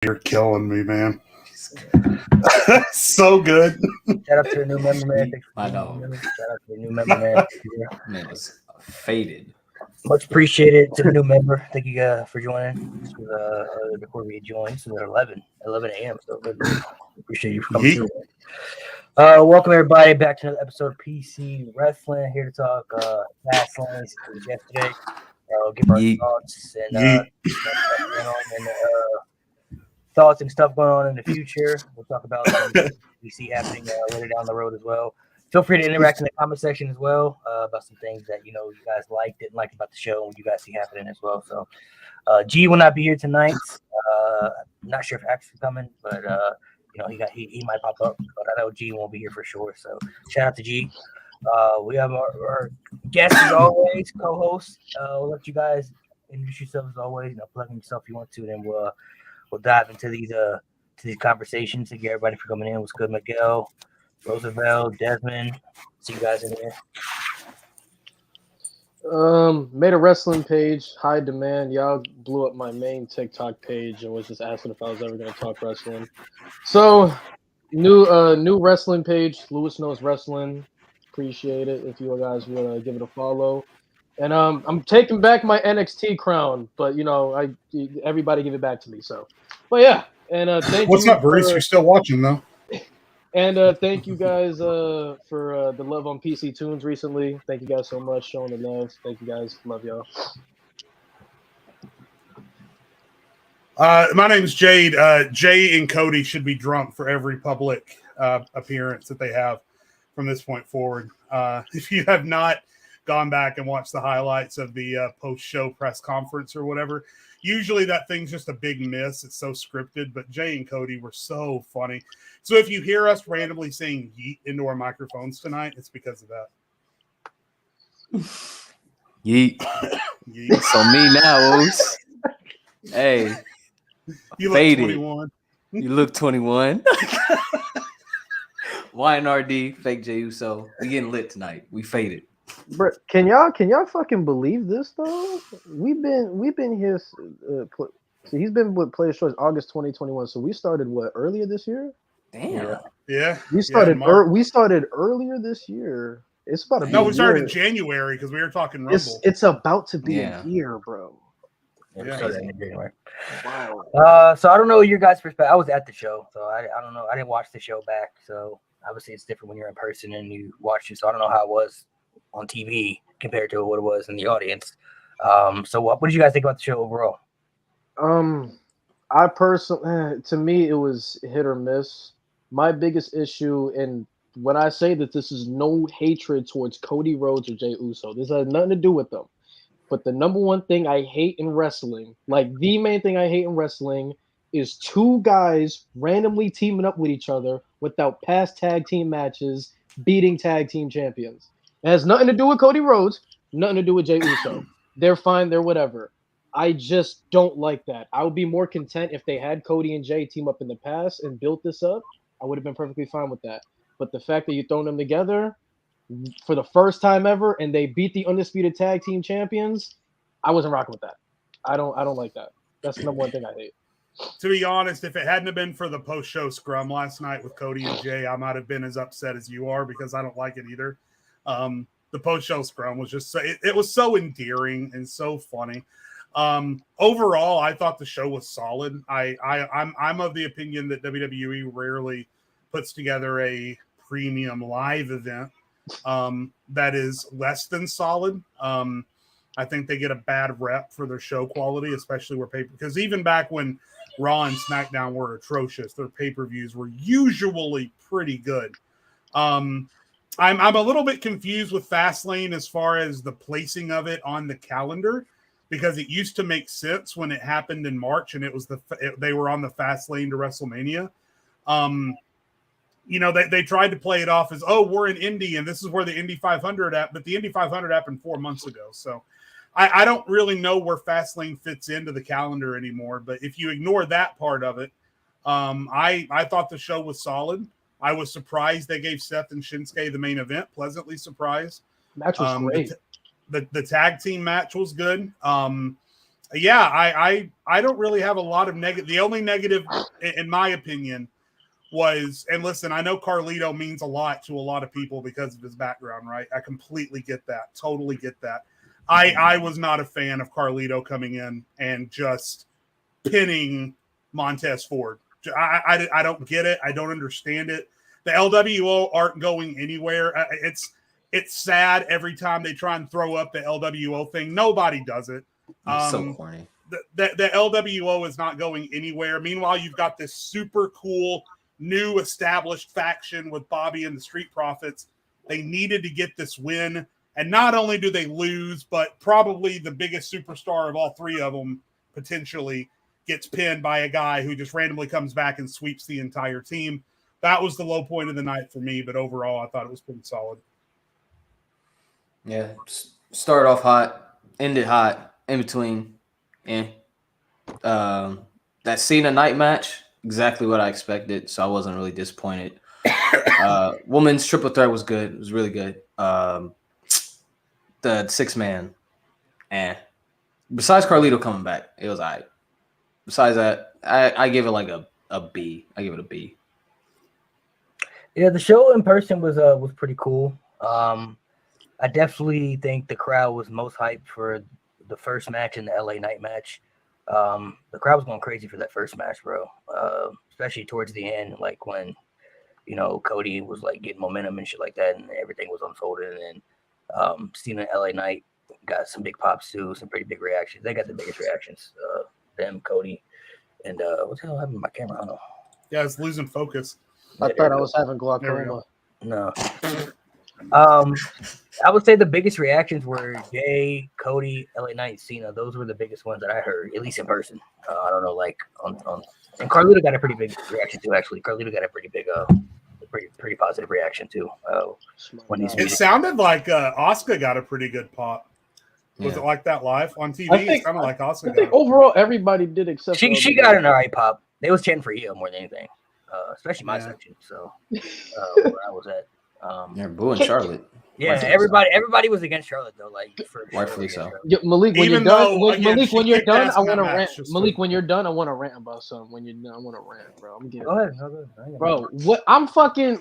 You're killing me, man. So good. Shout out to the new member, man. I know. Shout out to the new member, man. Man is faded. Much appreciated to the new member. Thank you for joining. This was before we joined. This was at 11 a.m. So appreciate you for coming through. Welcome everybody back to another episode of PC Wrestling. Here to talk Fastlane since yesterday. Give our thoughts and thoughts and stuff going on in the future. We'll talk about some we see happening later down the road as well. Feel free to interact in the comment section as well about some things that you guys didn't like about the show, and you guys see happening as well. So, G will not be here tonight. Not sure if Axe is coming, but he might pop up. But I know G won't be here for sure. So, shout out to G. We have our guest as always, co-host. We'll let you guys introduce yourselves as always. Plug in yourself if you want to, then we'll dive into these conversations. Thank you everybody for coming in. What's good, Miguel, Roosevelt, Desmond? See you guys in here. Made a wrestling page, high demand. Y'all blew up my main TikTok page and was just asking if I was ever gonna talk wrestling. So new wrestling page, Lewis Knows Wrestling. Appreciate it if you guys would give it a follow. And I'm taking back my NXT crown, but everybody give it back to me. So, but yeah, and thank you. What's up, Bruce? You're still watching though. And thank you guys for the love on PC Tunes recently. Thank you guys so much, showing the love. Thank you guys, love y'all. My name's Jade. Jay and Cody should be drunk for every public appearance that they have from this point forward. If you have not gone back and watched the highlights of the post-show press conference or whatever, usually that thing's just a big miss. It's so scripted, but Jay and Cody were so funny. So if you hear us randomly saying yeet into our microphones tonight, it's because of that. Yeet. Yeet. So me now, Oos. Hey. You look faded. 21. You look 21. YNRD, fake J Uso. We getting lit tonight. We faded. Bro, can y'all fucking believe this though? We've been here. So he's been with Players Choice August 2021. So we started earlier this year? Damn. Yeah. We started. We started earlier this year. It's about to be. No, we started in January because we were talking Rumble. It's about to be a year, bro. Yeah. Wow. So I don't know your guys' perspective. I was at the show, so I don't know. I didn't watch the show back, so obviously it's different when you're in person and you watch it. So I don't know how it was on TV compared to what it was in the audience. So what did you guys think about the show overall? I personally, to me, it was hit or miss. My biggest issue, and when I say that this is no hatred towards Cody Rhodes or Jey Uso, this has nothing to do with them. But the number one thing I hate in wrestling, like the main thing I hate in wrestling, is two guys randomly teaming up with each other without past tag team matches, beating tag team champions. It has nothing to do with Cody Rhodes, nothing to do with Jey Uso. They're fine, they're whatever. I just don't like that. I would be more content if they had Cody and Jay team up in the past and built this up. I would have been perfectly fine with that. But the fact that you're throwing them together for the first time ever and they beat the undisputed tag team champions, I wasn't rocking with that. I don't like that. That's the number one thing I hate. To be honest, if it hadn't have been for the post-show scrum last night with Cody and Jay, I might have been as upset as you are because I don't like it either. The post-show scrum was just it was so endearing and so funny. Overall, I thought the show was solid. I'm of the opinion that WWE rarely puts together a premium live event that is less than solid. I think they get a bad rep for their show quality, especially where because even back when Raw and SmackDown were atrocious, their pay-per-views were usually pretty good. I'm a little bit confused with Fastlane as far as the placing of it on the calendar, because it used to make sense when it happened in March and it was they were on the Fastlane to WrestleMania. They tried to play it off as, oh, we're in Indy and this is where the Indy 500 at, but the Indy 500 happened 4 months ago. So I don't really know where Fastlane fits into the calendar anymore. But if you ignore that part of it, I thought the show was solid. I was surprised they gave Seth and Shinsuke the main event. Pleasantly surprised. Match was great. The tag team match was good. Yeah, I don't really have a lot of negative. The only negative, in my opinion, was, and listen, I know Carlito means a lot to a lot of people because of his background, right? I completely get that. Totally get that. I was not a fan of Carlito coming in and just pinning Montez Ford. I don't get it. I don't understand it. The LWO aren't going anywhere. It's sad every time they try and throw up the LWO thing. Nobody does it. So corny. The LWO is not going anywhere. Meanwhile, you've got this super cool new established faction with Bobby and the Street Profits. They needed to get this win. And not only do they lose, but probably the biggest superstar of all three of them potentially gets pinned by a guy who just randomly comes back and sweeps the entire team. That was the low point of the night for me, but overall, I thought it was pretty solid. Yeah, start off hot, ended hot, in between. That Cena night match, exactly what I expected, so I wasn't really disappointed. Women's triple threat was good. It was really good. The 6-man, besides Carlito coming back, it was all right. Besides that, I give it like a B. I give it a B. Yeah, the show in person was pretty cool. I definitely think the crowd was most hyped for the first match in the LA night match. The crowd was going crazy for that first match, bro. Especially towards the end, like when Cody was like getting momentum and shit like that, and everything was unfolding. And then Cena LA Knight got some big pops too, some pretty big reactions. They got the biggest reactions. Them, Cody, and what the hell happened to my camera? I don't know. Yeah, it's losing focus. I thought I was having glaucoma. No. I would say the biggest reactions were Jay, Cody, LA Knight, Cena. Those were the biggest ones that I heard, at least in person. I don't know, like on and Carlito got a pretty big reaction too. Actually, Carlito got a pretty big, pretty positive reaction too. When he's it sounded like Asuka got a pretty good pop. Was it like that live on TV? It sounded like Asuka. I think overall everybody did except she got an alright pop. They was chanting for Io more than anything, especially my section. So where I was at. They're booing Charlotte. Yeah, everybody was against Charlotte though, like for rightfully so. Yeah, Malik, when Even you're done, though, again, Malik, when you're done, I want to that rant. match just Malik, when you're done, I want to rant about something. When you're done, I want to rant, bro. I'm getting. Go ahead. Bro, what I'm fucking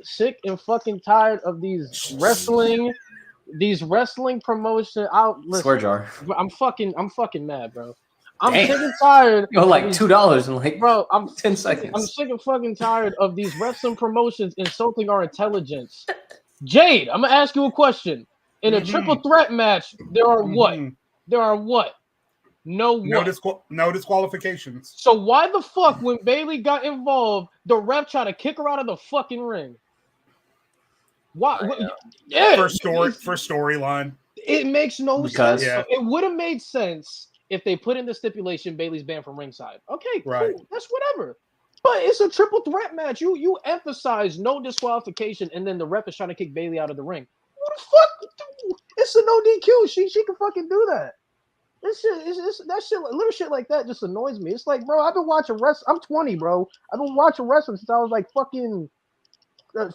sick and fucking tired of these wrestling promotion. Swear jar. I'm fucking mad, bro. I'm sick and tired. You're like $2 in like bro. I'm 10 seconds. I'm sick and fucking tired of these wrestling promotions insulting our intelligence. Jade, I'm gonna ask you a question. In a triple threat match, there are what? There are what? No disqualifications. So why the fuck, when Bayley got involved, the ref tried to kick her out of the fucking ring? Why? Yeah, for storyline. It makes no sense. Yeah. It would have made sense if they put in the stipulation Bayley's banned from ringside. Okay, cool. Right. That's whatever. But it's a triple threat match. You emphasize no disqualification, and then the ref is trying to kick Bayley out of the ring. What the fuck? It's a no DQ. She can fucking do that. This shit that shit, little shit like that just annoys me. It's like, bro, I've been watching wrestling. I'm 20, bro. I've been watching wrestling since I was like fucking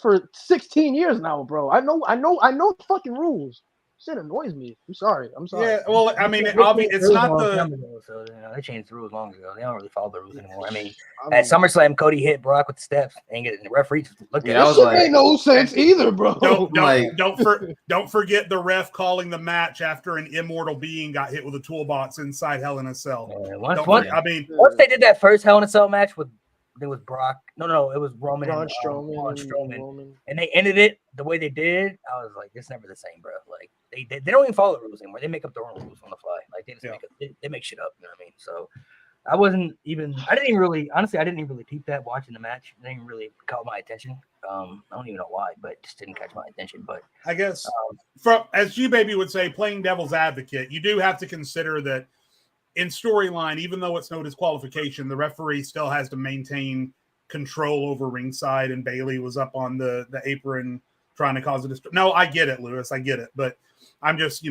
for 16 years now, bro. I know the fucking rules. Shit annoys me. I'm sorry. Yeah, well, I mean, it's not the. So they changed the rules long ago. They don't really follow the rules anymore. I mean, at SummerSlam, Cody hit Brock with the steps and the referee looked at it. That shit made no sense either, bro. Don't forget the ref calling the match after an immortal being got hit with a toolbox inside Hell in a Cell. Once they did that first Hell in a Cell match with. It was Brock. No, it was Roman and Strowman. And they ended it the way they did. I was like, it's never the same, bro. Like they don't even follow the rules anymore. They make up their own rules on the fly. Like they just make shit up. You know what I mean? So I didn't even really peep that watching the match. It didn't really caught my attention. I don't even know why, but it just didn't catch my attention. But I guess as G Baby would say, playing devil's advocate, you do have to consider that in storyline, even though it's no disqualification, the referee still has to maintain control over ringside, and Bayley was up on the apron trying to cause a distraction. No, I get it, Lewis. I get it. But I'm just,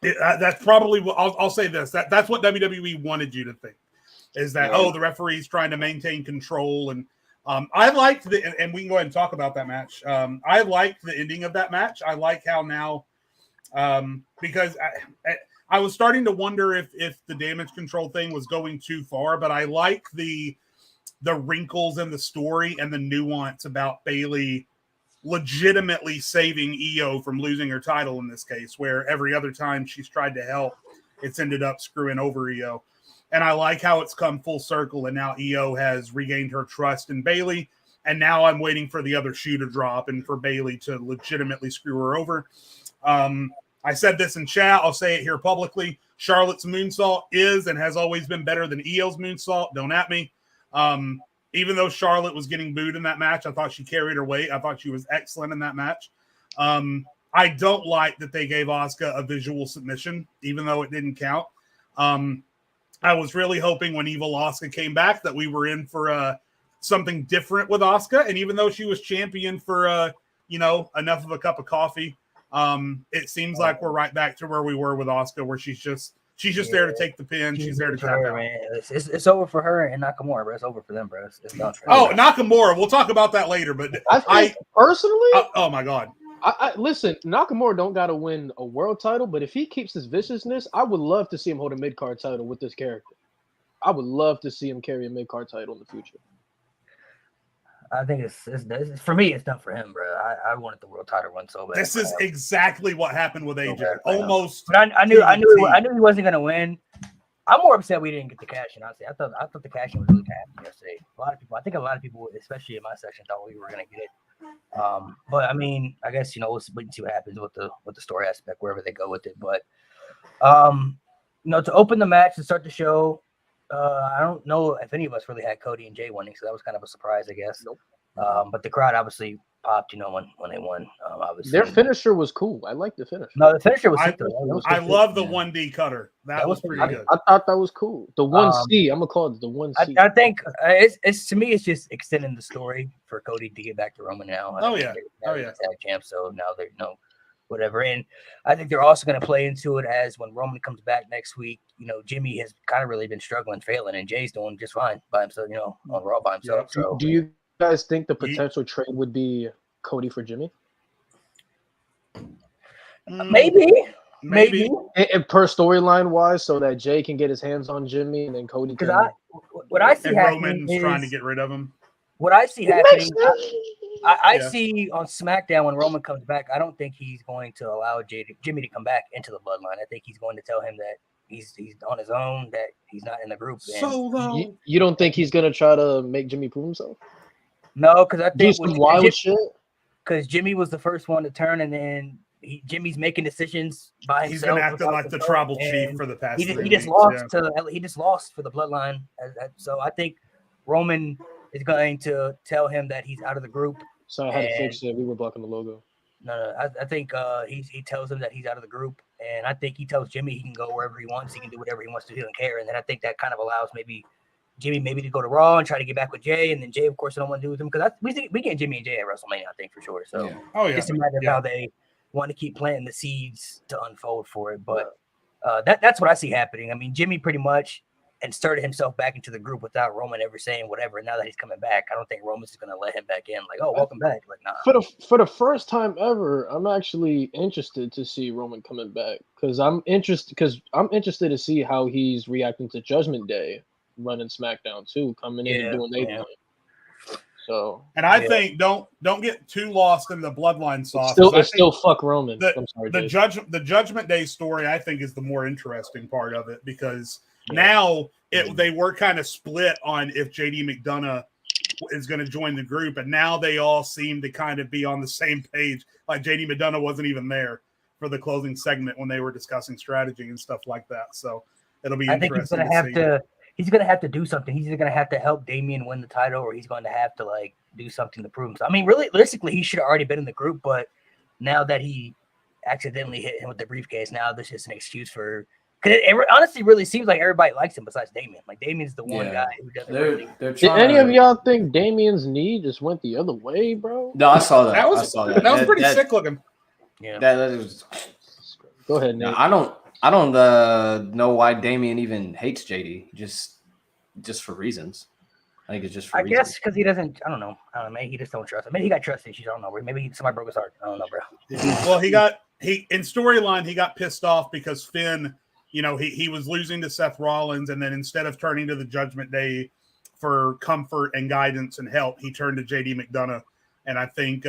that's probably what I'll say this. That's what WWE wanted you to think, is that, the referee's trying to maintain control. And I liked and we can go ahead and talk about that match. I liked the ending of that match. I like how now, because I was starting to wonder if the damage control thing was going too far, but I like the wrinkles in the story and the nuance about Bayley legitimately saving Io from losing her title in this case, where every other time she's tried to help, it's ended up screwing over Io. And I like how it's come full circle, and now Io has regained her trust in Bayley, and now I'm waiting for the other shoe to drop and for Bayley to legitimately screw her over. I said this in chat. I'll say it here publicly. Charlotte's moonsault is and has always been better than Io's moonsault. Don't at me. Even though Charlotte was getting booed in that match, I thought she carried her weight. I thought she was excellent in that match. I don't like that they gave Asuka a visual submission, even though it didn't count. I was really hoping when Evil Asuka came back that we were in for something different with Asuka. And even though she was champion for, enough of a cup of coffee, it seems like we're right back to where we were with Asuka, where she's just there to take the pin. She's there to tap out. Man. It's over for her and Nakamura, bro. It's over for them, bro. It's done for them. Nakamura. We'll talk about that later. But I personally, oh my God. I listen, Nakamura don't got to win a world title, but if he keeps his viciousness, I would love to see him hold a mid-card title with this character. I would love to see him carry a mid-card title in the future. I think it's for me. It's done for him, bro. I wanted the world title run so bad. This is exactly what happened with AJ. Almost. But I knew he wasn't gonna win. I'm more upset we didn't get the cash in. Honestly, I thought the cash in was really gonna happen yesterday. I think a lot of people, especially in my section, thought we were gonna get it. But I mean, I guess we'll wait and see what happens with the story aspect wherever they go with it. But to open the match and start the show. I don't know if any of us really had Cody and Jay winning, so that was kind of a surprise, I guess. Nope. But the crowd obviously popped, when they won. Obviously, their finisher was cool. I like the finisher. No, the finisher was. I love the 1D cutter. That was pretty good. I thought that was cool. The 1C. I'm gonna call it the 1C. I think it's to me, it's just extending the story for Cody to get back to Roman now. Tag champ. So now they're whatever. And I think they're also going to play into it as when Roman comes back next week, Jimmy has kind of really been struggling, failing, and Jay's doing just fine by himself, on Raw by himself. Yeah. So do you guys think the potential trade would be Cody for Jimmy? Maybe. And per storyline wise, so that Jay can get his hands on Jimmy and then Cody can. What I see happening Roman's trying to get rid of him. What I see happening, I see on SmackDown when Roman comes back, I don't think he's going to allow Jimmy to come back into the bloodline. I think he's going to tell him that he's on his own, that he's not in the group. You don't think he's going to try to make Jimmy prove himself? No, because I think some wild shit. Because Jimmy was the first one to turn, and then Jimmy's making decisions by himself. He's been acting like the tribal chief for the past. He just lost for the bloodline. So I think Roman is going to tell him that he's out of the group. So I had to fix it. We were blocking the logo. No. I think he tells him that he's out of the group, and I think he tells Jimmy he can go wherever he wants. He can do whatever he wants to do and care. And then I think that kind of allows Jimmy to go to Raw and try to get back with Jay, and then Jay, of course, don't want to do with him because we get Jimmy and Jay at WrestleMania, I think, for sure. So just a matter of how they want to keep planting the seeds to unfold for it. But that's what I see happening. I mean, Jimmy pretty much inserted himself back into the group without Roman ever saying whatever. And now that he's coming back, I don't think Roman's going to let him back in. Like, oh, welcome back. Like, nah. For the first time ever, I'm actually interested to see Roman coming back because I'm interested to see how he's reacting to Judgment Day running SmackDown too, coming in and doing their thing. So, and I think don't get too lost in the bloodline sauce. It's still fuck Roman. I'm sorry. The Judgment Day story, I think, is the more interesting part of it because now they were kind of split on if JD McDonough is going to join the group, and now they all seem to kind of be on the same page. Like JD McDonough wasn't even there for the closing segment when they were discussing strategy and stuff like that. So it'll be interesting. I think he's going to have to do something. He's either going to have to help Damian win the title, or he's going to have to do something to prove himself. I mean, realistically, he should have already been in the group, but now that he accidentally hit him with the briefcase, now there's just an excuse for. Because it honestly really seems like everybody likes him besides Damian. Like Damian's the one guy who doesn't really. Did any of y'all think Damian's knee just went the other way, bro? No, I saw that. That was pretty sick looking. Yeah. That was. Go ahead, Nate. No, I don't know why Damian even hates JD. Just for reasons. I think it's just for reasons. Guess because he doesn't. I don't know. Maybe he just don't trust him. Maybe he got trust issues. I don't know. Maybe somebody broke his heart. I don't know, bro. Well, he in storyline he got pissed off because Finn he was losing to Seth Rollins, and then instead of turning to the Judgment Day for comfort and guidance and help, he turned to JD McDonough. And I think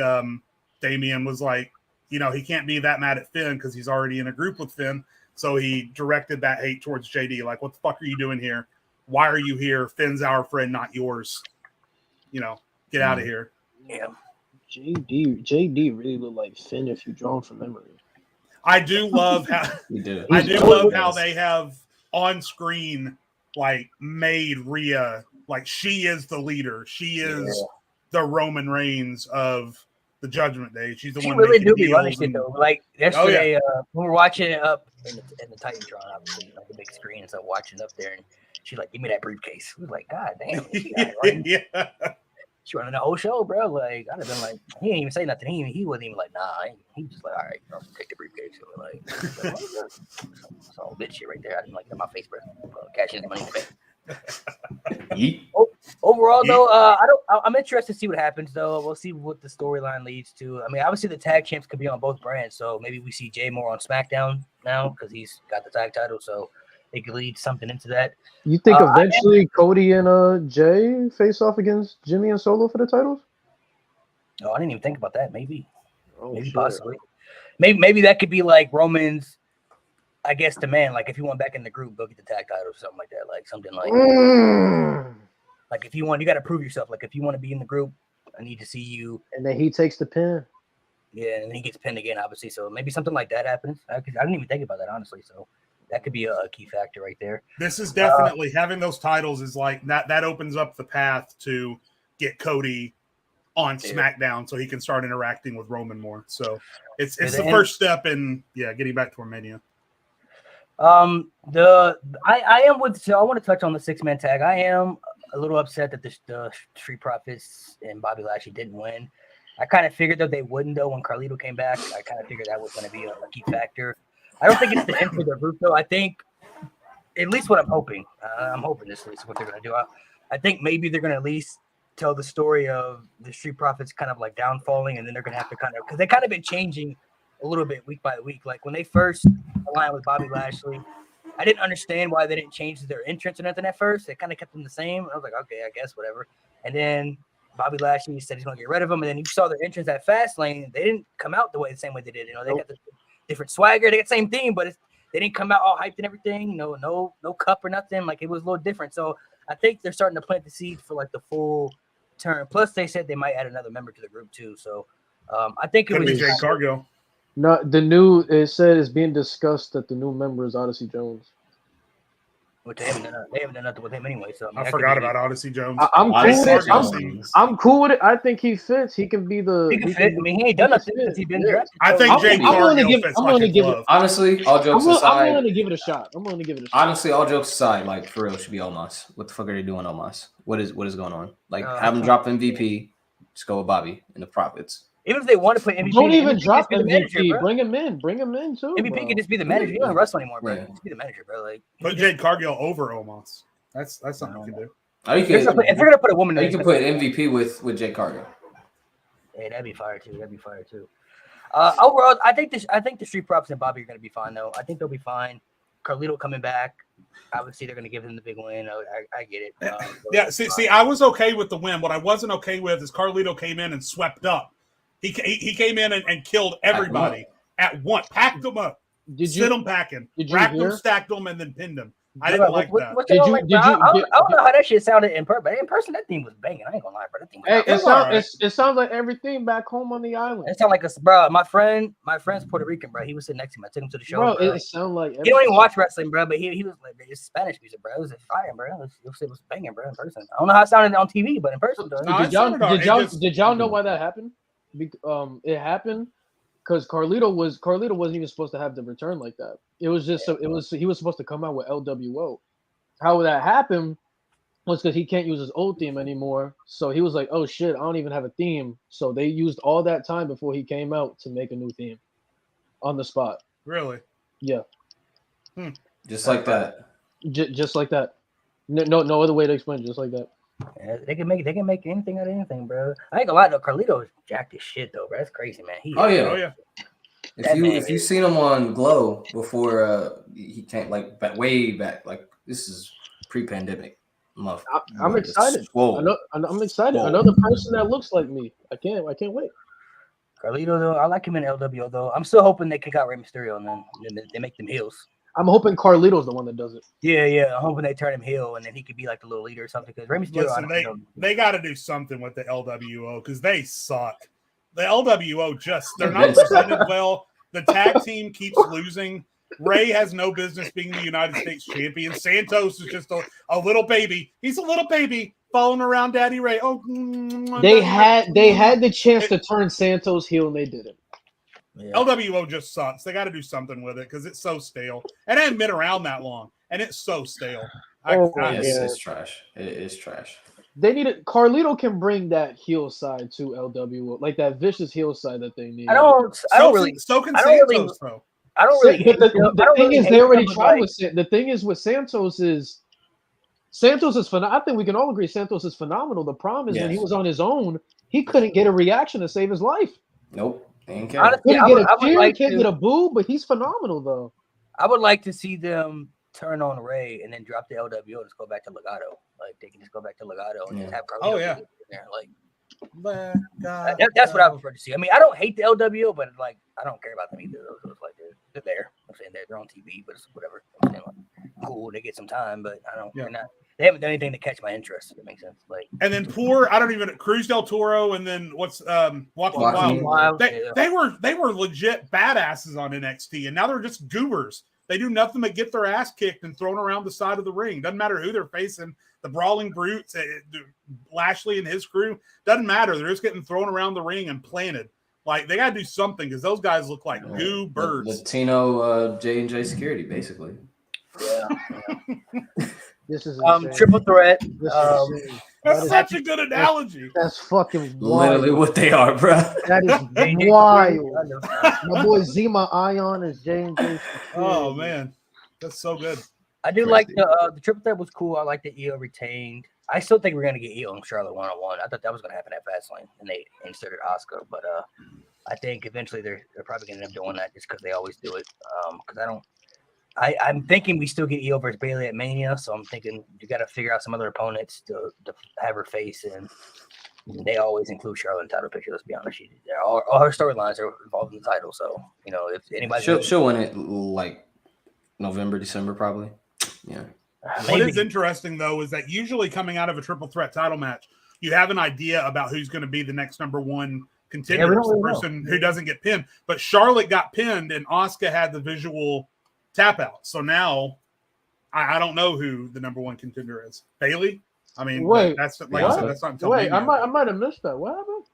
Damian was like, he can't be that mad at Finn because he's already in a group with Finn. So he directed that hate towards JD. Like, what the fuck are you doing here? Why are you here? Finn's our friend, not yours. Get out of here. Yeah. JD really looked like Finn if you draw him from memory. I do love how how they have on screen made Rhea like she is the leader. She is the Roman Reigns of the Judgment Day. She's the one. She really do be running shit though. Like yesterday, when we were watching it up in the Titantron, obviously, like the big screen and stuff, watching up there, and she's like, "Give me that briefcase." We was like, "God damn!" Yeah. She running the whole show, bro. Like, I'd have been like, he didn't even say nothing. He wasn't even like, nah. He was just like, all right, take the briefcase. So like, that's all bitch shit right there. I didn't like it in my face, bro. Cash in the money in the bank. Overall, though, I'm interested to see what happens, though. We'll see what the storyline leads to. I mean, obviously the tag champs could be on both brands, so maybe we see Jay more on SmackDown now because he's got the tag title, so it could lead something into that. You think eventually Cody and Jay face off against Jimmy and Solo for the titles? Oh, I didn't even think about that. Maybe shit. Possibly. Maybe that could be like Roman's, I guess, demand. Like if you want back in the group, go get the tag title or something like that. Like something like like if you want, you got to prove yourself. Like if you want to be in the group, I need to see you. And then he takes the pin. Yeah, and then he gets pinned again, obviously. So maybe something like that happens. I didn't even think about that, honestly. So that could be a key factor right there. This is definitely having those titles is like that opens up the path to get Cody on SmackDown so he can start interacting with Roman more. So it's the first step in getting back to Mania. I am with, so I want to touch on the 6-man tag. I am a little upset that the Street Profits and Bobby Lashley didn't win. I kind of figured that they wouldn't though when Carlito came back. I kind of figured that was going to be a key factor. I don't think it's the end for the group though. I think, at least what I'm hoping this is what they're going to do. I think maybe they're going to at least tell the story of the Street Profits kind of like downfalling, and then they're going to have to because they kind of been changing a little bit week by week. Like when they first aligned with Bobby Lashley, I didn't understand why they didn't change their entrance or nothing at first. They kind of kept them the same. I was like, okay, I guess whatever. And then Bobby Lashley said he's going to get rid of them, and then you saw their entrance at Fastlane. They didn't come out the same way they did. They got the different swagger. They got the same thing, but they didn't come out all hyped and everything. No cup or nothing. Like it was a little different. So I think they're starting to plant the seed for like the full turn. Plus, they said they might add another member to the group too. So I think it could was be Jade Cargill. No, it said it's being discussed that the new member is Odyssey Jones. Which they haven't done nothing with him anyway. So I forgot about Odyssey Jones. I'm cool with it. I think he fits. He can be the. He can fit. I mean, he ain't done nothing since he's been drafted. I think Jade Cargill fits. Honestly, all jokes aside, I'm willing to give it a shot. Honestly, all jokes aside, like for real, should be Omos. What the fuck are they doing, Omos? What is going on? Like, have him drop MVP. Just go with Bobby and the Profits. Even if they want to put MVP, don't even drop MVP. Bring him in too. MVP can just be the manager. He doesn't wrestle anymore, bro. Just be the manager, bro. Like put Jade Cargill over Omos. That's something you can do. If they're gonna put a woman, you can put MVP with Jade Cargill. Hey, that'd be fire too. Overall, I think the Street Profits and Bobby are gonna be fine though. I think they'll be fine. Carlito coming back. Obviously, they're gonna give him the big win. I get it. See, I was okay with the win. What I wasn't okay with is Carlito came in and swept up. He came in and killed everybody at once, packed them up, sit them packing, racked them, stacked them, and then pinned them. I didn't like that. I don't know how that shit sounded in person, but in person that thing was banging. I ain't gonna lie, bro. That thing was it sounds like everything back home on the island. It sounds like bro. My friend's Puerto Rican, bro. He was sitting next to me. I took him to the show, bro. It sounded like he don't even watch wrestling, bro. But he was like, it's Spanish music, bro. It was fire, bro. It was banging, bro. In person, I don't know how it sounded on TV, but in person, did y'all know why that happened? It happened because Carlito wasn't even supposed to have the return like that. It was just he was supposed to come out with LWO. How that happened was because he can't use his old theme anymore. So he was like, "Oh shit, I don't even have a theme." So they used all that time before he came out to make a new theme on the spot. Really? Yeah. Just like that. Just like that. No other way to explain it. Just like that. Yeah, they can make anything out of anything, bro. I ain't gonna lie though, Carlito is jacked as shit though, bro. That's crazy, man. Oh yeah. If you seen him on Glow before he came way back, like this is pre-pandemic. I'm excited. I'm excited. Swole. Another person that looks like me. I can't wait. Carlito, though, I like him in LWO, though. I'm still hoping they kick out Rey Mysterio and then they make them heels. I'm hoping Carlito's the one that does it. Yeah. I'm hoping they turn him heel and then he could be like the little leader or something. Because Rey Mysterio, Listen, they got to do something with the LWO because they suck. The LWO they're not presented well. The tag team keeps losing. Ray has no business being the United States champion. Santos is just a little baby. He's a little baby following around Daddy Ray. They had the chance to turn Santos heel and they didn't. Yeah. LWO just sucks. They got to do something with it because it's so stale. And it hasn't been around that long, and it's so stale. It's trash. It is trash. They need it. Carlito can bring that heel side to LWO, like that vicious heel side that they need. I don't really. So can Santos, though. I don't really. The thing is, they already tried with the thing is with Santos is phenomenal. I think we can all agree Santos is phenomenal. The problem is when he was on his own, he couldn't get a reaction to save his life. Nope. Honestly, can't get a boo, but he's phenomenal though. I would like to see them turn on Ray and then drop the LWO and just go back to Legado. Like they can just go back to Legado and just have Carlito in there. Like that's what I prefer to see. I mean, I don't hate the LWO, but like I don't care about them either. Those like they're there. I'm saying they're on TV, but it's whatever. I'm saying, like, cool, they get some time, but I don't. Yeah. They haven't done anything to catch my interest. If it makes sense. Like and then Cruz del Toro, and then what's Walking Wild. They were legit badasses on NXT, and now they're just goobers. They do nothing but get their ass kicked and thrown around the side of the ring. Doesn't matter who they're facing. The Brawling Brutes, Lashley and his crew, doesn't matter. They're just getting thrown around the ring and planted. Like they got to do something because those guys look like goobers. Latino J&J security, basically. Yeah. This is triple threat. That's such a good analogy. That's fucking wild. Literally what they are, bro. That is wild. My boy Zima Ion is J&J. Oh man, that's so good. I do like the triple threat was cool. I like that Io retained. I still think we're gonna get Io and Charlotte 1-on-1. I thought that was gonna happen at Fastlane, and they inserted Asuka. But I think eventually they're probably gonna end up doing that just because they always do it. Because I'm thinking we still get Io versus Bayley at Mania, so I'm thinking you got to figure out some other opponents to have her face in. They always include Charlotte in the title picture. Let's be honest, all her storylines are involved in the title. So if anybody, she'll win it like November, December, probably. Yeah. What is interesting though is that usually coming out of a triple threat title match, you have an idea about who's going to be the next number one contender, the person who doesn't get pinned. But Charlotte got pinned, and Asuka had the visual tap out. So now I don't know who the number one contender is. Bayley? I mean, that's like I said, that's not until I might have missed that. What happened?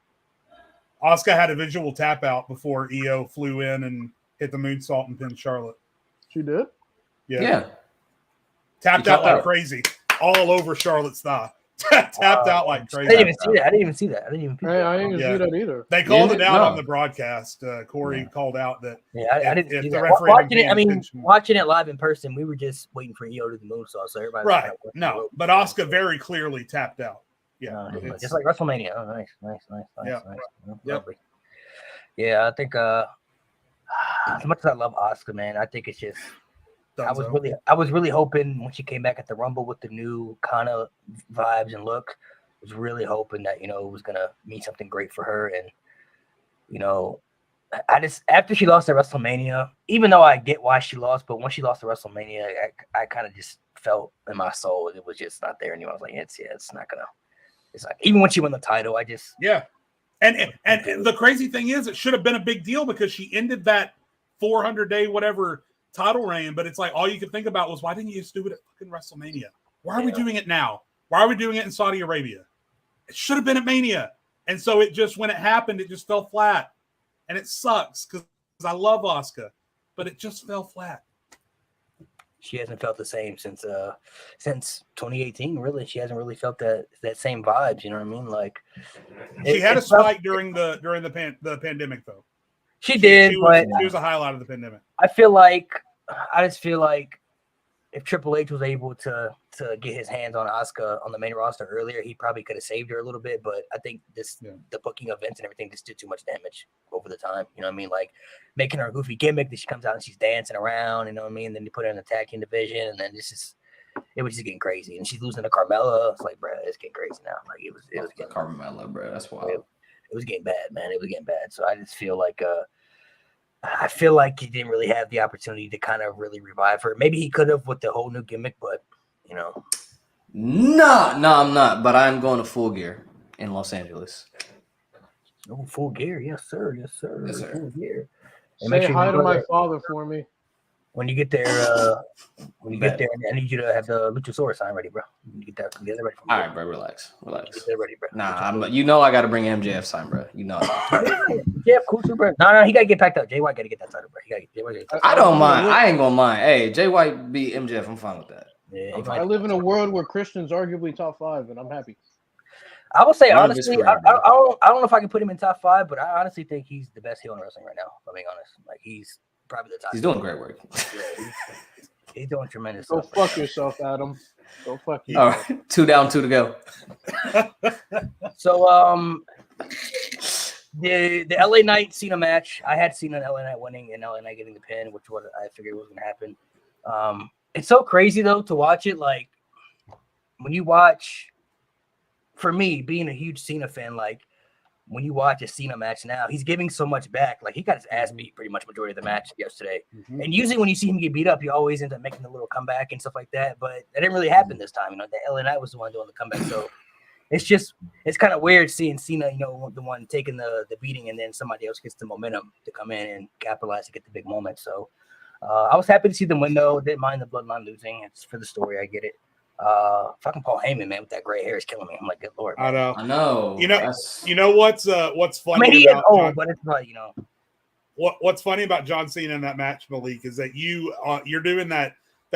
Asuka had a visual tap out before Io flew in and hit the moonsault and pinned Charlotte. She did? Yeah. Tapped out like crazy. All over Charlotte's thigh. Tapped out like crazy. I didn't even see that. I didn't even see that either. They called it out on the broadcast. Corey called out that. Yeah, I didn't see that. Watching it live in person, we were just waiting for EO to the moonsault. So everybody. Right. No, but Asuka very clearly tapped out. Yeah. Just like WrestleMania. Oh, nice. Yeah. Lovely. Yeah, I think as much as I love Asuka, man, I think it's just. I was really hoping when she came back at the Rumble with the new kind of vibes and look, was really hoping that it was gonna mean something great for her. And I just after she lost at WrestleMania, even though I get why she lost, but when she lost at WrestleMania, I kind of just felt in my soul it was just not there anymore. I was like, it's not even when she won the title, I just And the crazy thing is, it should have been a big deal because she ended that 400-day whatever title reign, but it's like all you could think about was why didn't you just do it at fucking WrestleMania? Why are we doing it now? Why are we doing it in Saudi Arabia? It should have been at Mania. And so it just, when it happened, it just fell flat. And it sucks because I love Asuka, but it just fell flat. She hasn't felt the same since 2018. Really, she hasn't really felt that same vibes. You know what I mean? Like she had a spike during the pandemic, though. She did, but she was a highlight of the pandemic. I just feel like if Triple H was able to get his hands on Asuka on the main roster earlier, he probably could have saved her a little bit. But I think the booking of Vince and everything just did too much damage over the time. You know what I mean? Like making her a goofy gimmick that she comes out and she's dancing around. You know what I mean? And then you put her in the tag team division, and then it was just getting crazy. And she's losing to Carmella. It's like, bro, it's getting crazy now. Like it was getting Carmella, bro. That's wild. It was getting bad, man. It was getting bad. So I just feel like he didn't really have the opportunity to kind of really revive her. Maybe he could have with the whole new gimmick, but you know. No, I'm not. But I'm going to Full Gear in Los Angeles. Oh, Full Gear, yes, sir. Full Gear. And Say hi to my father for me. When you get there, I need you to have the Luchasaurus sign ready, bro. Get that ready. All right, bro. Relax. Get that ready, bro. Nah, I got to bring MJF sign, bro. You know. Yeah, cool too, bro. No, he got to get packed up. Jay White got to get that title, bro. I don't mind. I ain't gonna mind. Hey, Jay White beat MJF. I'm fine with that. Yeah, I live in a world where Christian's arguably top 5, and I'm happy. I would say honestly, I don't know if I can put him in top 5, but I honestly think he's the best heel in wrestling right now. If I'm being honest, like he's probably the top. He's doing great work. Yeah, he's doing tremendous. Go stuff fuck yourself, Adam. Go fuck you. All right, 2 down, 2 to go. So the LA Knight Cena match, I had Cena and LA Knight winning and LA Knight getting the pin, which was I figured was gonna happen. It's so crazy though to watch it. Like when you watch, for me being a huge Cena fan, like when you watch a Cena match now, he's giving so much back. Like he got his ass beat pretty much majority of the match yesterday. Mm-hmm. And usually when you see him get beat up, he always ends up making a little comeback and stuff like that. But that didn't really happen this time. You know, the LA Knight was the one doing the comeback. So it's kind of weird seeing Cena, you know, the one taking the beating, and then somebody else gets the momentum to come in and capitalize to get the big moment. So I was happy to see them win though. Didn't mind the Bloodline losing. It's for the story. I get it. Fucking Paul Heyman, man, with that gray hair is killing me. I'm like, good lord. Man. I know. You know what's funny? I mean, he is old, but it's like, you know. What's funny about John Cena in that match, Malik, is that you're doing that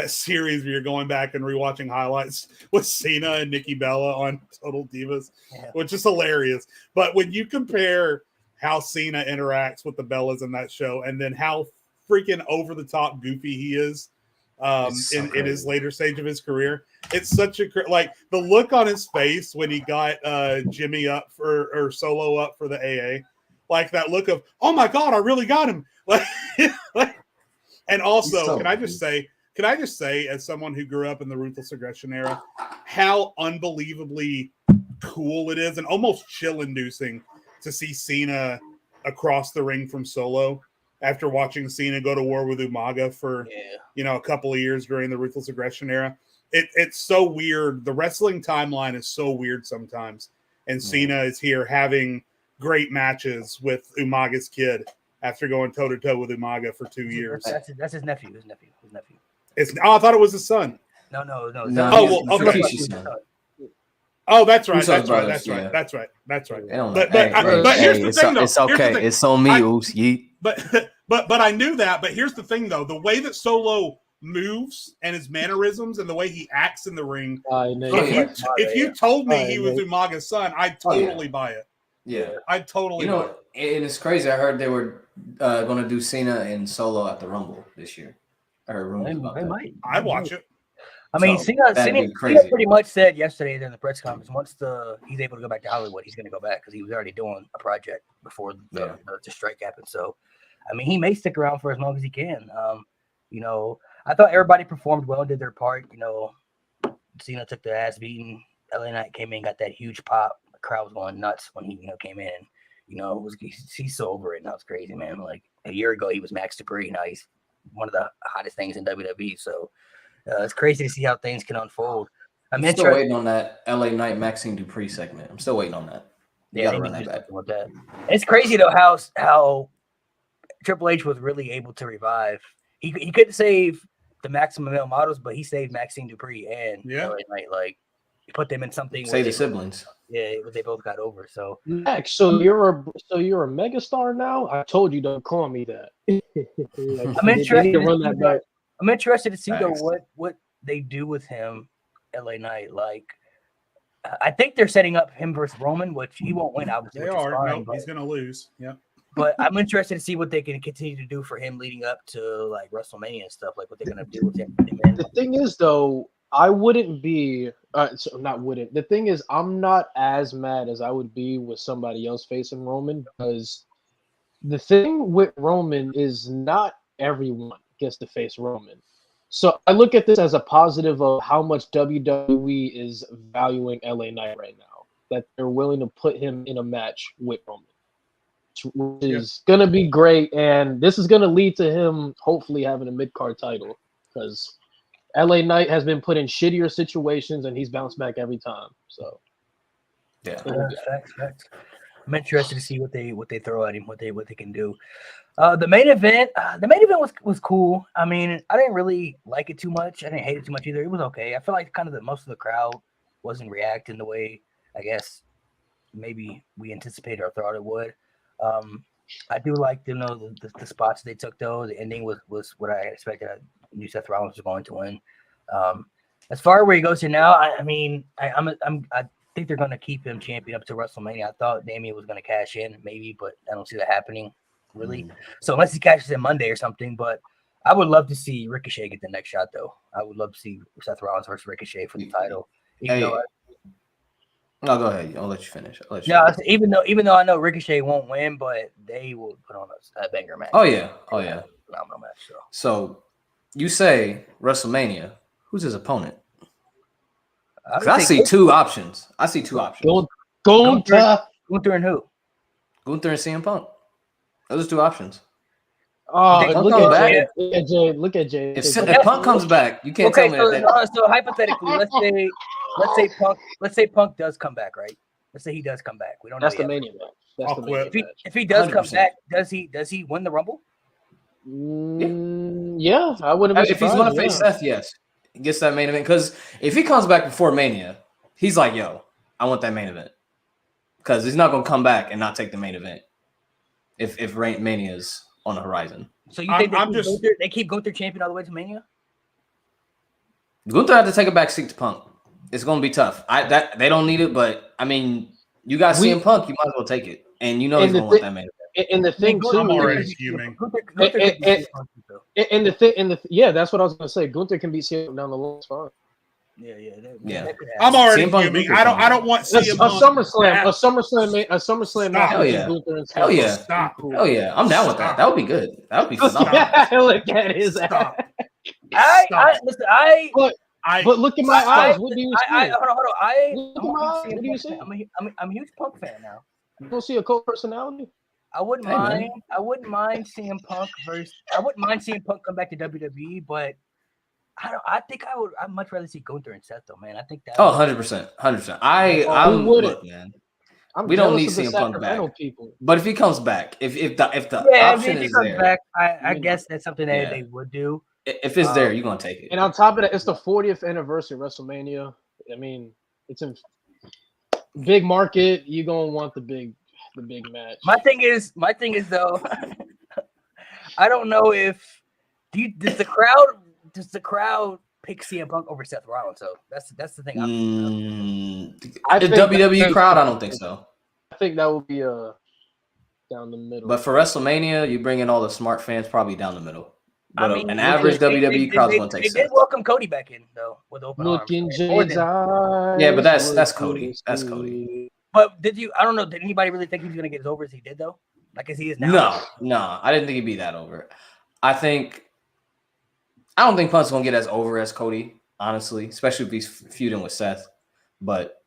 series where you're going back and rewatching highlights with Cena and Nikki Bella on Total Divas, which is hilarious. But when you compare how Cena interacts with the Bellas in that show, and then how freaking over the top goofy he is in his later stage of his career, it's such a like the look on his face when he got Jimmy up or Solo up for the AA, like that look of, oh my god, I really got him. Like and also, can I just say, as someone who grew up in the Ruthless Aggression era, how unbelievably cool it is and almost chill-inducing to see Cena across the ring from Solo after watching Cena go to war with Umaga for a couple of years during the Ruthless Aggression era. It's so weird. The wrestling timeline is so weird sometimes. And Cena is here having great matches with Umaga's kid after going toe-to-toe with Umaga for 2 years. That's his nephew. I thought it was his son. No. Okay. Oh, that's right. That's right. But here's the thing, though. It's okay. It's on me, Oops. Yeet. But I knew that. But here's the thing, though. The way that Solo moves and his mannerisms and the way he acts in the ring. If you told me he was Umaga's son, I'd totally buy it. Yeah, I'd totally buy it. And it's crazy. I heard they were going to do Cena and Solo at the Rumble this year. I heard rumors about that. I'd watch it. I mean, Cena pretty much said yesterday during the press conference, once he's able to go back to Hollywood, he's going to go back because he was already doing a project before the strike happened. So, I mean, he may stick around for as long as he can. I thought everybody performed well, did their part. Cena took the ass beating. LA Knight came in, got that huge pop. The crowd was going nuts when he came in. He's so over it now. It's crazy, man. Like a year ago, he was Max Dupree. Now he's one of the hottest things in WWE. So it's crazy to see how things can unfold. I'm still waiting on that LA Knight Maxine Dupree segment. I'm still waiting on that. You gotta run that back. With that. It's crazy though how Triple H was really able to revive. He couldn't save the Maximum Male Models, but he saved Maxine Dupree and LA Knight. Like he put them in something. Save the siblings. Yeah, they both got over. So Max, so you're a megastar now? I told you don't call me that. I'm interested to run that back. I'm interested to see though what they do with him, LA Knight. Like I think they're setting up him versus Roman, which he won't win. Obviously, they are. No, he's going to lose. Yep. But I'm interested to see what they can continue to do for him leading up to like WrestleMania and stuff, like what they're gonna do with him. The thing is, though, I wouldn't be The thing is, I'm not as mad as I would be with somebody else facing Roman, because the thing with Roman is not everyone gets to face Roman. So I look at this as a positive of how much WWE is valuing LA Knight right now, that they're willing to put him in a match with Roman, which is going to be great. And this is going to lead to him hopefully having a mid-card title, because LA Knight has been put in shittier situations and he's bounced back every time. So Yeah. Facts. I'm interested to see what they throw at him, what they can do. The main event was cool. I mean, I didn't really like it too much. I didn't hate it too much either. It was okay. I feel like kind of most of the crowd wasn't reacting the way I guess maybe we anticipated or thought it would. I do like the spots they took though. The ending was what I expected. I knew Seth Rollins was going to win. As far as where he goes to now, I think they're going to keep him champion up to WrestleMania. I thought Damian was going to cash in maybe, but I don't see that happening really. So unless he cashes in Monday or something, but I would love to see Ricochet get the next shot though. I would love to see Seth Rollins versus Ricochet for the title. No, go ahead. I'll let you finish. Even though I know Ricochet won't win, but they will put on a banger match. Oh yeah. Phenomenal match. So you say WrestleMania. Who's his opponent? I see two options. Gunther and who? Gunther and CM Punk. Those are two options. Oh, look at Jay. If Punk comes back, you can't tell me that. So hypothetically, let's say Punk does come back, right? Let's say he does come back. We don't know. That's the Mania match. If he does 100%. Come back, does he win the Rumble? Yeah, I wouldn't be surprised. If he's going to face Seth, yes. He gets that main event. Because if he comes back before Mania, he's like, yo, I want that main event. Because he's not going to come back and not take the main event if Mania is on the horizon. So you think they keep Gunther champion all the way to Mania? Gunther had to take a back seat to Punk. It's going to be tough. They don't need it, but, I mean, you got CM Punk, you might as well take it. And you know he's going to want that main event. And the thing too, I'm already fuming. Yeah, that's what I was gonna say. Gunther can beat CM down the line. It's fine. Yeah. I'm already fuming. I don't want CM Punk. A SummerSlam match. Hell yeah. Stop. Hell yeah. I'm down with that. That would be good. That would be phenomenal. Look at his ass. But look at my eyes. What do you see? Hold on. What do you see? I'm a huge Punk fan now. You don't see a cult personality? I wouldn't mind CM Punk come back to WWE, but I'd much rather see Gunther and Seth though, man. I think that 100%. I'm look, man. We don't need CM Punk back. But if he comes back, if the option is there, back, I guess that's something that they would do. If it's there, you're gonna take it. And on top of that, it's the 40th anniversary of WrestleMania. I mean, it's a big market. You're gonna want the big match. My thing is though, I don't know if does the crowd pick CM Punk over Seth Rollins. So that's the thing. The WWE crowd, I don't think so. I think that would be down the middle. But for WrestleMania, you bring in all the smart fans, probably down the middle. But an average WWE crowd's gonna take Seth. They did welcome Cody back in though with open arms. Yeah, but that's Cody. That's Cody. But I don't know. Did anybody really think he was going to get as over as he did, though? Like, as he is now? No. I didn't think he'd be that over. I don't think Punk's going to get as over as Cody, honestly, especially if he's feuding with Seth. But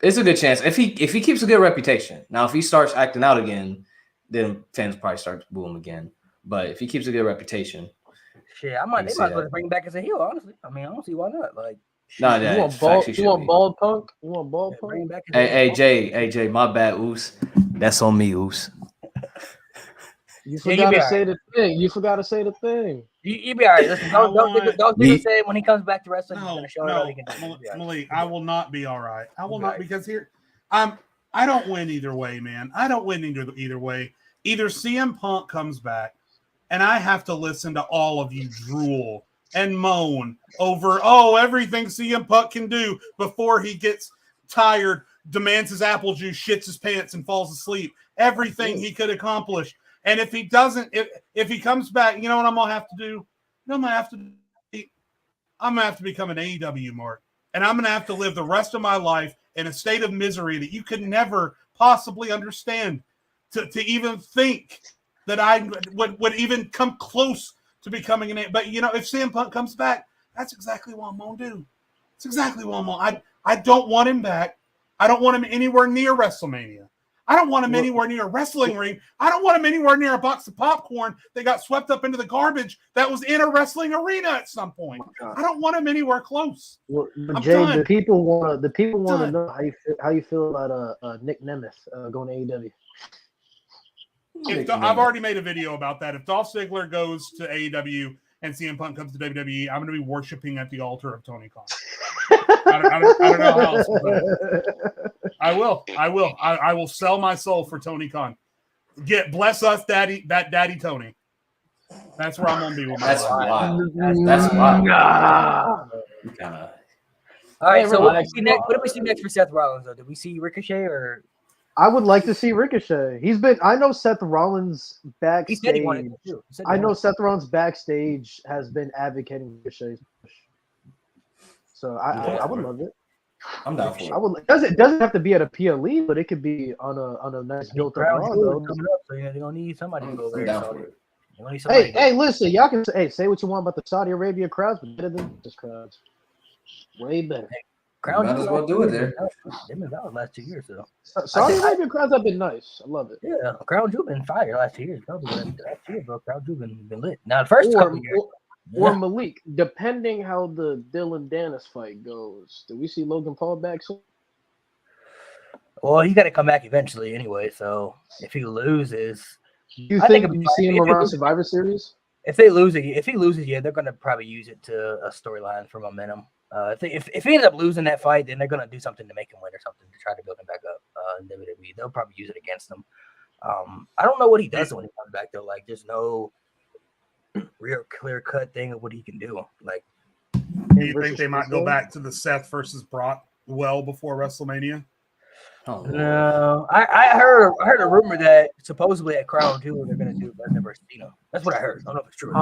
it's a good chance. If he keeps a good reputation. Now, if he starts acting out again, then fans probably start to boo him again. But if he keeps a good reputation. Shit, they might as well bring him back as a heel, honestly. I mean, I don't see why not. Like, you want bald Punk? You want bald Punk? Hey, Jay, my bad, Oos. That's on me, Oos. You forgot to say the thing. You be all right. Listen, don't think say when he comes back to wrestling, he's going to show it. Malik, I will not be all right. I will not, because here, I don't win either way, man. I don't win either way. Either CM Punk comes back, and I have to listen to all of you drool and moan over, everything CM Punk can do before he gets tired, demands his apple juice, shits his pants, and falls asleep. Everything he could accomplish. And if he doesn't, if he comes back, you know what I'm gonna have to do? You know, I'm gonna have to become an AEW mark, and I'm gonna have to live the rest of my life in a state of misery that you could never possibly understand. To even think that I would even come close to becoming an. But you know, if CM Punk comes back, that's exactly what I'm gonna do. It's exactly what I'm gonna. I don't want him back. I don't want him anywhere near WrestleMania. I don't want him anywhere near a wrestling ring. I don't want him anywhere near a box of popcorn that got swept up into the garbage that was in a wrestling arena at some point. I don't want him anywhere close. Well, I'm Jay, done. the people want to Done. know how you feel about Nick Nemeth going to AEW. I've already made a video about that. If Dolph Ziggler goes to AEW and CM Punk comes to WWE, I'm going to be worshiping at the altar of Tony Khan. I don't know how else to put it. I will sell my soul for Tony Khan. Bless us, Daddy Tony. That's where I'm going to be with my That's life. wild. That's wild. All right, so what Hey, do we see next for Seth Rollins? Though? Did we see Ricochet or? I would like to see Ricochet. I know Seth Rollins He backstage. said he wanted to too. I know Seth Rollins backstage has been advocating Ricochet. So I would love it. I'm down for it. It doesn't have to be at a PLE, but it could be on a nice built up Raw though. Coming up, so they're gonna need somebody to go I'm there. down So for it. Hey, listen, y'all can say what you want about the Saudi Arabia crowds, but better than this crowds. Way better. Crown Might as well do it there. They've been valid last 2 years, though. Saudi Arabia crowds have been nice. I love it. Yeah, Crown Jewel been fire last 2 years. Probably last year, bro. Crown Jewel been lit. Now the first couple years. Or Malik, depending how the Dylan Dennis fight goes. Do we see Logan Paul back soon? Well, he got to come back eventually anyway. So if he loses, Do you think we see him around Survivor Series? if he loses, yeah, they're gonna probably use it to a storyline for momentum. If he ends up losing that fight, then they're gonna do something to make him win or something to try to build him back up in WWE. They'll probably use it against him. I don't know what he does when he comes back though. Like, there's no real clear cut thing of what he can do. Like, do you think they might go back to the Seth versus Brock well before WrestleMania? Oh, no, I heard a rumor that supposedly at Crown Jewel they're gonna do Lesnar versus Cena. That's what I heard. I don't know if it's true.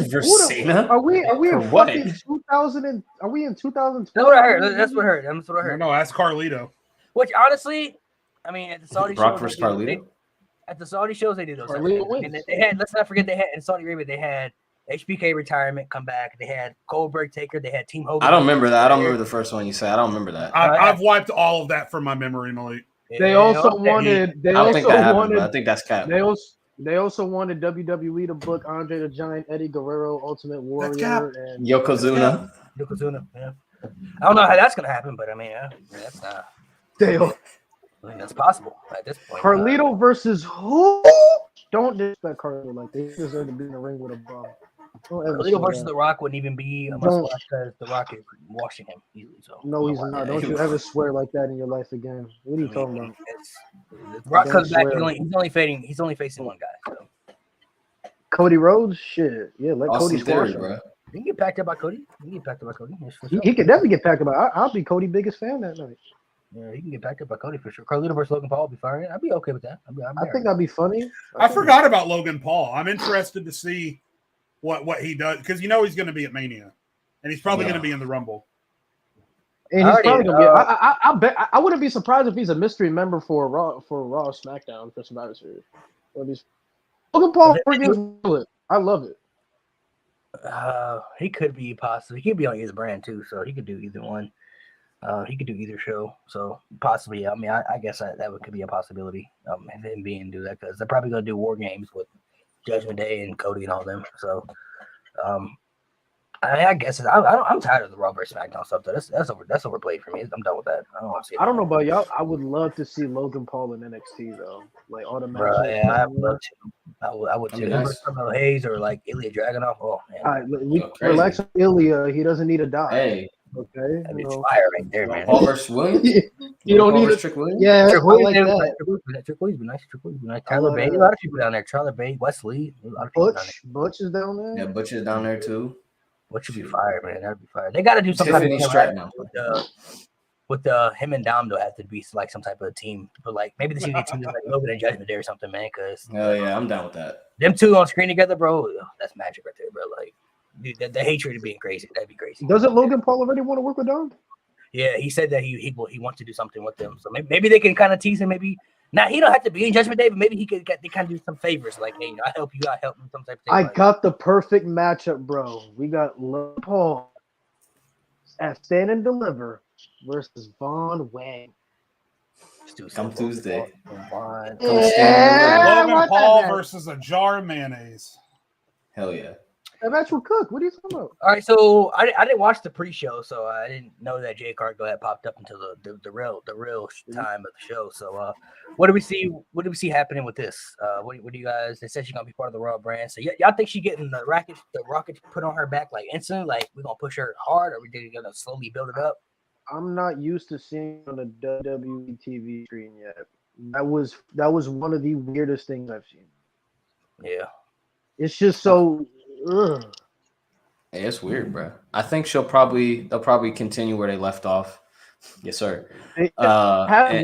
versus Cena? Are we For in what? fucking 2000? Are we in 2020? That's what I heard. That's what I heard. No, ask Carlito. Which honestly, I mean, at the Saudi Brock shows, versus Carlito? At the Saudi shows, they do those. Carlito I mean, they had. Let's not forget they had in Saudi Arabia. They had HBK retirement come back. They had Goldberg Taker. They had Team Hogan. I don't remember that. I don't remember the first one you said. I don't remember that. I've wiped all of that from my memory, Malik. They also wanted. I don't think that happened, but I think that's cap. They also wanted WWE to book Andre the Giant, Eddie Guerrero, Ultimate Warrior, and Yokozuna. Yeah. I don't know how that's gonna happen, but I mean, that's not. Dale. I mean, that's possible at this point. Carlito versus who? Don't disrespect Carlito like they deserve to be in the ring with a bum. Carlito versus The Rock wouldn't even be a must watch because The Rock is washing him easily. So no, he's not. Don't you ever swear like that in your life again. What are you talking about? The Rock comes back. He's only facing one guy. So. Cody Rhodes, shit, yeah, let Austin Cody Theory, squash him. bro. He can get packed up by Cody. Yes, for sure. He could definitely get packed up. I'll be Cody's biggest fan that night. Yeah, he can get packed up by Cody for sure. Carlito versus Logan Paul will be fine. I'd be okay with that. I think that'd be funny. I forgot about Logan Paul. I'm interested to see what he does because he's going to be at Mania, and he's probably going to be in the Rumble. And he's probably gonna be. I bet. I wouldn't be surprised if he's a mystery member for Raw SmackDown for Survivor Series. Logan Paul freaking I love it. He could be possibly. He could be on either brand too, so he could do either one. He could do either show, so possibly. I mean, I guess that could be a possibility. Him being do that because they're probably gonna do War Games with Judgment Day and Cody and all them. So, I guess I'm tired of the Raw versus SmackDown stuff. Though. That's overplayed for me. I'm done with that. I don't want to see it. I don't know about y'all. I would love to see Logan Paul in NXT though, like automatically. Yeah, I would love to. I would too. Nice. Carmelo Hayes or like Ilya Dragunov. Oh man. All right, relax on Ilya. He doesn't need to die. Hey. Okay. That'd be fire right there, man. Paul versus Williams? You don't need Trick Williams? Yeah, Trick I like Williams, that. Trick Williams be nice. Tyler Bate, a lot of people down there. Tyler Bate, Wesley, a lot of people down there. Butch is down there. Yeah, Butch is down there too. What should be fire, man? That'd be fire. They got to do something. Tiffany Stratton. with him and Dom, though, have to be like some type of team. But like maybe they should get teams like Logan and Judgment Day or something, man. Because Hell yeah, I'm down with that. them two on screen together, bro, that's magic right there, bro. Like, dude, the hatred of being crazy, that'd be crazy. Doesn't Logan Paul already want to work with Dom? Yeah, he said that he wants to do something with them. So maybe they can kind of tease him. Maybe not. He don't have to be in Judgment Day, but maybe they kind of do some favors. Like, hey, I help you, I help him, some type of thing. I like, got the perfect matchup, bro. We got Logan Paul at Stand and Deliver versus Von Wang. Come Tuesday. Logan Paul versus a jar of mayonnaise. Hell yeah. That match will cook. What are you talking about? all right, so I didn't watch the pre-show, so I didn't know that Jay Cargill had popped up until the real time of the show. So what do we see? What do we see happening with this? What do you guys? They said she's gonna be part of the Raw brand. So y'all think she getting the rocket put on her back like instantly? Like we're gonna push her hard, or we gonna slowly build it up? I'm not used to seeing on a WWE TV screen yet. That was one of the weirdest things I've seen. Yeah, it's just so. Ugh. Hey, it's weird, bro. I think they'll probably continue where they left off. Yes, sir. They did. I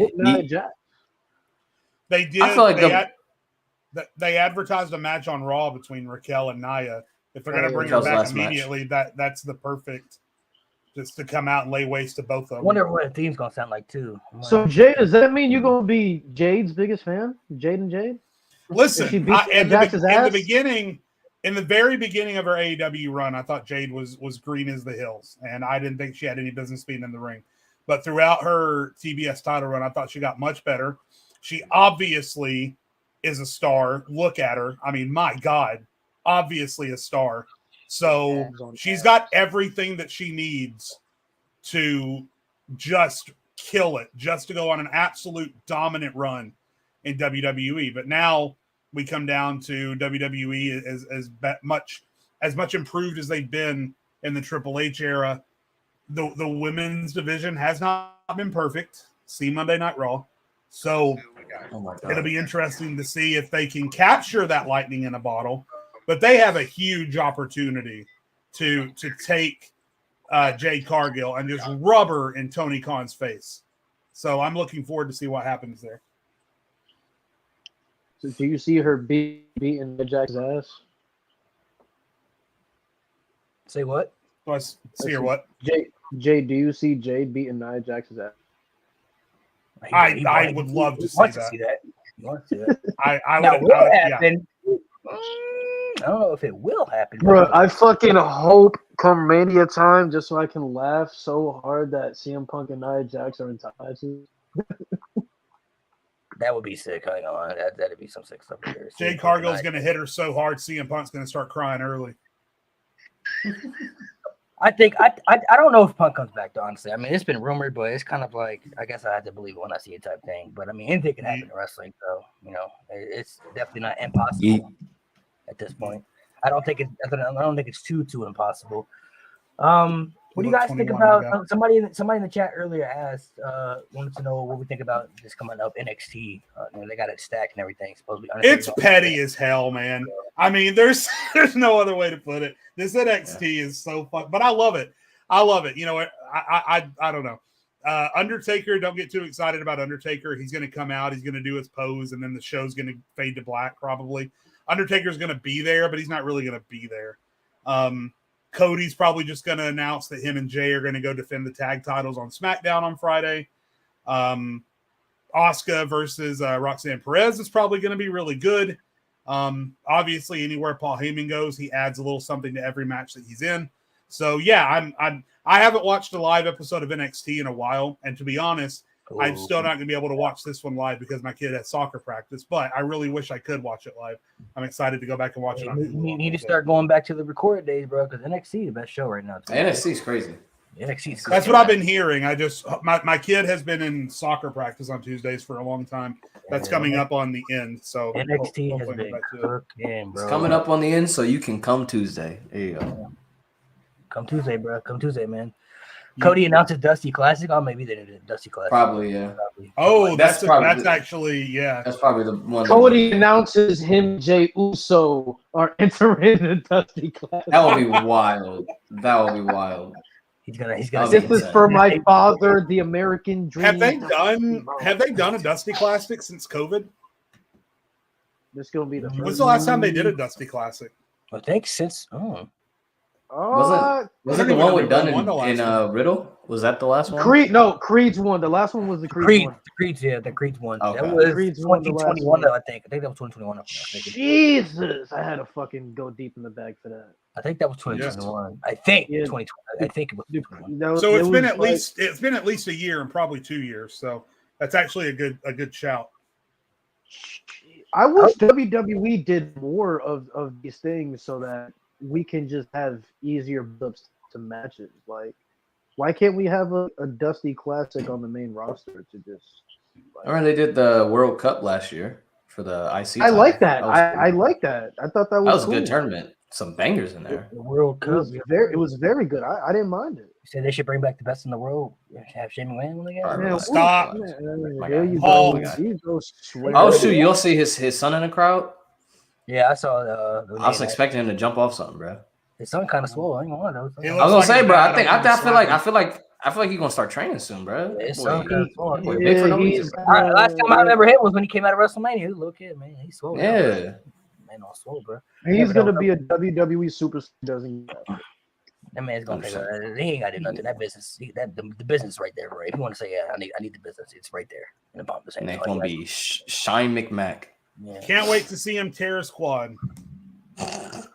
feel like they advertised a match on Raw between Raquel and Nia. If they're going to bring her Raquel's back immediately, that's the perfect just to come out and lay waste to both of them. I wonder what the theme's gonna sound like too. So Jade, does that mean you're gonna be Jade's biggest fan? Jade and Jade? Listen, in the very beginning of her AEW run, I thought Jade was green as the hills, and I didn't think she had any business being in the ring. But throughout her TBS title run, I thought she got much better. She obviously is a star. Look at her. I mean, my God, obviously a star. So she's got everything that she needs to just kill it, just to go on an absolute dominant run in WWE. But now we come down to WWE as much improved as they've been in the Triple H era. The women's division has not been perfect. See Monday Night Raw. So it'll be interesting to see if they can capture that lightning in a bottle. But they have a huge opportunity to take Jade Cargill and just rub her in Tony Khan's face. So I'm looking forward to see what happens there. So do you see her beating Jack's ass? Say what? Do I see her what? Jade, do you see Jade beating Nia Jax's ass? I would love to see that. You want to see that? I would happen. Yeah. I don't know if it will happen. Bro, I fucking hope come Mania time just so I can laugh so hard that CM Punk and Nia Jax are in matches. That would be sick. I know that'd be some sick stuff here. Jade Cargill's going to hit her so hard, CM Punk's going to start crying early. I think I don't know if Punk comes back, honestly. I mean, it's been rumored, but it's kind of like I guess I have to believe it when I see it type thing. But I mean, anything can happen in wrestling, so it's definitely not impossible at this point. I don't think it's too impossible. What do you guys think about? Somebody in the chat earlier asked, wanted to know what we think about this coming up NXT. They got it stacked and everything. Supposedly, it's petty as hell, man. I mean, there's no other way to put it. This NXT is so fun, but I love it. You know, I don't know. Undertaker, don't get too excited about Undertaker. He's going to come out. He's going to do his pose, and then the show's going to fade to black probably. Undertaker's going to be there, but he's not really going to be there. Cody's probably just going to announce that him and Jay are going to go defend the tag titles on SmackDown on Friday. Asuka versus Roxanne Perez is probably going to be really good. Obviously, anywhere Paul Heyman goes, he adds a little something to every match that he's in. So yeah, I haven't watched a live episode of NXT in a while, and to be honest, I'm still not going to be able to watch this one live because my kid has soccer practice. But I really wish I could watch it live. I'm excited to go back and watch it. You need to start going back to the recorded days, bro, because NXT is the best show right now. NXT is crazy. That's what I've been hearing. My kid has been in soccer practice on Tuesdays for a long time. That's coming up on the end. So NXT has been cooking, bro. It's coming up on the end, so you can come Tuesday. There you go. Come Tuesday, bro. Come Tuesday, man. Cody announces Dusty Classic. Oh, maybe they did a Dusty Classic. Probably, yeah. Oh, that's actually, yeah. That's probably the one. Cody announces him, Jey Uso are entering the Dusty Classic. That would be wild. He's gonna. This is for my father, the American dream. Have they done a Dusty Classic since COVID? This is gonna be the first. When's the last time they did a Dusty Classic? I think since. Oh. Was it the one with Dunn and Riddle? Was that the last one? Creed's one. The last one was the Creed one. The Creed's one. Okay. That was Creed's 2021 though, I think. I think that was 2021. Jesus, I had to fucking go deep in the bag for that. I think that was 2021. I think 2020. I think it was 2021. So it's been at least a year and probably 2 years. So that's actually a good shout. I wish WWE did more of these things so that we can just have easier build-ups to matches. Like, why can't we have a Dusty Classic on the main roster to just? I remember they did the World Cup last year for the IC. I like that. I like that. I thought that was a good tournament. Some bangers in there. The World Cup. It was very good. I didn't mind it. You said they should bring back the best in the world. Have Shane McMahon when they get Stop. There you Paul. go. Oh shoot! You'll see his son in the crowd. Yeah, I saw. I was expecting him to jump off something, bro. His son kind of swole. I ain't gonna lie though. I was gonna say, bro. I feel like he's gonna start training soon, bro. His son kind of swole. Last time I remember him was when he came out of WrestleMania. He was a little kid, man. He's swole. Yeah. Man, all swole, bro. He's gonna be a WWE superstar. Doesn't he? That man's gonna take it. He ain't got to do nothing. That business, the business right there, right? If you want to say, yeah, I need the business, it's right there in the bottom of the same. It's gonna be Shine McMac. Yeah. Can't wait to see him tear his quad.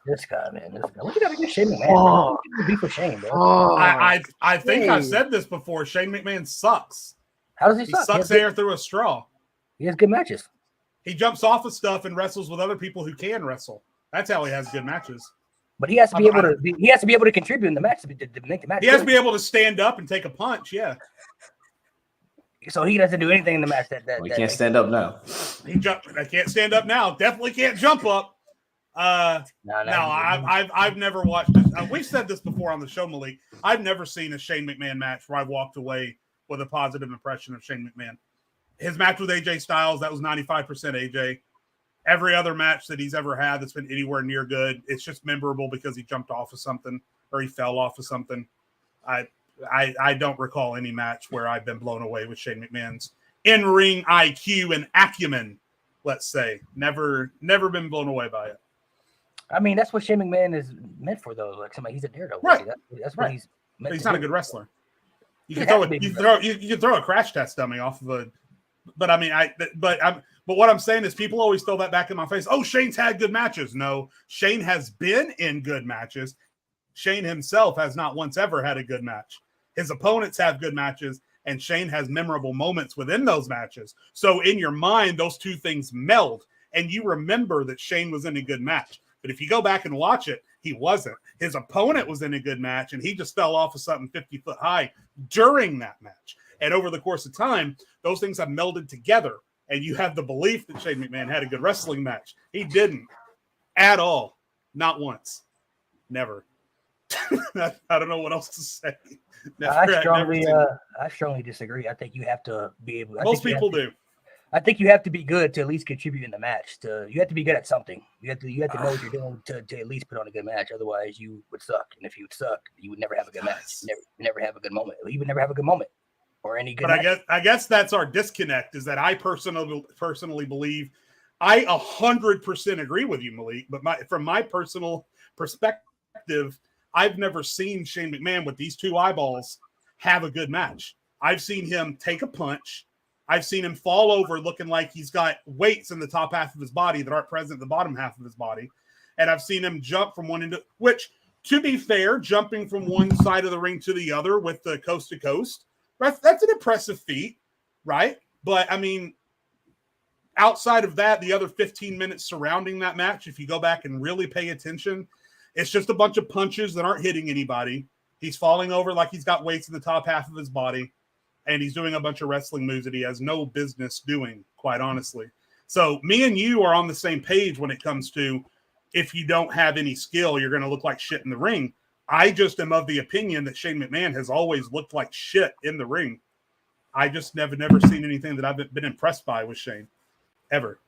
This guy, man. What you got against Shane McMahon? Beef with Shane, bro. I think I've said this before. Shane McMahon sucks. How does he suck? He sucks air through a straw. He has good matches. He jumps off of stuff and wrestles with other people who can wrestle. That's how he has good matches. But he has to be able to. He has to be able to contribute in the match to make the match. He has to be able to stand up and take a punch. Yeah. So he doesn't do anything in the match that he can't stand up now. I can't stand up now. Definitely can't jump up. I've never watched this. We've said this before on the show, Malik. I've never seen a Shane McMahon match where I walked away with a positive impression of Shane McMahon. His match with AJ Styles, that was 95% AJ. Every other match that he's ever had that's been anywhere near good, it's just memorable because he jumped off of something or he fell off of something. I don't recall any match where I've been blown away with Shane McMahon's in-ring IQ and acumen, let's say. Never been blown away by it. I mean, that's what Shane McMahon is meant for, though. Like somebody, he's a daredevil. Right. That's what he's meant. He's to not do. a good wrestler. You can throw a crash test dummy off of a. But I mean, but what I'm saying is, people always throw that back in my face. Oh, Shane's had good matches. No, Shane has been in good matches. Shane himself has not once ever had a good match. His opponents have good matches, and Shane has memorable moments within those matches. So in your mind, those two things meld, and you remember that Shane was in a good match. But if you go back and watch it, he wasn't. His opponent was in a good match, and he just fell off of something 50 foot high during that match. And over the course of time, those things have melded together, and you have the belief that Shane McMahon had a good wrestling match. He didn't at all. Not once. Never. I don't know what else to say. I strongly disagree. I think you have to be able. Most people do. I think you have to be good to at least contribute in the match. You have to be good at something. You have to know what you're doing to at least put on a good match. Otherwise, you would suck. And if you would suck, you would never have a good match. Never have a good moment. You would never have a good moment or any good. But I guess that's our disconnect. Is that I personally believe I 100% agree with you, Malik. But from my personal perspective, I've never seen Shane McMahon with these two eyeballs have a good match. I've seen him take a punch. I've seen him fall over looking like he's got weights in the top half of his body that aren't present in the bottom half of his body. And I've seen him jump from one end, which, to be fair, jumping from one side of the ring to the other with the coast to coast, that's an impressive feat, right? But, I mean, outside of that, the other 15 minutes surrounding that match, if you go back and really pay attention, it's just a bunch of punches that aren't hitting anybody. He's falling over like he's got weights in the top half of his body. And he's doing a bunch of wrestling moves that he has no business doing, quite honestly. So me and you are on the same page when it comes to if you don't have any skill, you're going to look like shit in the ring. I just am of the opinion that Shane McMahon has always looked like shit in the ring. I just never seen anything that I've been impressed by with Shane, ever.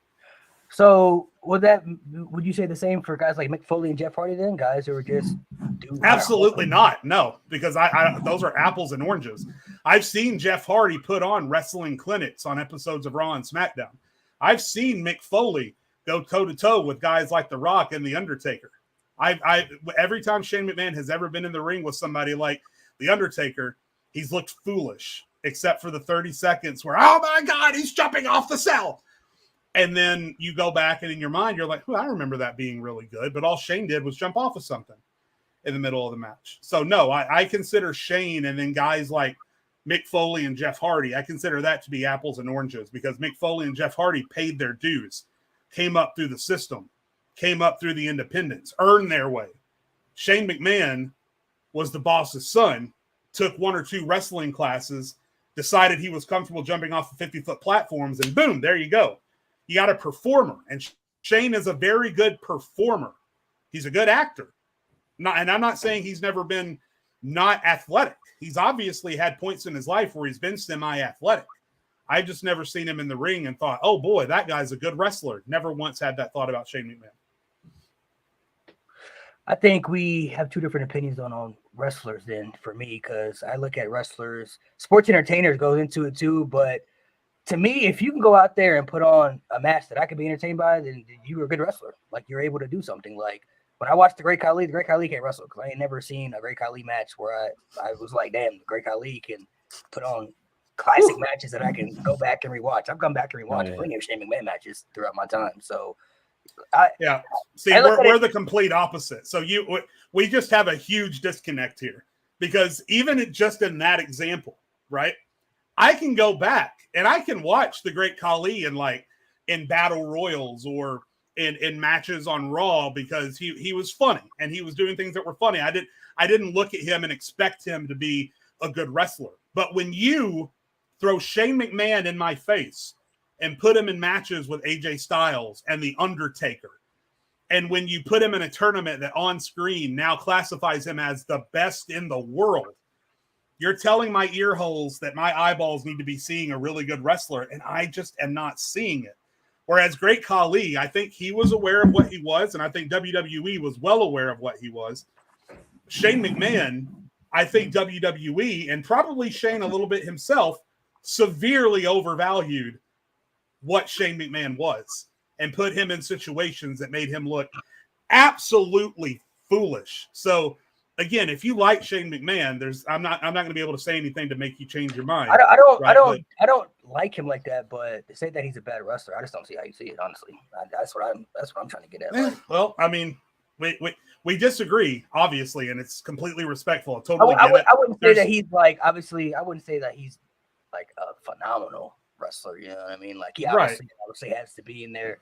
So would you say the same for guys like Mick Foley and Jeff Hardy then? Guys who are just Absolutely not. No, because I those are apples and oranges. I've seen Jeff Hardy put on wrestling clinics on episodes of Raw and SmackDown. I've seen Mick Foley go toe to toe with guys like The Rock and The Undertaker. Every time Shane McMahon has ever been in the ring with somebody like The Undertaker, he's looked foolish, except for the 30 seconds where, oh my God, he's jumping off the cell. And then you go back and in your mind, you're like, I remember that being really good. But all Shane did was jump off of something in the middle of the match. So no, I consider Shane and then guys like Mick Foley and Jeff Hardy, I consider that to be apples and oranges because Mick Foley and Jeff Hardy paid their dues, came up through the system, came up through the independents, earned their way. Shane McMahon was the boss's son, took 1 or 2 wrestling classes, decided he was comfortable jumping off of 50-foot platforms, and boom, there you go. You got a performer, and Shane is a very good performer. He's a good actor. And I'm not saying he's never been not athletic. He's obviously had points in his life where he's been semi-athletic. I've just never seen him in the ring and thought, oh boy, that guy's a good wrestler. Never once had that thought about Shane McMahon. I think we have 2 different opinions on wrestlers then for me, because I look at wrestlers, sports entertainers goes into it too, but to me, if you can go out there and put on a match that I could be entertained by, then you're a good wrestler. Like, you're able to do something. Like, when I watched the Great Khali can't wrestle because I ain't never seen a Great Khali match where I was like, damn, the Great Khali can put on classic matches that I can go back and rewatch. I've gone back and rewatched plenty of Shane McMahon matches throughout my time. So, see, we're the complete opposite. So we just have a huge disconnect here because even just in that example, right? I can go back and I can watch the Great Khali in battle royals or in matches on Raw because he was funny and he was doing things that were funny. I didn't look at him and expect him to be a good wrestler. But when you throw Shane McMahon in my face and put him in matches with AJ Styles and The Undertaker, and when you put him in a tournament that on screen now classifies him as the best in the world, you're telling my ear holes that my eyeballs need to be seeing a really good wrestler, and I just am not seeing it. Whereas Great Khali, I think he was aware of what he was, and I think WWE was well aware of what he was. Shane McMahon, I think WWE, and probably Shane a little bit himself, severely overvalued what Shane McMahon was and put him in situations that made him look absolutely foolish. So, again, if you like Shane McMahon, I'm not going to be able to say anything to make you change your mind. I don't like him like that, but to say that he's a bad wrestler, I just don't see how you see it. Honestly, that's what I'm trying to get at. Like, well, I mean, we disagree, obviously, and it's completely respectful. I wouldn't say that he's like. Obviously, I wouldn't say that he's like a phenomenal wrestler. You know what I mean? Like, he obviously has to be in there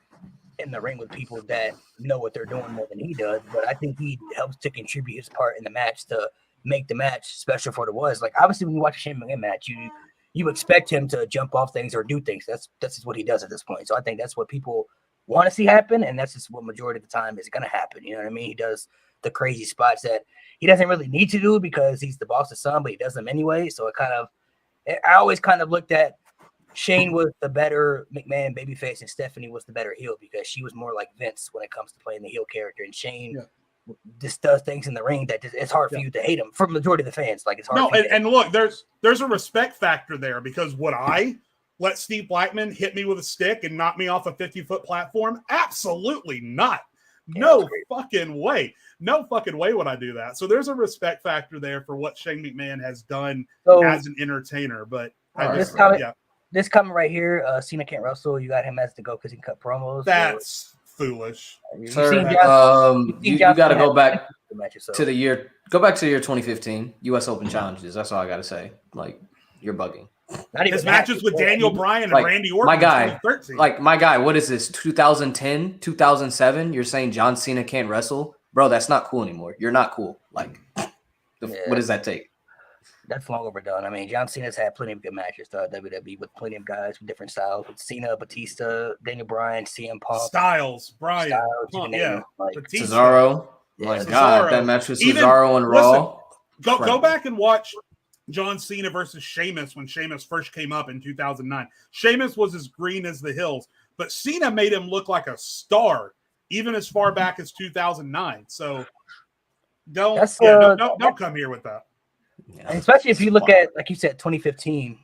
in the ring with people that know what they're doing more than he does, but I think he helps to contribute his part in the match to make the match special for what it was. Like, obviously, when you watch a Shane McMahon match, you expect him to jump off things or do things. That's just what he does at this point. So I think that's what people want to see happen, and that's just what majority of the time is going to happen. You know what I mean? He does the crazy spots that he doesn't really need to do because he's the boss's son, but he does them anyway. So I always kind of looked at Shane was the better McMahon babyface and Stephanie was the better heel because she was more like Vince when it comes to playing the heel character. And Shane just does things in the ring that it's hard for you to hate him. For the majority of the fans, like, it's hard. No, and look, there's a respect factor there because would I let Steve Blackman hit me with a stick and knock me off a 50-foot platform? Absolutely not. No fucking way. No fucking way would I do that. So there's a respect factor there for what Shane McMahon has done as an entertainer. But this comment right here, Cena can't wrestle. You got him as the go because he can cut promos. That's foolish. Sir, you got to go back to the year. Go back to the year 2015 U.S. Open challenges. That's all I got to say. Like, you're bugging. His matches with Daniel Bryan and Randy Orton. My guy, what is this? 2010, 2007? You're saying John Cena can't wrestle, bro? That's not cool anymore. You're not cool. Like, what does that take? That's long overdone. I mean, John Cena's had plenty of good matches throughout WWE with plenty of guys with different styles. With Cena, Batista, Daniel Bryan, CM Punk, Styles, Bryan, Punk, Cesaro. My God, that match with Cesaro and Raw. Go back and watch John Cena versus Sheamus when Sheamus first came up in 2009. Sheamus was as green as the hills, but Cena made him look like a star, even as far back as 2009. So don't come here with that. Yeah. And especially if you look at, like you said, 2015.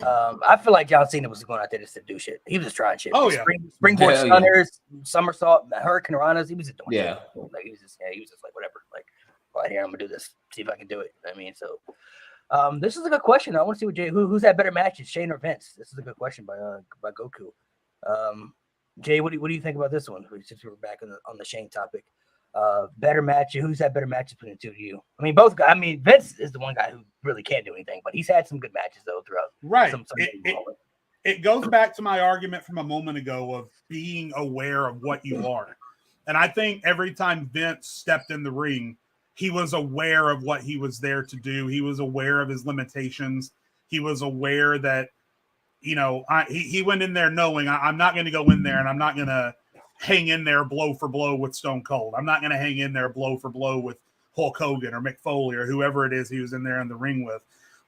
I feel like John Cena was going out there just to do shit. He was just trying shit. Oh yeah, springboard stunners, somersault, hurricane ranas. He was just doing shit. Like he was just like whatever. Like, right here, I'm gonna do this. See if I can do it. I mean, so this is a good question. I want to see what Jay. Who's had better matches, Shane or Vince? This is a good question by Goku. Jay, what do you think about this one? Since we're back on the Shane topic, better match. Who's had better matches between the two of you? I mean, both guys. I mean, Vince is the one guy who really can't do anything, but he's had some good matches though throughout. Right. It goes back to my argument from a moment ago of being aware of what you are, and I think every time Vince stepped in the ring, he was aware of what he was there to do. He was aware of his limitations. He was aware that, he went in there knowing I'm not going to go in there and I'm not going to hang in there blow for blow with Stone Cold. I'm not going to hang in there blow for blow with Hulk Hogan or Mick Foley or whoever it is he was in there in the ring with.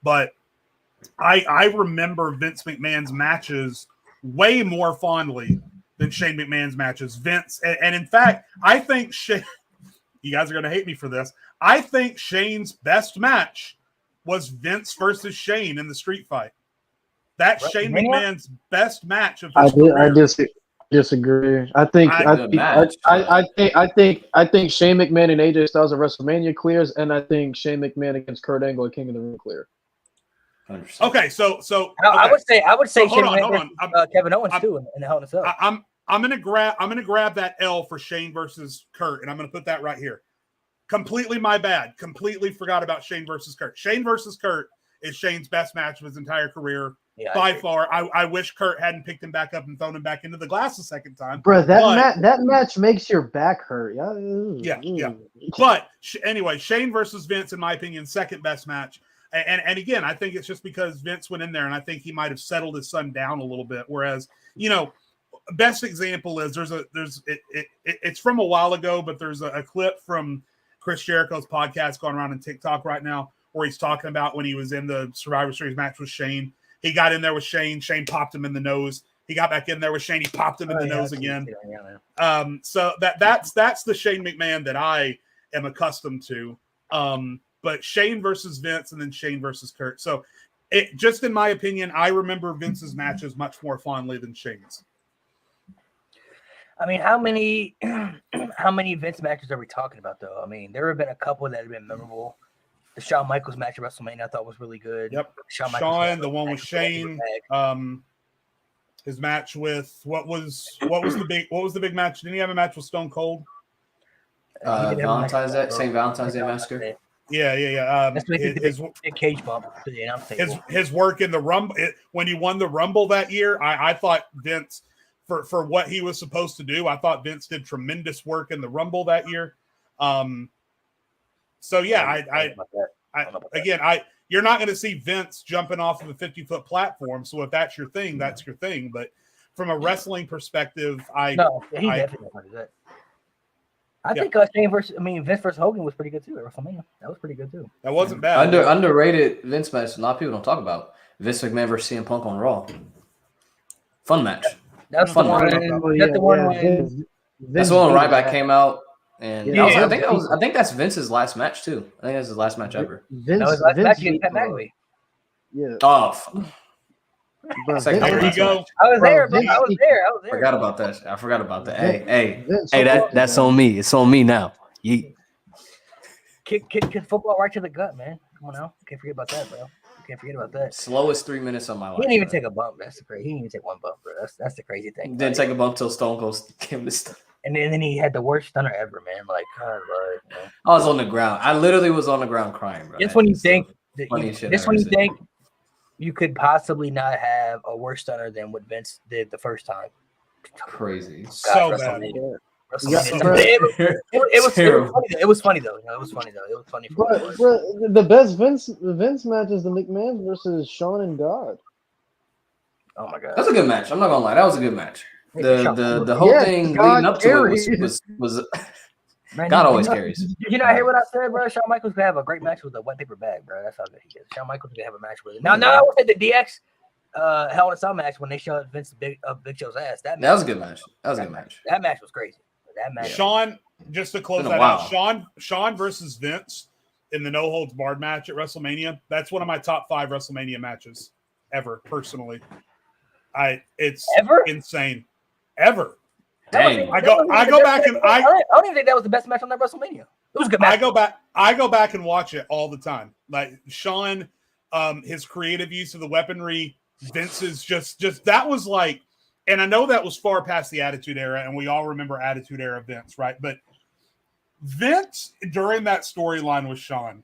But I remember Vince McMahon's matches way more fondly than Shane McMahon's matches. Vince, and in fact, I think Shane, you guys are going to hate me for this, I think Shane's best match was Vince versus Shane in the street fight. That's Shane McMahon's best match of his career. I disagree. I think Shane McMahon and AJ Styles at WrestleMania clears, and I think Shane McMahon against Kurt Angle at King of the Ring clear. 100%. Okay, so I would say Shane McMahon Kevin Owens too in the Hell in a Cell. I'm gonna grab that L for Shane versus Kurt, and I'm gonna put that right here. Completely my bad. Completely forgot about Shane versus Kurt. Shane versus Kurt is Shane's best match of his entire career. Yeah, by far. I wish Kurt hadn't picked him back up and thrown him back into the glass a second time. Bro, that match makes your back hurt. Yeah. But anyway, Shane versus Vince, in my opinion, second best match. And again, I think it's just because Vince went in there, and I think he might have settled his son down a little bit. Whereas, best example is it's from a while ago, but there's a clip from Chris Jericho's podcast going around on TikTok right now where he's talking about when he was in the Survivor Series match with Shane. He got in there with Shane. Shane popped him in the nose. He got back in there with Shane. He popped him in the nose again. So that's the Shane McMahon that I am accustomed to. But Shane versus Vince and then Shane versus Kurt. So just in my opinion, I remember Vince's matches much more fondly than Shane's. I mean, how many Vince matches are we talking about though? I mean, there have been a couple that have been memorable. The Shawn Michaels match at WrestleMania I thought was really good. Yep. Shawn, the one with Shane. His match with what was the big match? Didn't he have a match with Stone Cold? St. Valentine's Day Massacre. Yeah. That's his cage bump to the announce table. His work in the Rumble when he won the Rumble that year. I thought Vince for what he was supposed to do. I thought Vince did tremendous work in the Rumble that year. So yeah, you're not going to see Vince jumping off of a 50-foot platform. So if that's your thing, that's your thing. But from a wrestling perspective, he definitely wanted that. I think Vince versus Hogan was pretty good too at WrestleMania. That was pretty good too. That wasn't bad. Underrated Vince match. A lot of people don't talk about Vince McMahon versus CM Punk on Raw. Fun match. That's fun. That's the one when Ryback came out. And I think that's Vince's last match too. I think that's his last match ever. His last match against Pat McAfee. Yeah. Oh. There you go. I was there. I forgot about that. Hey, that's on me. It's on me now. Kick football right to the gut, man. Come on now. Can't forget about that, bro. Can't forget about that. Slowest 3 minutes of my life. He didn't even take a bump. That's the crazy. He didn't even take one bump, bro. That's the crazy thing. Didn't take a bump till Stone Cold came to stun. And then he had the worst stunner ever, man. Like, God, Lord, man. I was on the ground. I literally was on the ground crying, bro. Just when you think you could possibly not have a worse stunner than what Vince did the first time. Crazy. So bad. It was funny though. It was funny. But the best Vince match is the McMahon versus Shawn and God. Oh my God. That's a good match. I'm not gonna lie. That was a good match. The whole thing leading up to it was man, God always carries. Did you not hear what I said, bro? Shawn Michaels could have a great match with a wet paper bag, bro. That's how good he is. Shawn Michaels could have a match with it. Now I would say the DX Hell in a Cell match when they showed Vince Big Show's ass. That was a good match. That was a good match. That match was crazy. That match. Sean, just to close that out, Sean versus Vince in the No Holds Barred match at WrestleMania. That's one of my top 5 WrestleMania matches ever. Personally, it's insane. Ever. Dang. I go back and I don't even think that was the best match on that WrestleMania. It was a good match. I go back and watch it all the time. Like Sean, his creative use of the weaponry, Vince's just that was like, and I know that was far past the Attitude Era, and we all remember Attitude Era Vince, right? But Vince during that storyline with Sean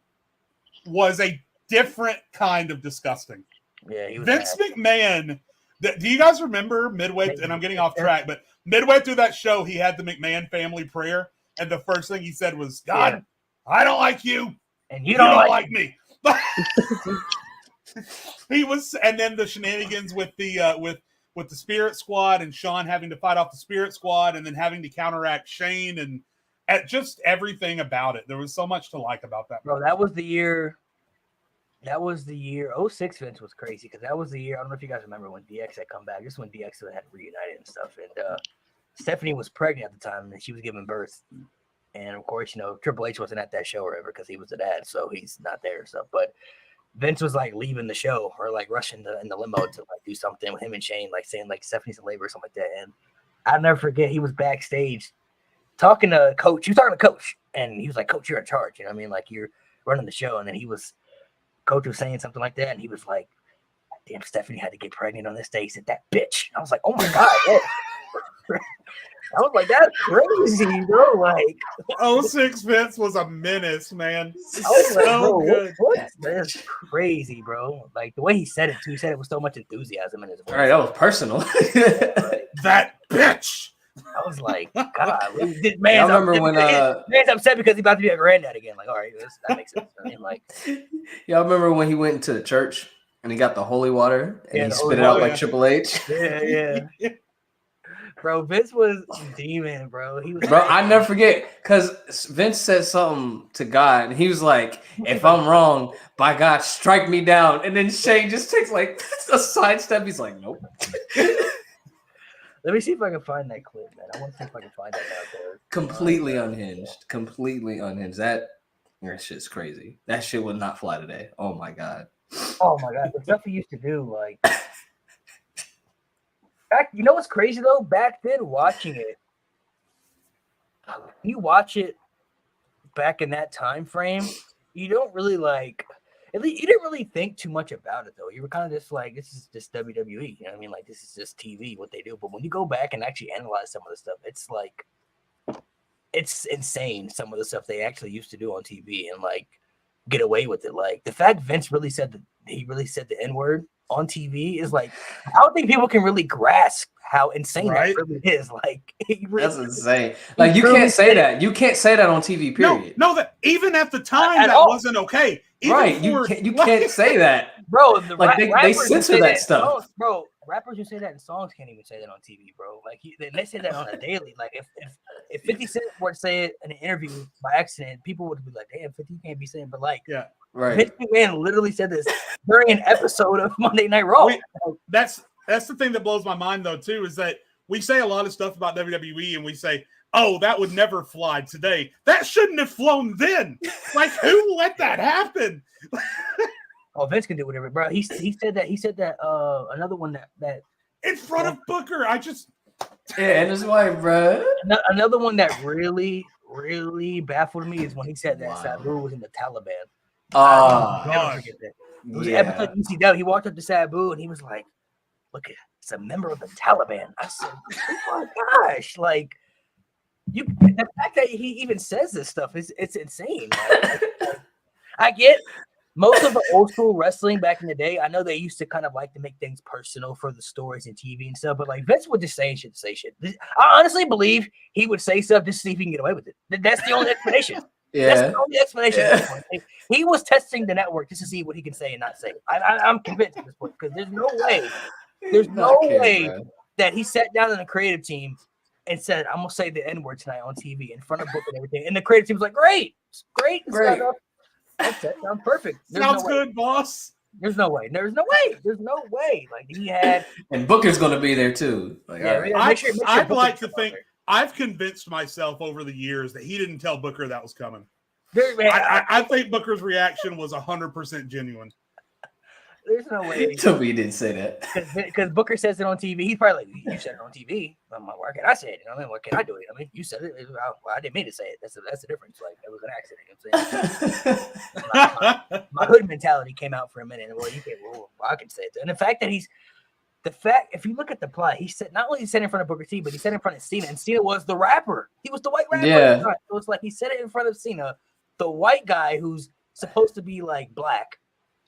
was a different kind of disgusting. Yeah, he was Vince McMahon. Do you guys remember midway? And I'm getting off track, but midway through that show, he had the McMahon family prayer, and the first thing he said was, "God, I don't like you, and you don't like me." He was, and then the shenanigans with the with the Spirit Squad and Sean having to fight off the Spirit Squad, and then having to counteract Shane, and at just everything about it. There was so much to like about that. Bro, that was the year. 06 Vince was crazy because that was the year. I don't know if you guys remember when DX had come back. This is when DX had reunited and stuff. And Stephanie was pregnant at the time and she was giving birth. And of course, Triple H wasn't at that show or ever because he was the dad, so he's not there and stuff. But Vince was like leaving the show or like rushing in the limo to like do something with him and Shane, like saying like Stephanie's in labor or something like that. And I'll never forget, he was backstage talking to Coach. He was talking to Coach, and he was like, "Coach, you're in charge. You know what I mean? Like you're running the show." And then Coach was saying something like that, and he was like, "Damn, Stephanie had to get pregnant on this day." He said, "That bitch." I was like, "Oh my god!" I was like, "That's crazy, bro!" Like, 06 Vince was a menace, man. I was like, So bro, good. what? That's crazy, bro. Like the way he said it too. He said it with so much enthusiasm in his voice. All right, that was personal. That bitch. I was like, God, man's man's upset because he's about to be a granddad again. Like, all right, that makes sense. I mean, like, y'all remember when he went into the church and he got the holy water and he spit it out like Triple H? Yeah. Bro, Vince was demon, bro. He was. Bro, I never forget because Vince said something to God and he was like, "If I'm wrong, by God, strike me down." And then Shane just takes like a sidestep. He's like, "Nope." Let me see if I can find that clip, man. I want to see if I can find that out there. Completely unhinged. That shit's crazy. That shit would not fly today. Oh my god. Oh my god, the stuff he used to do, like. You know what's crazy though? Back then, watching it, you watch it back in that time frame, you don't really like. At least you didn't really think too much about it though. You were kind of just like, this is just WWE. You know what I mean? Like this is just TV, what they do. But when you go back and actually analyze some of the stuff, it's like, it's insane. Some of the stuff they actually used to do on TV and like get away with it. Like the fact Vince really said the N-word on TV is like, I don't think people can really grasp how insane that really is. Like, that's insane. Like, you can't say that. You can't say that on TV. Period. No, that even at the time that wasn't okay. Even you can't say that, bro. They censor that stuff, bro. Rappers who say that in songs can't even say that on TV, bro. Like they say that on a daily. Like if 50 Cent were to say it in an interview by accident, people would be like, "Damn, 50 can't be saying." But like, yeah. Right. Vince McMahon literally said this during an episode of Monday Night Raw. That's the thing that blows my mind though too, is that we say a lot of stuff about WWE and we say, "Oh, that would never fly today." That shouldn't have flown then. Like, who let that happen? Oh, Vince can do whatever, bro. He said that another one that in front of Booker. And his wife, bro. Another one that really baffled me is when he said that Sabu was in the Taliban. Oh, never forget that. It was an episode of ECW. He walked up to Sabu and he was like, "Look, it's a member of the Taliban." I said, "Oh my gosh!" Like, the fact that he even says this stuff it's insane. Like, I get most of the old school wrestling back in the day. I know they used to kind of like to make things personal for the stories and TV and stuff, but like Vince would just say shit to say shit. I honestly believe he would say stuff just to see if he can get away with it. That's the only explanation. Yeah. That's the only explanation at this point. He was testing the network just to see what he can say and not say. I'm convinced at this point because there's no way that he sat down in the creative team and said, "I'm gonna say the N-word tonight on TV in front of Book and everything." And the creative team was like, "Great. That sounds perfect." Sounds good, boss. There's no way. There's no way. There's no way. Like he had, and Booker's gonna be there too. Like, yeah. all right. Make sure I'd Booker like to comes think out I've convinced myself over the years that he didn't tell Booker that was coming. there. I think Booker's reaction was 100% genuine. There's no way. Tell me you didn't say that. Because Booker says it on TV. He's probably like, you said it on TV. I'm like, why can't I say it? You know what I mean? Why can't I do it? I mean, you said it. Well, I didn't mean to say it. That's the difference. Like, it was an accident. You know what I'm saying? my hood mentality came out for a minute. Well, you can't. Well, I can say it. And the fact that if you look at the plot, he said not only he said it in front of Booker T, but he said it in front of Cena, and Cena was the rapper. He was the white rapper. Yeah. So it's like he said it in front of Cena, the white guy who's supposed to be like black.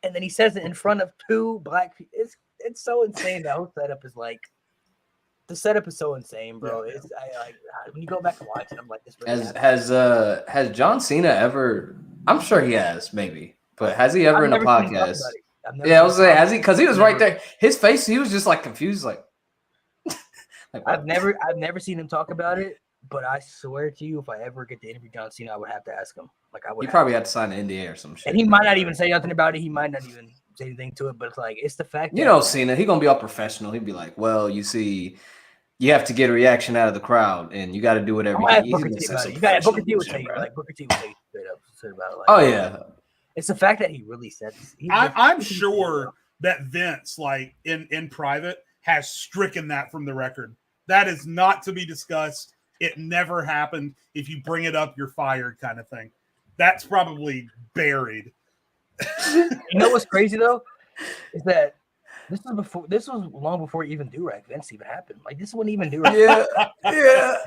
And then he says it in front of two black people. It's so insane. The whole setup is like, the setup is so insane, bro. Yeah. It's when you go back and watch it, I'm like, this. Really Has John Cena ever? I'm sure he has, maybe, but has he ever in a podcast? Yeah, I was saying, has he? Because he was right there. His face, he was just like confused, like. I've never seen him talk about it, but I swear to you, if I ever get to interview John Cena, I would have to ask him. Like, I would. He probably had to sign an NDA or some shit. And he might not even say nothing about it. He might not even say anything to it. But it's like, it's the fact. You know, Cena, he gonna be all professional. He'd be like, "Well, you see, you have to get a reaction out of the crowd, and you got to do whatever." You got Booker T would say, like Booker T would say straight up about it. Like, oh yeah, it's the fact that he really said this. I'm sure that Vince, like in private, has stricken that from the record. That is not to be discussed. It never happened. If you bring it up, you're fired, kind of thing. That's probably buried. You know what's crazy though, is that this was long before even do-rag Vince even happened. Like, this wouldn't even do-rag. yeah.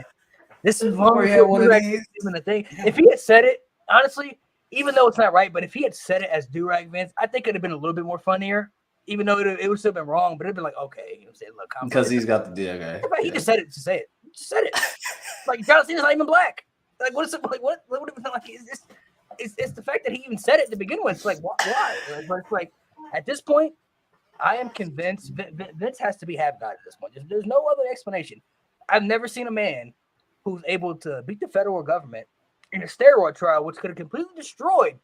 This is long before do-rag Vince even a thing. If he had said it, honestly, even though it's not right, but if he had said it as do-rag Vince, I think it'd have been a little bit more funnier. Even though it would still been wrong, but it'd been like, okay, you know what I'm saying? Look, because he's got the deal, okay. He just said it to say it. Just said it. Like, John Cena's not even black. Like, what is it? Like, what would it be like? It's the fact that he even said it to begin with. It's like, why? Like, but it's like, at this point, I am convinced Vince has to be half God at this point. There's no other explanation. I've never seen a man who's able to beat the federal government in a steroid trial, which could have completely destroyed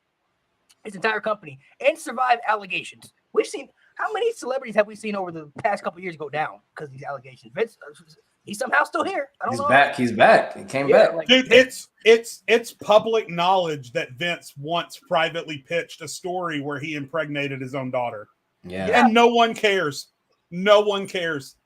his entire company and survive allegations. We've seen. How many celebrities have we seen over the past couple of years go down because of these allegations? Vince, he's somehow still here. I don't know. He's back. He came back. Like, Dude, it's public knowledge that Vince once privately pitched a story where he impregnated his own daughter. Yeah. And no one cares. No one cares.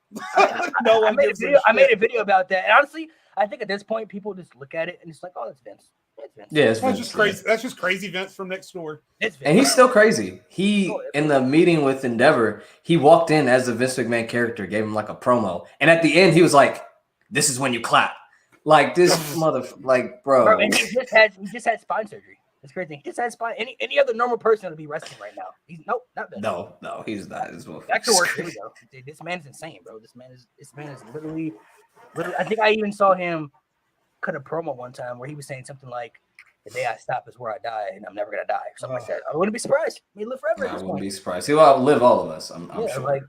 No one gives a shit. I made a video about that. And honestly, I think at this point, people just look at it and it's like, oh, that's Vince. It's Vince. Yeah, it's That's just crazy. That's just crazy Vince from next door. It's Vince. And he's still crazy. He, in the meeting with Endeavor, he walked in as the Vince McMahon character, gave him like a promo. And at the end, he was like, this is when you clap. Like, this bro. And he just had spine surgery. That's crazy. He just had spine. Any other normal person would be wrestling right now. Nope, not Vince. No, he's not. Back to work. Here we go. This man is insane, bro. This man is literally. I think I even saw him cut a promo one time where he was saying something like, "The day I stop is where I die, and I'm never gonna die," or something like that. I wouldn't be surprised. He live forever. I wouldn't be surprised. He'll outlive all of us. I'm sure. Like,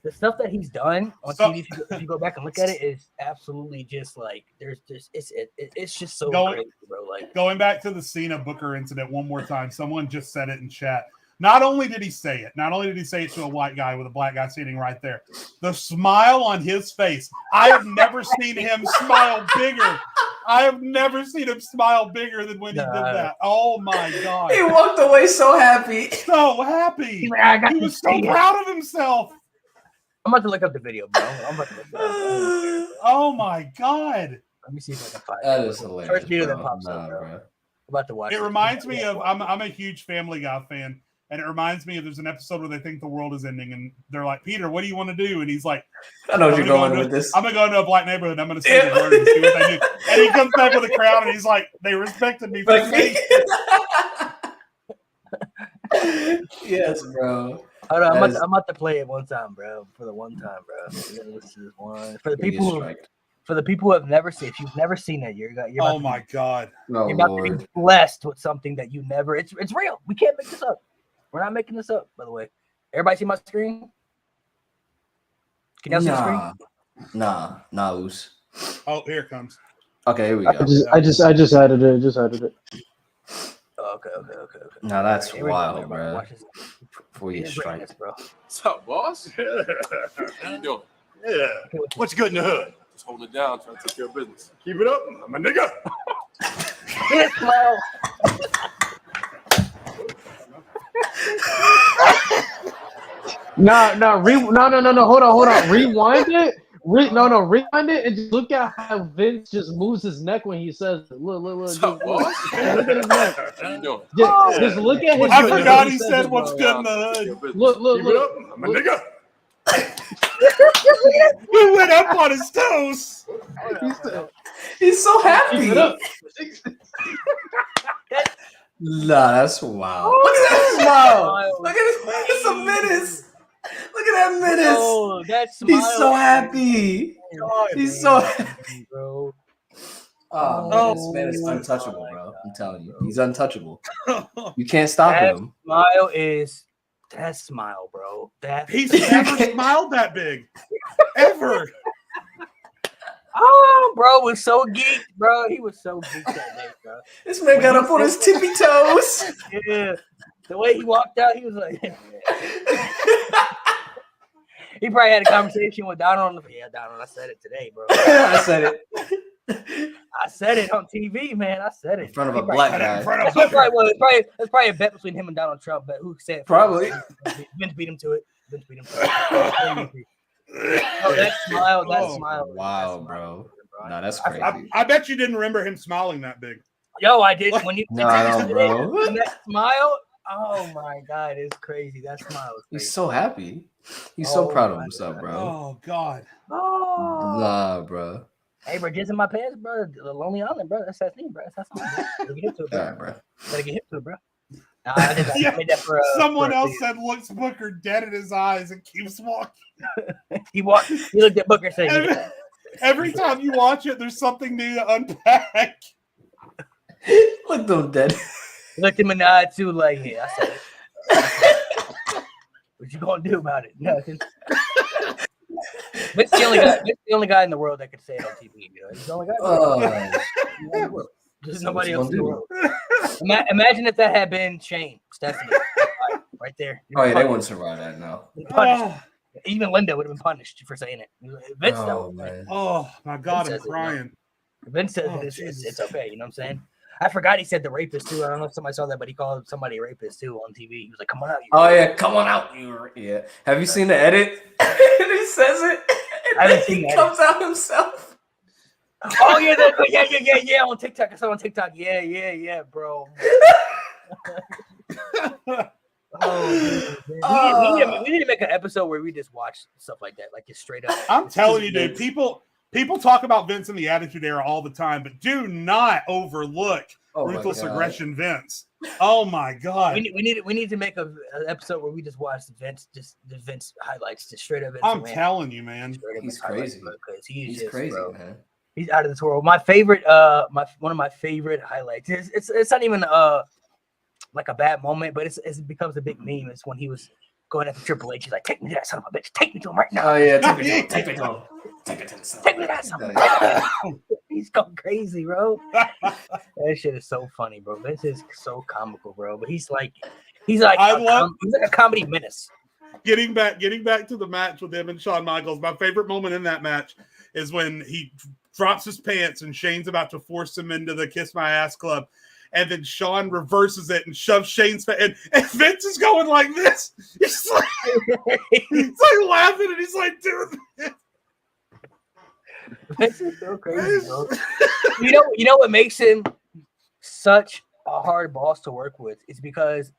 the stuff that he's done on TV, if you go back and look at it, is absolutely just like it's just so crazy, bro. Like, going back to the Cena Booker incident one more time, someone just said it in chat. Not only did he say it to a white guy with a black guy sitting right there, the smile on his face. I have never seen him smile bigger. I have never seen him smile bigger than when he did that. Oh my God. He walked away so happy. So happy. He was so proud of himself. I'm about to look up the video, bro. Oh my God. Let me see if I can find it. That is hilarious. First video that pops up, bro. I'm about to watch it. It reminds me of, I'm a huge Family Guy fan. And it reminds me of there's an episode where they think the world is ending, and they're like, "Peter, what do you want to do?" And he's like, "I know what you're going with this. I'm gonna go into a black neighborhood. I'm gonna say the word and see what they do." And he comes back with a crowd, and he's like, "They respected me for saying." Yes, bro. Hold on, I'm about to play it one time, bro. For the one time, bro. This is one for the people who have never seen. If you've never seen it, you're oh my God, you're about to be blessed with something that you never. It's real. We can't make this up. We're not making this up, by the way. Everybody see my screen? Can y'all see the screen? Nah, Oos. Oh, here it comes. Okay, here we go. I just added it. Okay. Now that's Here we go, wild, everybody. bro. Watch this. Before you Here's strike. greatness, bro. What's up, boss? How you doing? Yeah. What's good in the hood? Just holding it down, trying to take care of business. Keep it up, my nigga. His smile. No. Hold on. Rewind it. Rewind it and just look at how Vince just moves his neck when he says, it. Look. What's Just up, look. boss? Look at his neck. How you doing? Just look at his I neck forgot when he says said it, what's bro. good in the hood. Look. Keep it up, my nigga. He went up on his toes. He's so happy. Keep it up. Nah, that's wild. Look at that smile. Look at it. It's a menace. Look at that menace. Oh, that smile. He's so happy. He's so happy. Bro. Oh, man, this man is untouchable, bro. I'm telling you, he's untouchable. You can't stop That him. smile is that smile, bro. That He's never smiled that big. Ever. oh, bro was so geeked, bro. He was so geeked that day, bro. This man got up on his tippy toes. Yeah. The way he walked out, he was like he probably had a conversation with Donald. Donald, I said it today, bro. I said it. I said it on TV, man. I said it In front of He a probably- black In guy. front of It's probably a bet between him and Donald Trump, but who said it Probably. first? Vince beat him to it. Oh, that smile, Wow, bro. Nah, that's crazy. I bet you didn't remember him smiling that big. Yo, I did when you No, I don't, bro. and that smile. Oh my god, it's crazy. That smile is crazy. He's so happy. He's so proud of my himself, bro. Oh God. Oh. Nah, bro. Hey, bro, jizz in my pants, bro. The Lonely Island, bro. That's that thing, bro. That's that song, bro. Gotta get hip to it, bro. Yeah, bro. Gotta get hip to it, bro. Nah, I made that for Someone for- else said looks Booker dead in his eyes and keeps walking. He looked at Booker saying, Every time you watch it, there's something new to unpack. Look, them dead. looked him in the eye too, like, yeah, I said it. What you gonna do about it? Nothing. Vince the only guy in the world that could say it on TV. You know? He's the only guy. In the world. There's nobody else in the world. Imagine if that had been Shane, Stephanie, right there. Oh yeah, they wouldn't survive that now. Punished. Even Linda would have been punished for saying it. Vince, Oh though, man. Oh my God, I'm Vince says it, crying. Vince says Oh, it's okay. You know what I'm saying? I forgot he said the rapist too. I don't know if somebody saw that, but he called somebody a rapist too on TV. He was like, "Come on out." You Oh yeah, come on out. Yeah. Have you seen the edit? He says it. And I haven't then seen he the comes out himself. Oh yeah, on TikTok. I saw on TikTok. Yeah, bro. We need to make an episode where we just watch stuff like that, like just straight up. I'm telling you, dude. People talk about Vince in the Attitude Era all the time, but do not overlook Ruthless Aggression Vince. Oh my God. We need to make an episode where we just watch the Vince highlights, just straight up. I'm telling you, man. He's crazy. He's He's crazy, bro. man. He's out of this world. My favorite, one of my favorite highlights. It's not even like a bad moment, but it becomes a big meme. It's when he was going after Triple H. He's like, "Take me to that son of a bitch. Take me to him right now." Oh yeah, take me to him. Take me to the Take me to that son of a bitch. He's going crazy, bro. That shit is so funny, bro. This is so comical, bro. But he's like he's like a comedy menace. Getting back to the match with him and Shawn Michaels, my favorite moment in that match is when he drops his pants and Shane's about to force him into the Kiss My Ass Club. And then Shawn reverses it and shoves Shane's face. And Vince is going like this. He's like laughing and he's like doing this. This is so crazy, bro. You know what makes him such a hard boss to work with is because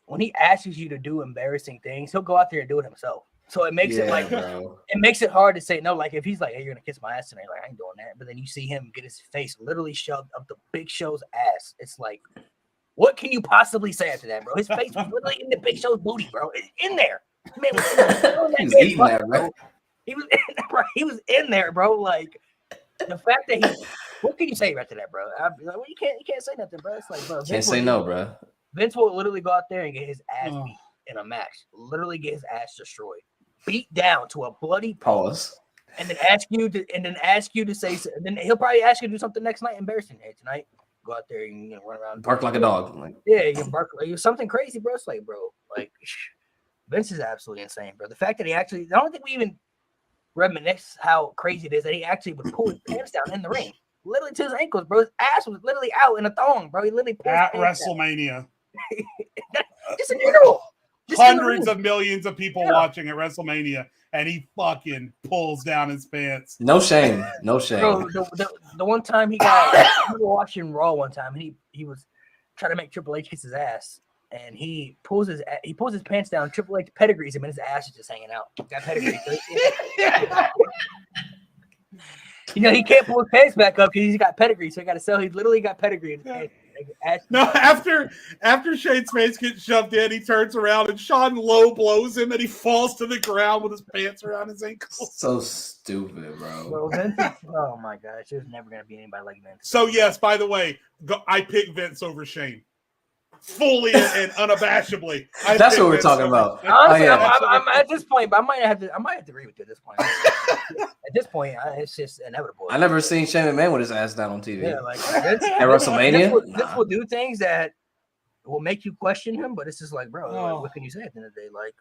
when he asks you to do embarrassing things, he'll go out there and do it himself. So it makes it like bro. it makes it hard to say no. Like if he's like, "Hey, you're gonna kiss my ass tonight," like I ain't doing that. But then you see him get his face literally shoved up the Big Show's ass. It's like, what can you possibly say after that, bro? His face was literally in the Big Show's booty, bro. It's in there. Man, He was eating that, right? He was in there, bro. He was in there, bro. Like the fact that what can you say after that, bro? I'd be like, well, you can't say nothing, bro. It's like, bro, Can't say no, bro. Vince will literally go out there and get his ass beat in a match. Literally get his ass destroyed, beat down to a bloody Pause. and then ask you to say. And then he'll probably ask you to do something next night, embarrassing. Hey, tonight go out there and run around, Bark like a dog. Like, yeah, you can bark like something crazy, bro. It's like, bro, like Vince is absolutely insane, bro. The fact that he actually, I don't think we even reminisce how crazy it is that he actually would pull his pants down in the ring, literally to his ankles, bro. His ass was literally out in a thong, bro. He literally pulled At his pants WrestleMania. just in general. Just in the Hundreds ring. of millions of people watching at WrestleMania, and he fucking pulls down his pants. no shame. No shame. Bro, the one time we were watching Raw one time, and he was trying to make Triple H kiss his ass, and he pulls his pants down. Triple H pedigrees him, and his ass is just hanging out. Got pedigree. He can't pull his pants back up because he's got pedigree, so he got to sell. He literally got pedigree in his pants. No, after Shane's face gets shoved in, he turns around and Sean low blows him, and he falls to the ground with his pants around his ankles. So stupid, bro. Bro, Vince oh my gosh, there's never gonna be anybody like Vince. So yes, by the way, I pick Vince over Shane, fully and unabashedly. That's what we're talking about. Honestly, yeah. I'm at this point, but I might have to agree with you at this point. At this point, it's just inevitable. I never seen Shane McMahon with his ass down on TV. Yeah, like Vince, At WrestleMania? Vince will do things that will make you question him, but it's just like, bro, like, what can you say at the end of the day? Like,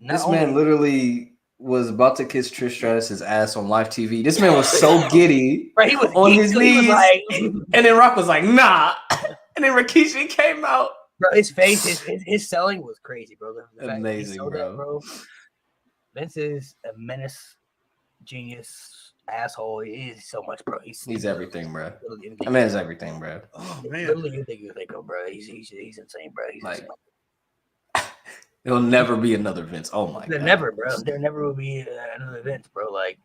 This man literally was about to kiss Trish Stratus's ass on live TV. This man was so giddy, right, he was on his knees, like, and then Rock was like, "Nah," and then Rikishi came out. Bro, his face, his selling was crazy, bro. Amazing, bro. Vince is a menace, genius, asshole. He is so much, bro. He's everything, bro. That man is everything, bro. Oh man, literally anything you think of, bro. He's insane, bro. He's Like, insane. There'll never be another Vince. Oh my There god. never, bro. There never will be another Vince, bro. Like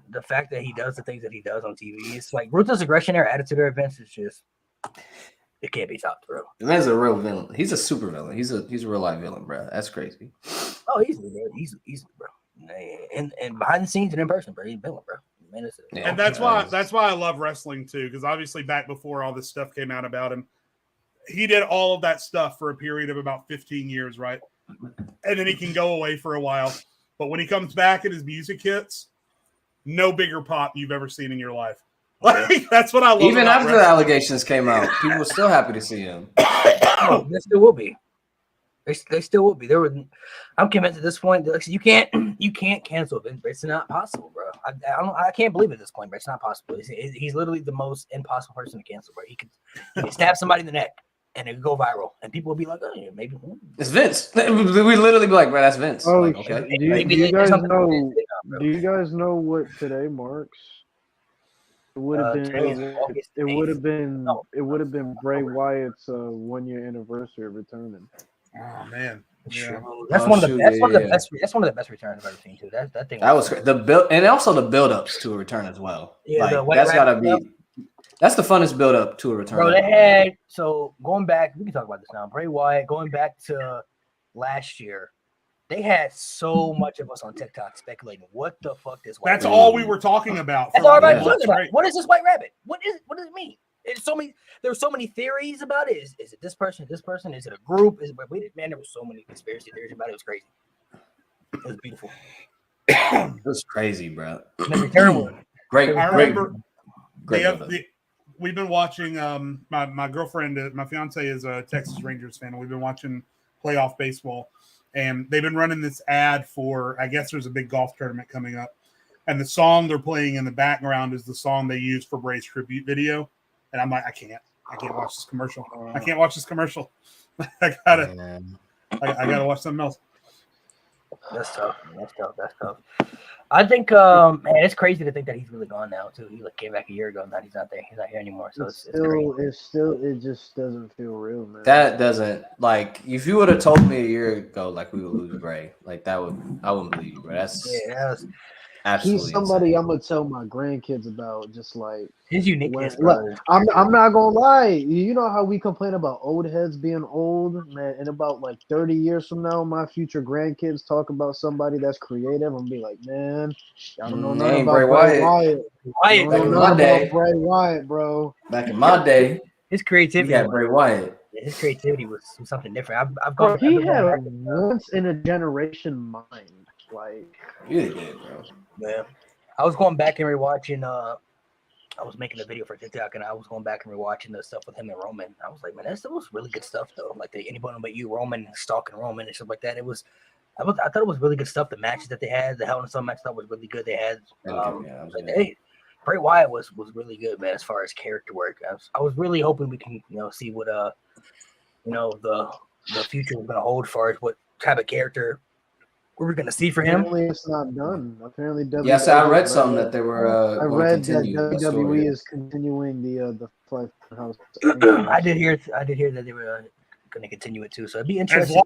the fact that he does the things that he does on TV, it's like ruthless aggression or attitude or events is just it can't be topped, bro. The man's a real villain. He's a super villain. He's a real life villain, bro. That's crazy. Oh, easily, bro. Easily, bro. And behind the scenes and in person, bro. He's a villain, bro. Man, Yeah. and that's why I love wrestling too, because obviously back before all this stuff came out about him, he did all of that stuff for a period of about 15 years, right? And then he can go away for a while. But when he comes back and his music hits, no bigger pop you've ever seen in your life. Like, that's what I love. Even about after the wrestling. allegations came out, people were still happy to see him. Oh, there still will be. They still will be. I'm convinced at this point that you can't cancel Vince. It's not possible, bro. I can't believe at this point, but it's not possible. He's literally the most impossible person to cancel, bro. He can stab somebody in the neck and it could go viral, and people will be like, "Oh, yeah, maybe It's Vince." We literally be like, "Bro, that's Vince." Oh, Like, okay. do you guys know? Do you guys know what today marks? It would have been. It would have been. It would have been Bray Wyatt's 1 year anniversary of returning. Oh man, yeah. That's one of the best. That's one of the best returns I've ever seen too. That thing. That was the build, and also the build-ups to a return as well. Yeah, like, that's gotta be. That's the funnest build-up to a return. Bro, they had going back. We can talk about this now. Bray Wyatt going back to last year. They had so much of us on TikTok speculating what the fuck this white. That's rabbit all we were talking about. That's all everybody was Yeah. talking about. What is this white rabbit? What does it mean? It's so many. There's so many theories about it. Is it this person? This person? Is it a group? Man, there was so many conspiracy theories about it. It was crazy. It was beautiful. It was crazy, bro. The return was Great. I remember Great. we've been watching. My girlfriend, my fiance is a Texas Rangers fan, and we've been watching playoff baseball. And they've been running this ad for, I guess there's a big golf tournament coming up. And the song they're playing in the background is the song they used for Bray's tribute video. And I'm like, I can't watch this commercial. I can't watch this commercial. I gotta watch something else. That's tough. That's tough. I think, man, it's crazy to think that he's really gone now too. He came back a year ago, now he's not there. He's not here anymore. So it just doesn't feel real, man. That doesn't, like, if you would have told me a year ago, like, we would lose Bray, like, I wouldn't believe you, bro. That's absolutely He's somebody insane. I'm gonna tell my grandkids about. Just like his uniqueness, bro. I'm not gonna lie. You know how we complain about old heads being old, man. In about like 30 years from now, my future grandkids talk about somebody that's creative and be like, man, y'all don't know nothing about Bray Wyatt. Back in my day, Bray Wyatt, bro. Back in my day, his creativity. we had Bray Wyatt. His creativity was something different. Bro, he had a once in a generation mind. Like, You did, bro. Yeah, I was going back and rewatching I was making a video for TikTok and I was going back and rewatching the stuff with him and Roman. I was like, man, that was really good stuff though. Like the Anybody But You, Roman stalking Roman and stuff like that. I thought it was really good stuff. The matches that they had, the Hell in a Cell match, that was really good. They had, Bray Wyatt was really good, man, as far as character work. I was really hoping we can, see what the future was going to hold as far as what type of character we're going to see for him. Apparently, it's not done. Apparently, WWE. Yes, I read something that they were. I read that WWE is continuing the Fight House. I did hear that they were going to continue it too. So it'd be interesting.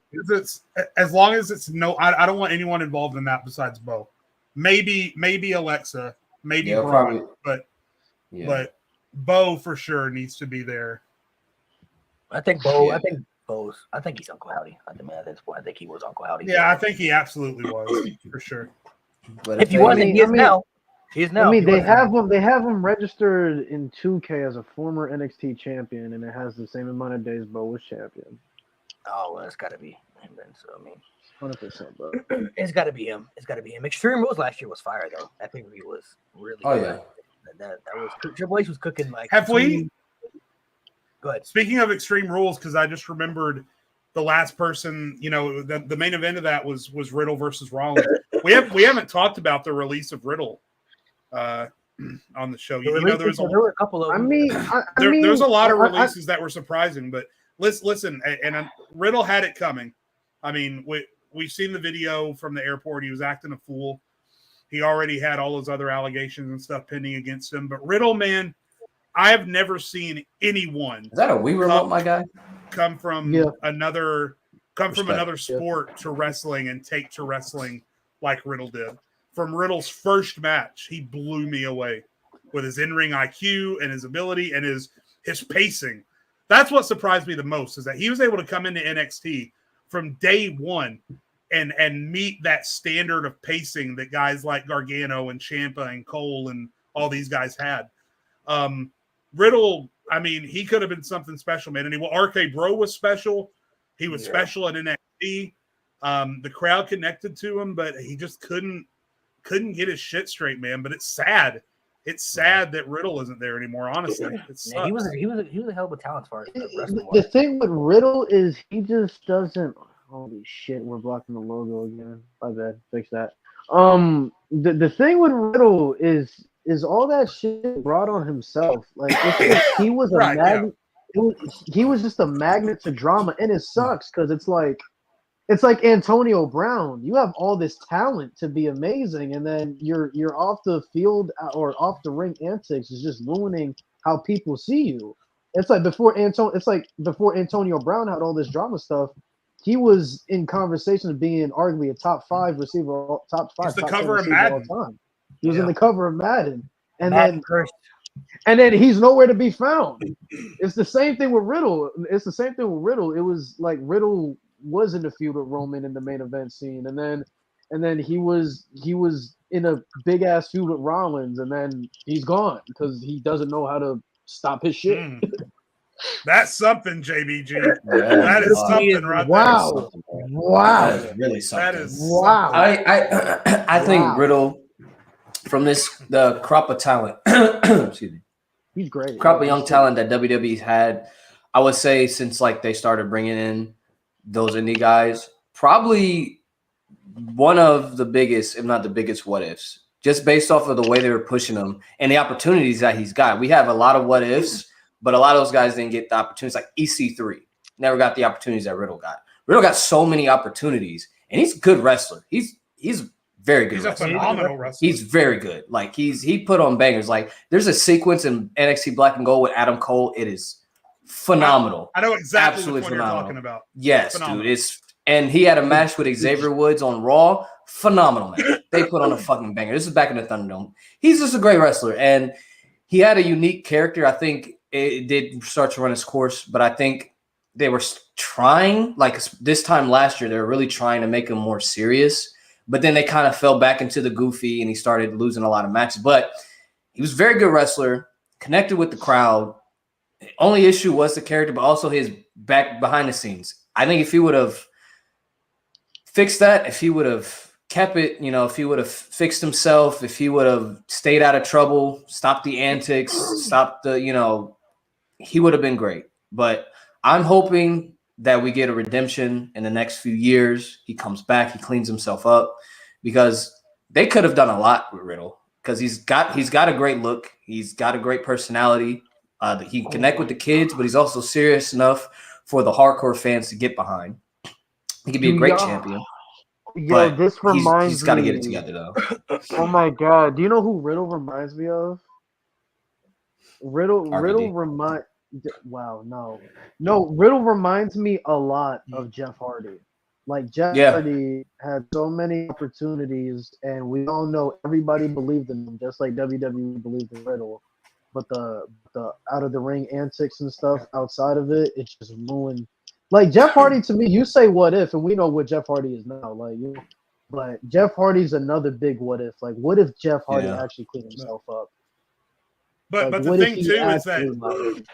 As long as it's no, I don't want anyone involved in that besides Bo. Maybe Alexa, maybe Braun, but Bo for sure needs to be there. I think Bo. I think he's Uncle Howdy. At this point, I think he was Uncle Howdy. Yeah, I think he absolutely was for sure. But if he wasn't, he is now. He is now. I mean, they have him registered in 2K as a former NXT champion, and it has the same amount of days Bo was champion. Oh, well, it's got to be him then. So I mean, 100%, bro. It's got to be him. It's got to be him. Extreme Rules last year was fire though. That pay-per-view was really. Oh good. That was Triple H was cooking like. Have we? Go ahead. Speaking of Extreme Rules, because I just remembered the last person, the main event of that was Riddle versus Rollins. We haven't talked about the release of Riddle on the show. There were a couple of. There's a lot of releases that were surprising, but listen, and Riddle had it coming. I mean, we've seen the video from the airport. He was acting a fool. He already had all those other allegations and stuff pending against him. But Riddle, man, I have never seen anyone. Is that a Wii remote, my guy? Come from another sport to wrestling and take to wrestling like Riddle did. From Riddle's first match, he blew me away with his in-ring IQ and his ability and his pacing. That's what surprised me the most, is that he was able to come into NXT from day one and meet that standard of pacing that guys like Gargano and Ciampa and Cole and all these guys had. Riddle, I mean, he could have been something special, man. And RK Bro was special. He was special at NXT. The crowd connected to him, but he just couldn't get his shit straight, man. But it's sad. It's sad that Riddle isn't there anymore. Honestly, he was a hell of a talent as far as the thing with Riddle is he just doesn't. Holy shit, we're blocking the logo again. My bad. Fix that. The thing with Riddle is all that shit brought on himself. Like he was a magnet. He was just a magnet to drama, and it sucks because it's like Antonio Brown. You have all this talent to be amazing, and then you're off the field or off the ring antics is just ruining how people see you. It's like before Antonio Brown had all this drama stuff. He was in conversation of being arguably a top 5 receiver, top 5. He's the cover of Madden. All time. He was in the cover of Madden, and then he's nowhere to be found. It's the same thing with Riddle. It was like Riddle was in the feud with Roman in the main event scene, and then he was in a big ass feud with Rollins, and then he's gone because he doesn't know how to stop his shit. That's something, JBG. That is something right there. Wow. That is really something. That is wow. I think Riddle, from the crop of talent, excuse me, he's great. Crop of young talent that WWE's had, I would say since like they started bringing in those indie guys, probably one of the biggest, if not the biggest, what ifs. Just based off of the way they were pushing him and the opportunities that he's got. We have a lot of what ifs. But a lot of those guys didn't get the opportunities. Like EC3 never got the opportunities that Riddle got. Riddle got so many opportunities, and he's a good wrestler. He's very good. He's a phenomenal wrestler. He's very good. Like he put on bangers. Like there's a sequence in NXT Black and Gold with Adam Cole. It is phenomenal. I know exactly Absolutely what you're talking about. Yes, phenomenal. Dude. And he had a match with Xavier Woods on Raw. Phenomenal match. They put on a fucking banger. This is back in the Thunderdome. He's just a great wrestler, and he had a unique character. I think it did start to run its course, but I think they were trying, like this time last year, they were really trying to make him more serious, but then they kind of fell back into the goofy and he started losing a lot of matches. But he was a very good wrestler, connected with the crowd. The only issue was the character, but also his back behind the scenes. I think if he would have fixed that, if he would have kept it, if he would have fixed himself, if he would have stayed out of trouble, stopped the antics, stopped the, he would have been great. But I'm hoping that we get a redemption in the next few years. He comes back, he cleans himself up, because they could have done a lot with Riddle, because he's got a great look. He's got a great personality. He can connect with the kids, but he's also serious enough for the hardcore fans to get behind. He could be a great champion. Yo, But this reminds he's got to me. get it together, though. Oh my god! Do you know who Riddle reminds me of? Riddle RVD. remind. Wow, no. Riddle reminds me a lot of Jeff Hardy. Like Jeff Hardy had so many opportunities, and we all know everybody believed in him, just like WWE believed in Riddle. But the out of the ring antics and stuff outside of it, it just ruined. Like Jeff Hardy, to me, you say what if, and we know what Jeff Hardy is now. But Jeff Hardy's another big what if. Like, what if Jeff Hardy actually cleaned himself up? But Like, the thing too is that like,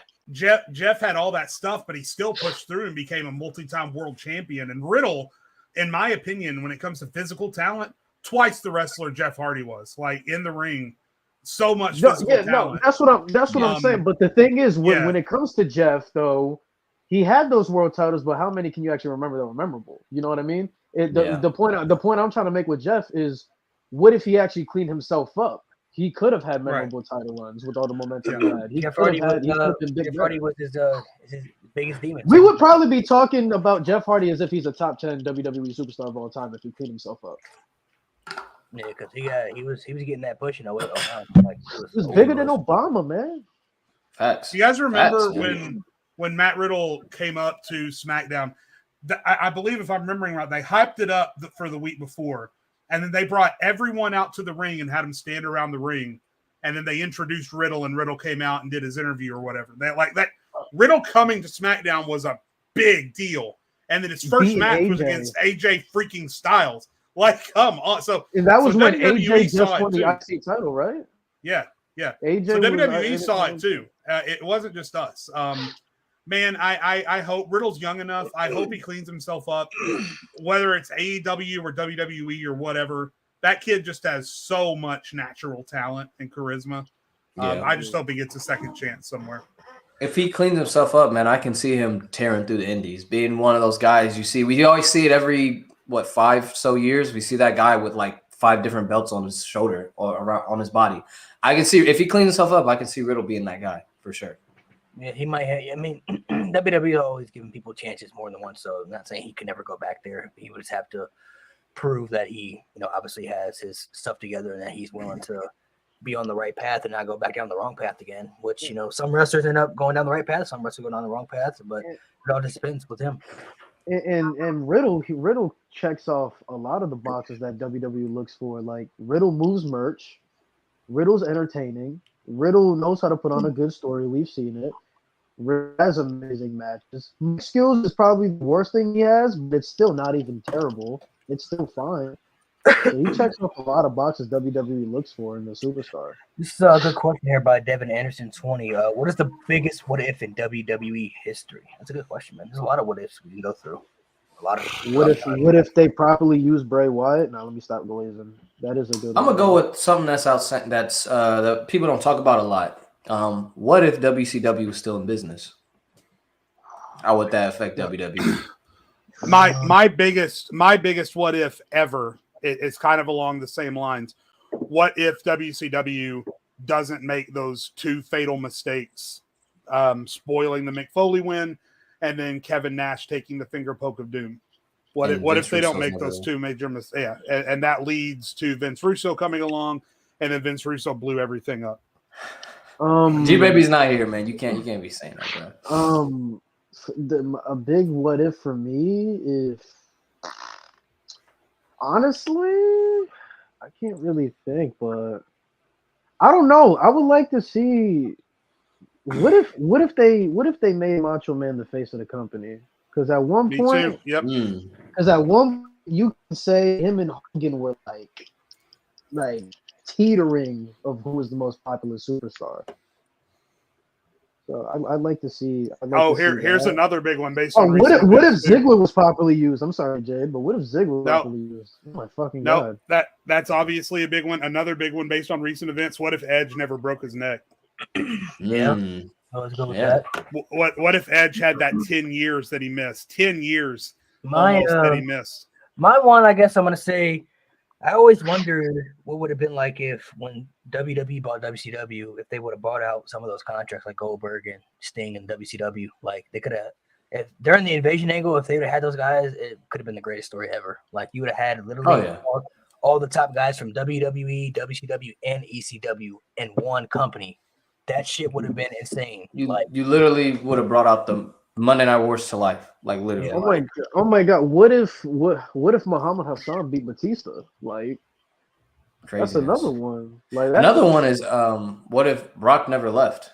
Jeff had all that stuff, but he still pushed through and became a multi-time world champion. And Riddle, in my opinion, when it comes to physical talent, twice the wrestler Jeff Hardy was. Like in the ring, so much physical talent. That's what I'm saying. But the thing is, when it comes to Jeff, though, he had those world titles, but how many can you actually remember that were memorable? You know what I mean? The point I'm trying to make with Jeff is, what if he actually cleaned himself up? He could have had memorable title runs with all the momentum he had. Jeff Hardy was his biggest demon. We would probably be talking about Jeff Hardy as if he's a top 10 WWE superstar of all time if he cleaned himself up. Yeah, because he was getting that push, Like, he was bigger than Obama, man. Facts. Do you guys remember when Matt Riddle came up to SmackDown? I believe, if I'm remembering right, they hyped it up for the week before. And then they brought everyone out to the ring and had them stand around the ring. And then they introduced Riddle, and Riddle came out and did his interview or whatever. That Riddle coming to SmackDown was a big deal. And then his first match was against AJ freaking Styles. Like, come on. So and that was so when WWE AJ just won the IC title, right? Yeah. AJ so WWE saw it too. It wasn't just us. Man, I hope Riddle's young enough. I hope he cleans himself up, whether it's AEW or WWE or whatever. That kid just has so much natural talent and charisma. I just hope he gets a second chance somewhere. If he cleans himself up, man, I can see him tearing through the indies, being one of those guys you see. We always see it every, 5 so years? We see that guy with like 5 different belts on his shoulder or around on his body. I can see, if he cleans himself up, I can see Riddle being that guy for sure. Yeah, he might have. I mean, WWE always giving people chances more than once. So I'm not saying he could never go back there. He would just have to prove that he, obviously has his stuff together and that he's willing to be on the right path and not go back down the wrong path again. Which, some wrestlers end up going down the right path, some wrestlers go down the wrong path, but it all just depends with him. And Riddle checks off a lot of the boxes that WWE looks for. Like, Riddle moves merch, Riddle's entertaining, Riddle knows how to put on a good story. We've seen it. Riddle has amazing matches. Skills is probably the worst thing he has, but it's still not even terrible. It's still fine. So he checks off a lot of boxes WWE looks for in the superstar. This is a good question here by Devin Anderson 20. What is the biggest what if in WWE history? That's a good question, man. There's a lot of what ifs we can go through. A lot of what if they properly use Bray Wyatt? Now let me stop glazing. That is a good. I'm gonna go with something that's outside that people don't talk about a lot. What if WCW was still in business? How would that affect WWE? My biggest what if ever is kind of along the same lines. What if WCW doesn't make those 2 fatal mistakes, spoiling the Mick Foley win and then Kevin Nash taking the finger poke of doom? What if they don't make those 2 major mistakes? Yeah, and that leads to Vince Russo coming along, and then Vince Russo blew everything up. G-Baby's not here, man. You can't be saying that, bro. A big what if for me is, honestly, I can't really think, but I don't know. I would like to see what if they made Macho Man the face of the company? Because at one point, because at one you can say him and Hogan were like teetering of who was the most popular superstar. So I'd like to see. Here's that. another big one based Oh, on what if events, too. Ziggler was properly used? I'm sorry, Jade, but what if Ziggler was properly used? Oh my fucking god! That's obviously a big one. Another big one based on recent events. What if Edge never broke his neck? Yeah. Let's go with that. What if Edge had that 10 years that he missed? 10 years that he missed. My one, I guess I'm gonna say, I always wondered what would have been like if when WWE bought WCW, if they would have bought out some of those contracts like Goldberg and Sting and WCW. Like they could have, if during the invasion angle, if they would have had those guys, it could have been the greatest story ever. Like you would have had literally all the top guys from WWE, WCW, and ECW in one company. That shit would have been insane. You literally would have brought out the Monday Night Wars to life, like literally. Oh my god! What if Muhammad Hassan beat Batista? Like, craziness. That's another one. Like another one is what if Brock never left?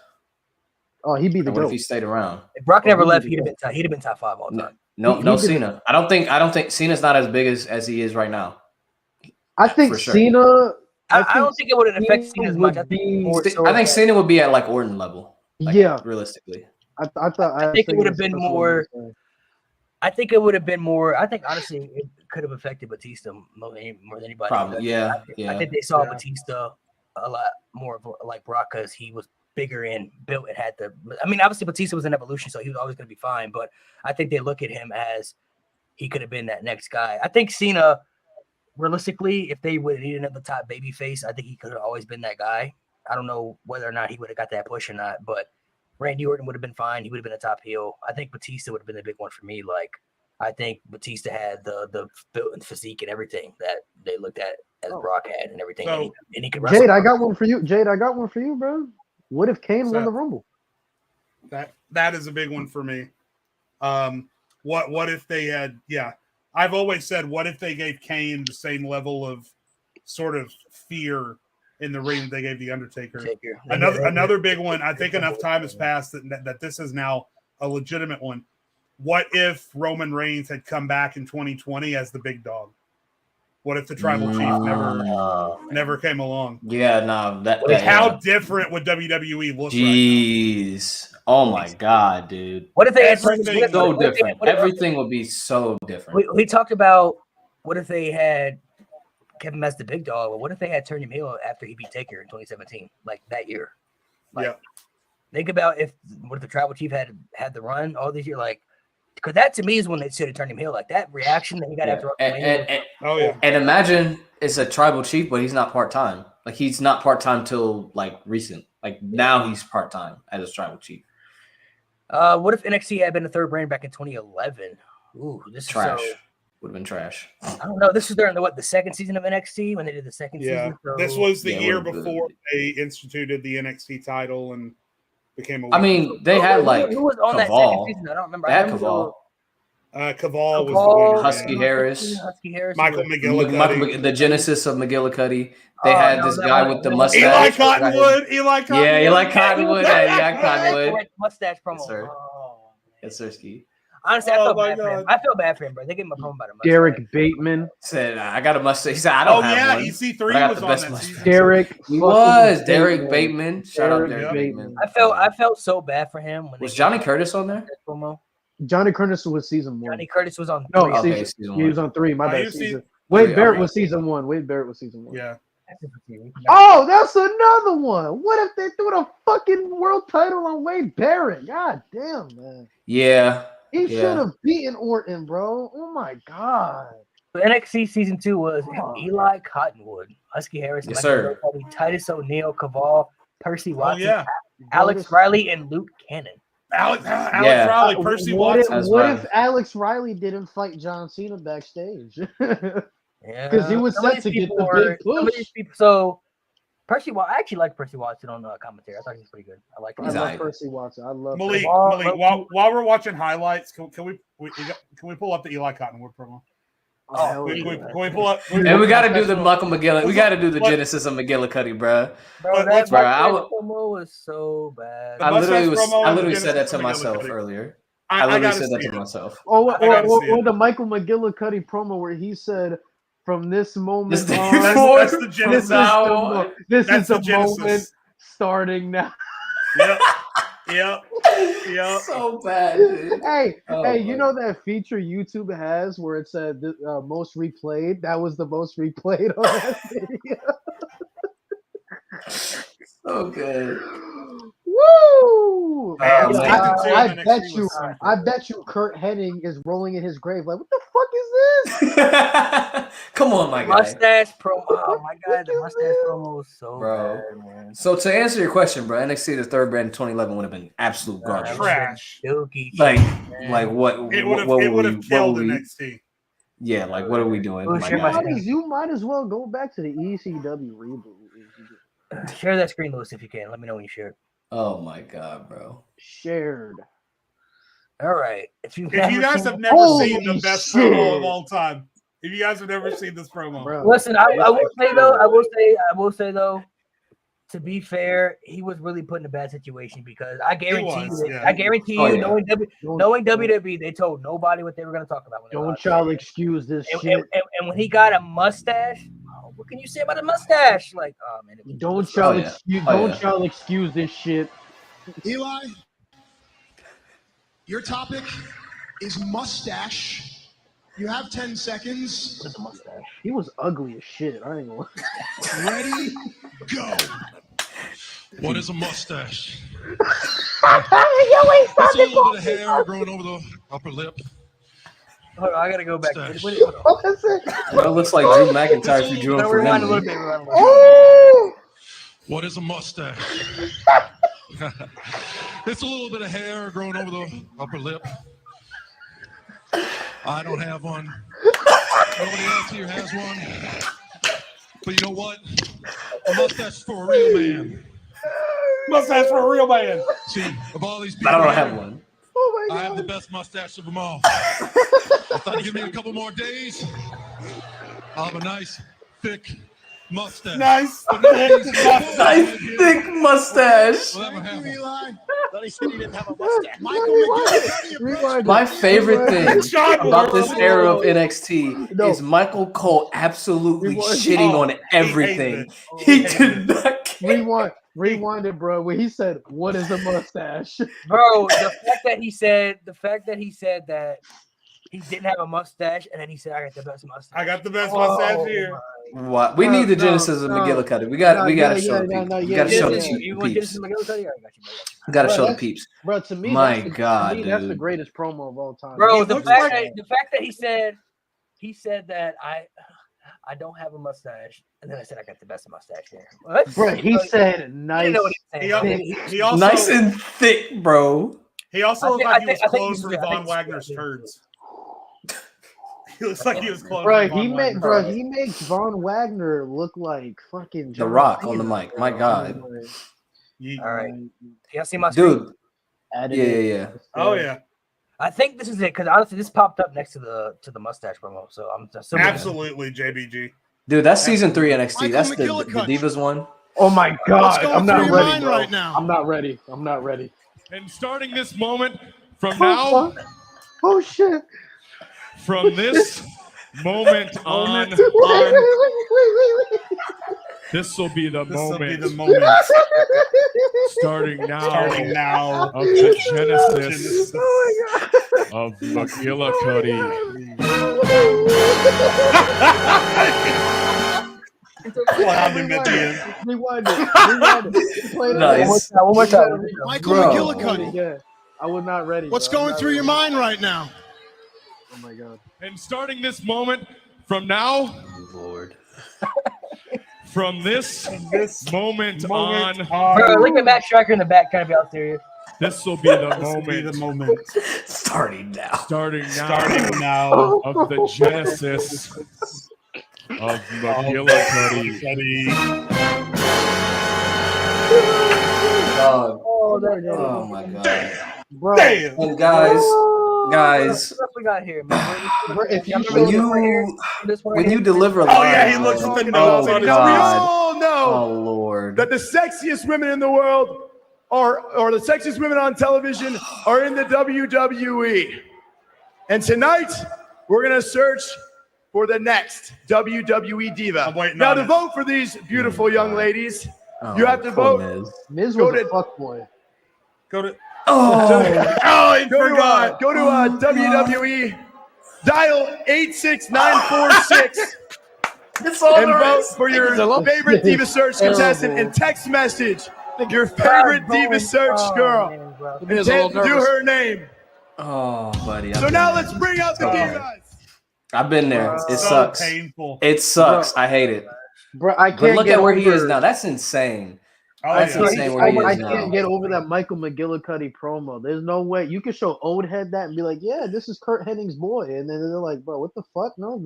Oh, he'd be the What GOAT. if he stayed around? If Brock never left, he'd have been top 5 all time. No, Cena. I don't think Cena's not as big as he is right now. I think Cena. I don't think it would affect Cena as much. I think Cena would be at like Orton level. Like, realistically. I think it would have been more. I think it would have been more. I think honestly, it could have affected Batista more than anybody. Probably, yeah. I think they saw Batista a lot more of like Brock because he was bigger and built and had the. I mean, obviously Batista was an evolution, so he was always going to be fine. But I think they look at him as he could have been that next guy. I think Cena, realistically, if they would have needed another top baby face, I think he could have always been that guy. I don't know whether or not he would have got that push or not, but Randy Orton would have been fine. He would have been a top heel. I think Batista would have been the big one for me. Like, I think Batista had the built and physique and everything that they looked at as Brock had and everything. So, and he could wrestle. Jade, I got one for you, bro. What if Kane won the Rumble? That is a big one for me. What if they had? Yeah, I've always said, what if they gave Kane the same level of sort of fear in the ring that they gave the Undertaker? Another big one. I think enough time has passed that this is now a legitimate one. What if Roman Reigns had come back in 2020 as the big dog? What if the tribal chief never came along? Yeah, no. How different would WWE look? Jeez. Right now? Oh my god, dude. What if they had so different? Everything would be so different. We talked about what if they had kept him as the big dog, but what if they had turned him heel after he beat Taker in 2017, like that year? Like, think about what if the tribal chief had the run all these years, like. Because that to me is when they should have turned him heel. Like that reaction that he got after. And imagine it's a tribal chief, but he's not part-time. Like he's not part-time till like recent. Like now he's part-time as a tribal chief. What if NXT had been the third brand back in 2011? Ooh, this trash. Is so, would have been trash. I don't know. This was during the second season of NXT when they did the second season. So. This was the year before they instituted the NXT title and became a. I mean, they had like who was on that second season? I don't remember. They had Kaval. Kaval was the winner. Husky Harris. Michael McGillicuddy. The genesis of McGillicuddy. They had this guy with the mustache. Eli Cottonwood. Yeah, Eli Cottonwood. Eli Cottonwood. Mustache promo. Yes, sir. Yes, sir, Ski. Honestly, I feel bad for him. I feel bad for him, bro. They gave him a promo about a mustache. Derek Bateman said, "I got a mustache." He said, "I don't have one." EC3 was on that season. Derek Bateman. Shout out Derek Bateman. I felt so bad for him when was Johnny Curtis on there? Promo. Johnny Curtis was season 1. Johnny Curtis was on 3. Season 1. He was on 3. My bad. Wade Barrett was season 1. Yeah. Oh, that's another one. What if they threw the fucking world title on Wade Barrett? God damn, man. Yeah. He should have beaten Orton, bro. Oh my god. NXT season 2 was Eli Cottonwood, Husky Harris, yes, sir. Titus O'Neil, Kaval, Percy Watson, Alex Riley, and Luke Cannon. Alex Riley, Percy Watson. What if Alex Riley didn't fight John Cena backstage? Because he was set to get the big push. So Percy Watson, I actually like Percy Watson on the commentary. I thought he was pretty good. I like him. I love Percy Watson. I love Malik. While we're watching highlights, can we pull up the Eli Cottonwood promo? Oh, can we pull up? And we got to do the Michael McGillicuddy. We got to do the genesis of McGillicuddy, bro. That promo was so bad. I literally said that to myself earlier. I literally said that to myself. Or the Michael McGillicuddy promo where he said, "From this moment on, that's the genesis. This is the moment starting now." Yep. So bad, dude. Hey, Oh, you my- know that feature YouTube has where it said most replayed? That was the most replayed on that video. So good. Woo! Man, Oh, season man. 2 I of NXT bet was you, simple. I bet you, Kurt Hennig is rolling in his grave like, what the fuck is this? Come on, my guy. Mustache promo. Oh my god, the Look at mustache this. promo was so Bro. bad, man. So to answer your question, bro, NXT the third brand in 2011 would have been absolute garbage. Trash. Dookie Like, shit, like man. what? It what would were have we? killed What were we? NXT. Yeah, like what are we doing, Oh, my share my guy? screen. You might as well go back to the ECW reboot. Share that screen, Lewis, if you can. Let me know when you share it. Oh my god, bro. Shared. All right. If you If you guys seen have it- never seen the Holy best shit. promo of all time, if you guys have never seen this promo, Bro. listen, I will say though, I will say though, to be fair, he was really put in a bad situation because I guarantee was, you, yeah. I guarantee Oh, you, yeah. knowing WWE, they told nobody what they were going to talk about. When they were Don't out there. y'all excuse this And, shit. and when he got a mustache, oh, what can you say about a mustache? Like, oh man, it was, Don't y'all Oh, yeah. excuse. Oh, don't yeah. y'all excuse this shit. Eli, your topic is mustache. You have 10 seconds. What is a mustache? He was ugly as shit. I ain't gonna. Ready, go. What is a mustache? Yo, It's a little bit of hair growing over the upper lip. Hold on, I gotta go back. Mustache. Hold on. It looks like Drew McIntyre if you drew him from Rewind a little memory. bit. Rewind a little bit. What is a mustache? It's a little bit of hair growing over the upper lip. I don't have one. Nobody else here has one. But you know what? A mustache is for a real man. mustache for a real man. See, of all these people, I don't here, have one. Oh my I have the god. best mustache of them all. I thought to give me a couple more days. I'll have a nice, thick mustache. Nice. But nobody's gonna Nice thick mustache. We'll never have Thank you, one. Eli. Thought he said he didn't have a mustache. Michael McGill, how do you Rewind My it. favorite thing John about this Morrison. era of NXT No. is Michael Cole absolutely Rewind. shitting Oh, on he everything. hated He it. did not care. Rewind it, bro. When he said, "What is a mustache?" Bro, the fact that he said that he didn't have a mustache, and then he said, "I got the best mustache." I got the best Oh, mustache here. What? We No, need the no, Genesis of no. McGillicuddy. We got to Yeah, show the yeah, people. no, We yeah, got to show the yeah. You want peeps. Genesis McGillicuddy? I got you, bro. We got to Bro, show the that's- peeps. Bro, to me, My that's God, to me, that's the dude. greatest promo of all time. Bro, He the looks fact like- that he said that I don't have a mustache, and then I said I got the best mustache here. What? Bro, he said, I "Nice." didn't know what he He, was saying. he also Nice and thick, bro. he also I looked think- like I he think- was I think clothes he's- from I think Von he's- Wagner's turds. He looks like he was clothes Bro, from Von Wagner's bro, turds. he makes Von Wagner look like fucking The John Rock on the Cena, mic. bro. My God. All right. Y'all see my screen? Dude. Added Yeah, it. yeah, yeah. Oh yeah, I think this is it because honestly, this popped up next to the mustache promo. So I'm assuming absolutely, JBG. Dude, that's season 3 NXT. Michael That's the McGillicuddy. Divas one. Oh my god, What's going I'm not through your ready, mind bro. right now? I'm not ready. I'm not ready. And starting this moment from Oh, now, fuck. Oh shit. from this moment on, Wait, wait. this will be the This will be moment. the moment. Starting now, Starting now. of the genesis Genesis. of McGillicuddy. Clown him at the end. Rewind it. Play it Nice. again. one more time. Michael Bro. McGillicuddy, Yeah, I was not ready. what's bro. I'm going not through your ready. mind right now? Oh my god. And starting this moment from now, Lord. from this This moment moment on, Bro, look at Matt Striker in the back, trying to be all serious. this will be the This will be the moment. moment. Starting now. Starting now Starting now. of the genesis of McGillicuddy. Dog. Oh, Oh my God. Bro, Damn. And guys, What else we got here, man? bro, if you Y'all show when remember you this one when right you here? deliver Oh lines, yeah, he bro. looks thinking Oh about God. all know Oh Lord. that the sexiest women in the world or the sexiest women on television are in the WWE. And tonight, we're going to search for the next WWE diva. I'm waiting Now, on to it. vote for these beautiful young ladies, Oh, you have to poor vote. Miz. Miz Go was a to- fuckboy. Go to. Oh, I forgot. Go to WWE. Dial 86946 it's on and the vote race. for your favorite Diva Search contestant and text message your favorite Diva Search girl. Man, bro. And then do her name. Oh, buddy. So now let's bring out the Divas. I've been there. It So sucks. painful. It sucks. I hate it. Bro, I But can't look get at where over, he is now. That's insane. Oh, That's yeah. insane where he I is now. can't get over that Michael McGillicuddy promo. There's no way you can show old head that and be like, "Yeah, this is Kurt Hennig's boy," and then they're like, "Bro, what the fuck? No,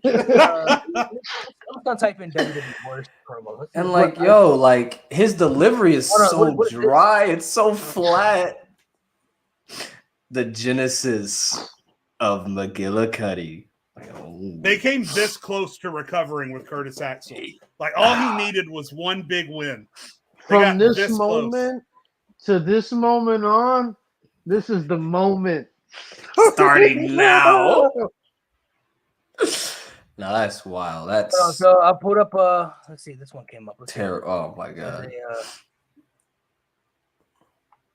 it's not." I'm gonna type in WWE worst promo. Let's see And what- like, yo, like his delivery is Hold on, so what is this? dry. It's so flat. The genesis of McGillicuddy. Like, oh. They came this close to recovering with Curtis Axel. Like all he needed was one big win. They got From this close. moment to this moment on, this is the moment. Starting now. No, that's wild. That's So I pulled up. Let's see. This one came up. Let's see. terrible. Oh my god.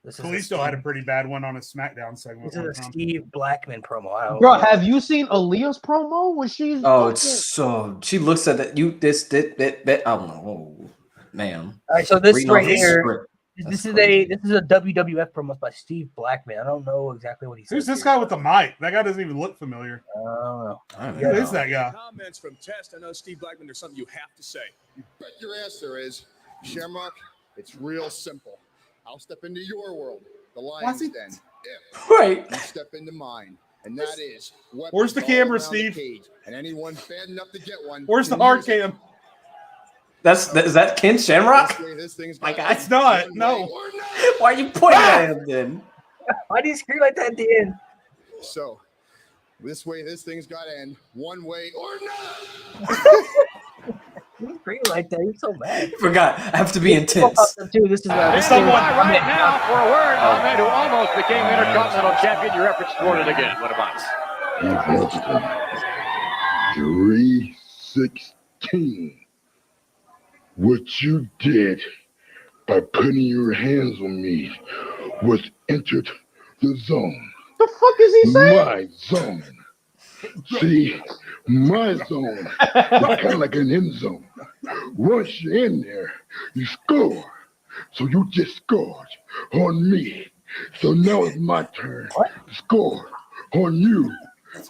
This is Kalisto had a pretty bad one on his SmackDown segment. This is a one time. Steve Blackman promo. I don't Bro, know. have you seen Aaliyah's promo when she's? Oh, it's so. She looks at that. That. I don't know. Oh, ma'am. All right, so this Reading off right his here. script. This That's is crazy. this is a WWF promo by Steve Blackman. I don't know exactly what he says. Who's this here. guy with the mic? That guy doesn't even look familiar. I don't know. I don't Who know. is that guy? Comments from Test. I know Steve Blackman, there's something you have to say. You bet your ass there is. Shamrock, it's real simple. I'll step into your world, the lion's he- den, if Right. you step into mine. And that is weapons Where's the all camera, around the Steve? cage, and anyone bad enough to get one. Where's the can hard use it. cam? Is that Ken Shamrock? This way, this thing's My gotta God. end It's not, one no. way or not. Why are you pointing at him then? Why do you scream like that at the end? So, this way, this thing's got to end one way or not. You scream like that. You're so mad. Forgot. I have to be intense. Too. This is Someone- right now for a word, a man who almost became Intercontinental Champion. Your efforts toward it again. What about it? 316. What you did by putting your hands on me was entered the zone. The fuck is he saying? My zone. See, my zone is kind of like an end zone. Once you're in there, you score. So you just scored on me. So now it's my turn to score on you.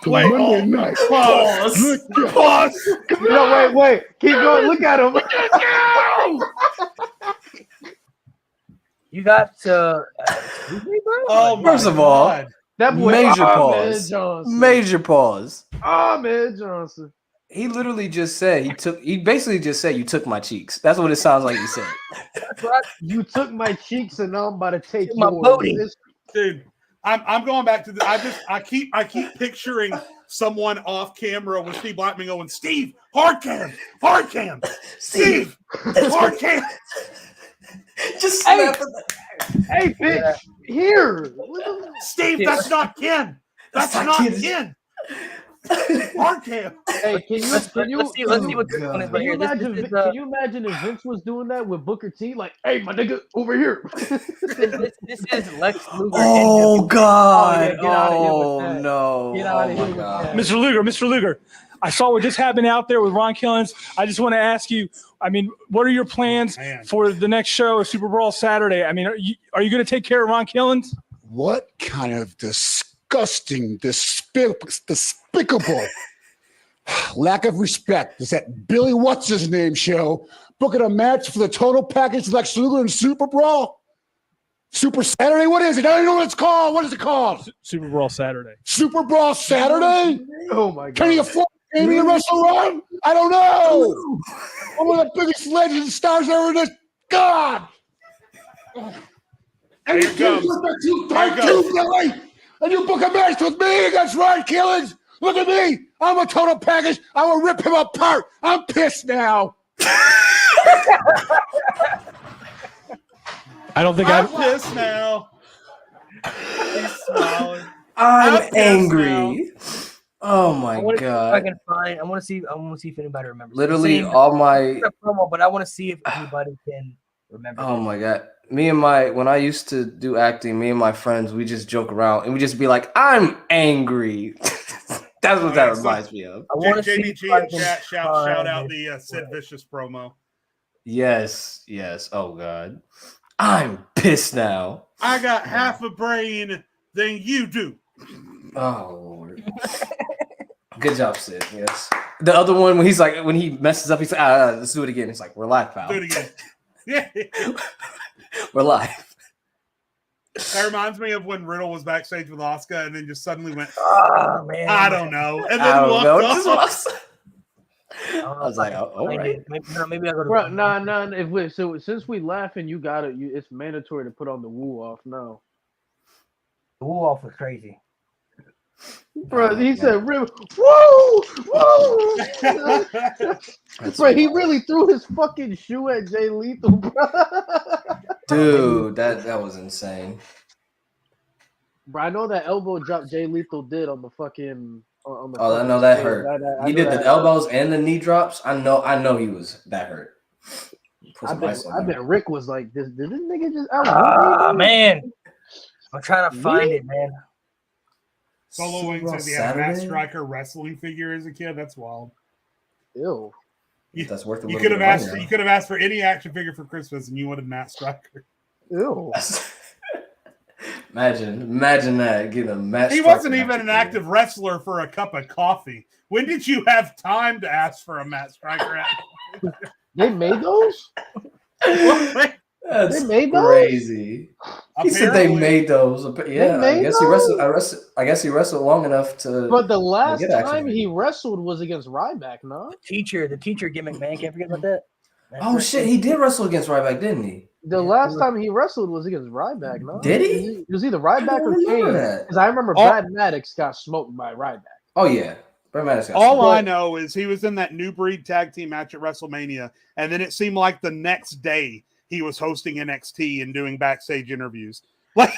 So Wait, Monday night, Pause. look at Pause. No, wait. Keep going. Look at him. You got excuse me, bro? Oh, my First of all, God. That boy. Major Ahmed pause. Johnson. Major pause. Ahmed Johnson. He literally just said he basically just said you took my cheeks. That's what it sounds like he said. You took my cheeks and now I'm about to take My yours. booty. Dude, I'm going back to the. I keep picturing someone off camera with Steve Blackman going, Steve, hard cam, Steve, hard cam. Just snap it. Hey, bitch, here. Steve, that's not Ken. That's not Ken. Hard cam. Hey, can you Let's see what this one is right here. can you imagine if Vince was doing that with Booker T? Like, hey, my nigga, over here. This is Lex Luger. Oh God! Get out of here with Oh that. no! Get out of Oh, here my with God. that. Mr. Luger, I saw what just happened out there with Ron Killens. I just want to ask you, I mean, what are your plans Man. for the next show, Super Bowl Saturday? I mean, are you going to take care of Ron Killens? What kind of disgusting, despicable lack of respect is that Billy What's His Name show booking a match for the total package Lex Luger and Super Brawl? Super Saturday? What is it? I don't even know what it's called. What is it called? Super Bowl Saturday. Super Brawl Saturday? Oh my god. Can he afford Amy to wrestle Ron? I don't know. One of the biggest legends and stars ever in this. God. And Here it comes. Billy. And you book a match with me against Ryan Killings. Look at me. I'm a total package. I will rip him apart. I'm pissed now. I don't think I'm pissed now. He's smiling. I'm pissed angry. now. Oh my I want to see if I God! can find. I want to see if anybody remembers. Literally Same all my. promo, but I want to see if anybody can remember. Oh my God! when I used to do acting, me and my friends, we just joke around and we just be like, I'm angry. That's what that reminds me of. JBG in chat, shout out the Sid Vicious promo. Yes. Oh God. I'm pissed now. I got half a brain than you do. Oh Lord. Good job, Sid. Yes. The other one when when he messes up, he's like, let's do it again. He's like, relax, pal. Do it again. Yeah. We're live. That reminds me of when Riddle was backstage with Asuka and then just suddenly went, oh man, I don't know. And then walked off. I was like, oh, all right. Maybe I go to Bro, nah. Since we laughing, you got it. It's mandatory to put on the woo off now. The woo off was crazy. Bro, he said, "Woo, woo!" Bro, he really threw his fucking shoe at Jay Lethal, bro. Dude, that was insane. Bro, I know that elbow drop Jay Lethal did on the fucking. I know that hurt. He did the elbows and the knee drops. I know he was that hurt. I bet Rick was like, "Did this nigga just?" Man, I'm trying to find it, man. Solo Wing says he had a Matt Striker wrestling figure as a kid. That's wild. Ew. That's worth. You could have asked. You could have asked for any action figure for Christmas, and you wanted Matt Striker. Ew. Imagine that getting a Matt. He wasn't even an active wrestler for a cup of coffee. When did you have time to ask for a Matt Striker? They made those. That's they made crazy. Those? He said they made those. Yeah, I guess he wrestled. I guess he wrestled long enough to. But the last time he wrestled was against Ryback, no? The teacher gimmick, man. Can't forget about that. Oh shit, he did wrestle against Ryback, didn't he? The last time he wrestled was against Ryback, no? Did he? It was either Ryback or Kane. Because I remember Brad Maddox got smoked by Ryback. Oh yeah. All I know is he was in that New Breed tag team match at WrestleMania, and then it seemed like the next day he was hosting NXT and doing backstage interviews. Like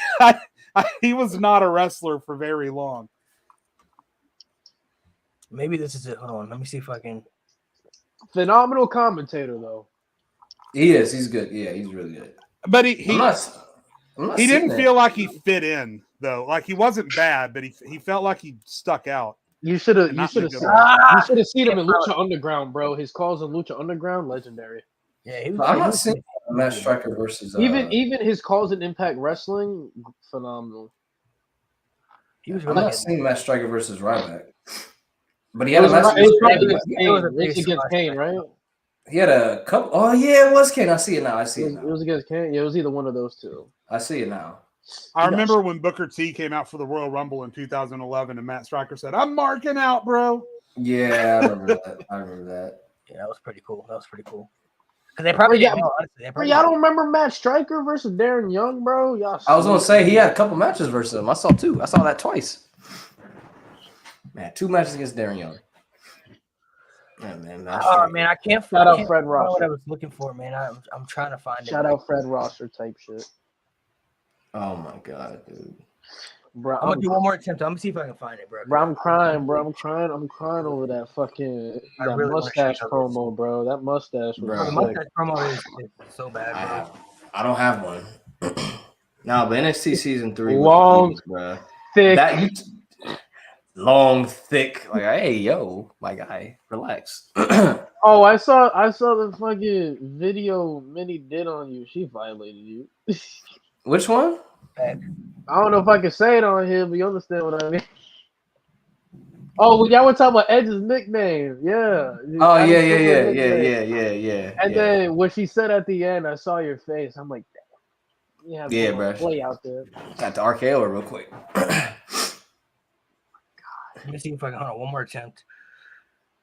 he was not a wrestler for very long. Maybe this is it. Hold on, let me see if I can. Phenomenal commentator, though. He is. He's good. Yeah, he's really good. But he didn't that. feel like he fit in though. Like he wasn't bad, but he felt like he stuck out. You should have seen him in Lucha Underground, bro. His calls in Lucha Underground, legendary. Yeah, he was. I'm not seeing Matt Striker versus even his calls in Impact Wrestling, phenomenal. I'm not seeing Matt Striker versus Ryback, but he had a match. It was against Kane, right? He had a couple. Oh yeah, it was Kane. I see it now. It was against Kane. Yeah, it was either one of those two. I see it now. I remember when Booker T came out for the Royal Rumble in 2011, and Matt Striker said, "I'm marking out, bro." Yeah, I remember that. Yeah, that was pretty cool. Because they probably y'all don't remember Matt Striker versus Darren Young, bro? I was gonna say he had a couple matches versus him. I saw two. I saw that twice. Man, 2 matches against Darren Young. Yeah, man. Man, I can't Shout out Fred Rosser. What I was looking for, man. I'm trying to find it. Shout out Fred Rosser type shit. Oh my god, dude. Bro, I'm gonna do one more attempt. I'm gonna see if I can find it, bro. Bro, I'm crying, bro. I'm crying over that fucking mustache promo, bro. That mustache was the mustache promo is so bad, bro. I don't have one. No, but NXT season 3 long, bro. Thick. Long, thick. Like, hey, yo, my guy, relax. Oh, I saw the fucking video Minnie did on you. She violated you. Which one? I don't know if I can say it on here, but you understand what I mean. Oh, well, y'all were talking about Edge's nickname. Yeah. Oh, yeah. And then when she said at the end, I saw your face. I'm like, damn. Yeah, bro. Play out there. Got the RKO real quick. Let me see if I can. Hold on, one more attempt.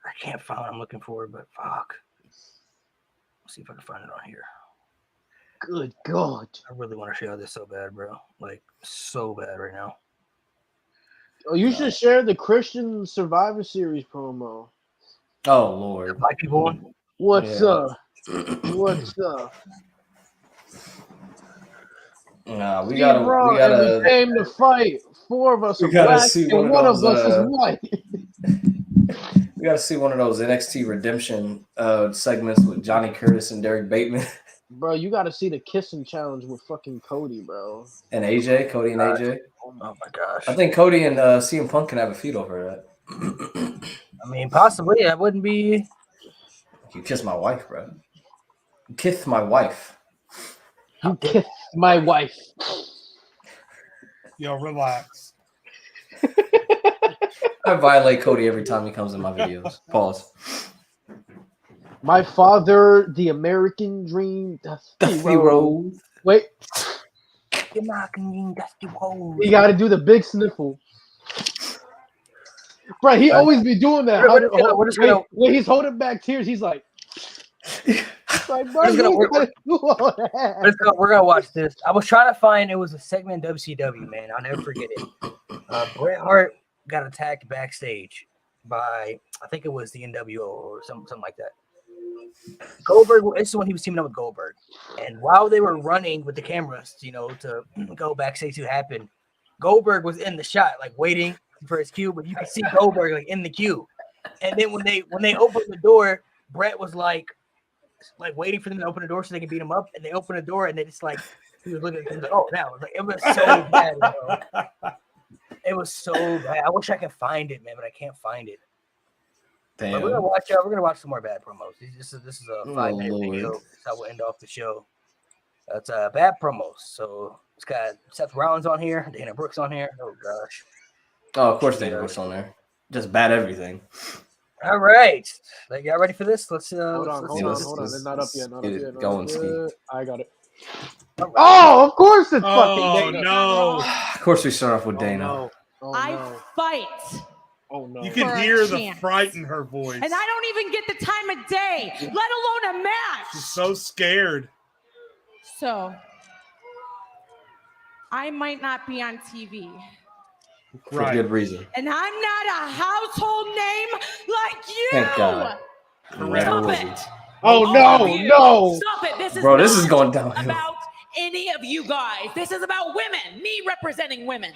I can't find what I'm looking for, but fuck. Let's see if I can find it on here. Good God. I really want to share this so bad, bro. Like, so bad right now. Oh, you should share the Christian Survivor Series promo. Oh, Lord. Black people one? What's up? What's up? Nah, we gotta. We came to fight. 4 of us are black and one of us is white. We gotta see one of those NXT Redemption segments with Johnny Curtis and Derek Bateman. Bro, you got to see the kissing challenge with fucking Cody, bro. And AJ, Cody and AJ. Oh my gosh. I think Cody and CM Punk can have a feud over that. I mean, possibly. That wouldn't be. You kiss my wife, bro. You kiss my wife. You kissed my wife. Yo, relax. I violate Cody every time he comes in my videos. Pause. My father, the American dream, Dusty Rhodes. Wait, You're knocking Dusty Rhodes. you got to do the big sniffle. Bro, he always be doing that. When he's holding back tears, he's like, bro, we're gonna watch this. I was trying to find it was a segment in WCW, man. I'll never forget it. Bret Hart got attacked backstage by I think it was the NWO or something like that. Goldberg, this is when he was teaming up with Goldberg, and while they were running with the cameras, to go backstage to happen, Goldberg was in the shot, like waiting for his cue, but you could see Goldberg like in the queue. And then when they opened the door, Bret was like waiting for them to open the door so they can beat him up, and they opened the door and they just like he was looking at him like, oh, now it was so bad, bro. It was so bad. I wish I could find it, man, but I can't find it. Damn. But we're gonna watch some more bad promos. This is a 5-minute video. That's how we'll end off the show. That's bad promos. So it's got Seth Rollins on here, Dana Brooks on here. Oh gosh. Oh, of course Dana Brooks on there. Just bad everything. All right, y'all ready for this? Let's hold on. It's not up yet. Going, Steve. I got it. Right. Oh, of course it's fucking Dana. No. Of course we start off with Dana. No. I fight. Oh no. You can hear the fright in her voice. And I don't even get the time of day, let alone a match. She's so scared. So, I might not be on TV. For good reason. And I'm not a household name like you. Thank God. Stop it. Oh no. Stop it. This is going downhill. About any of you guys. This is about women. Me representing women.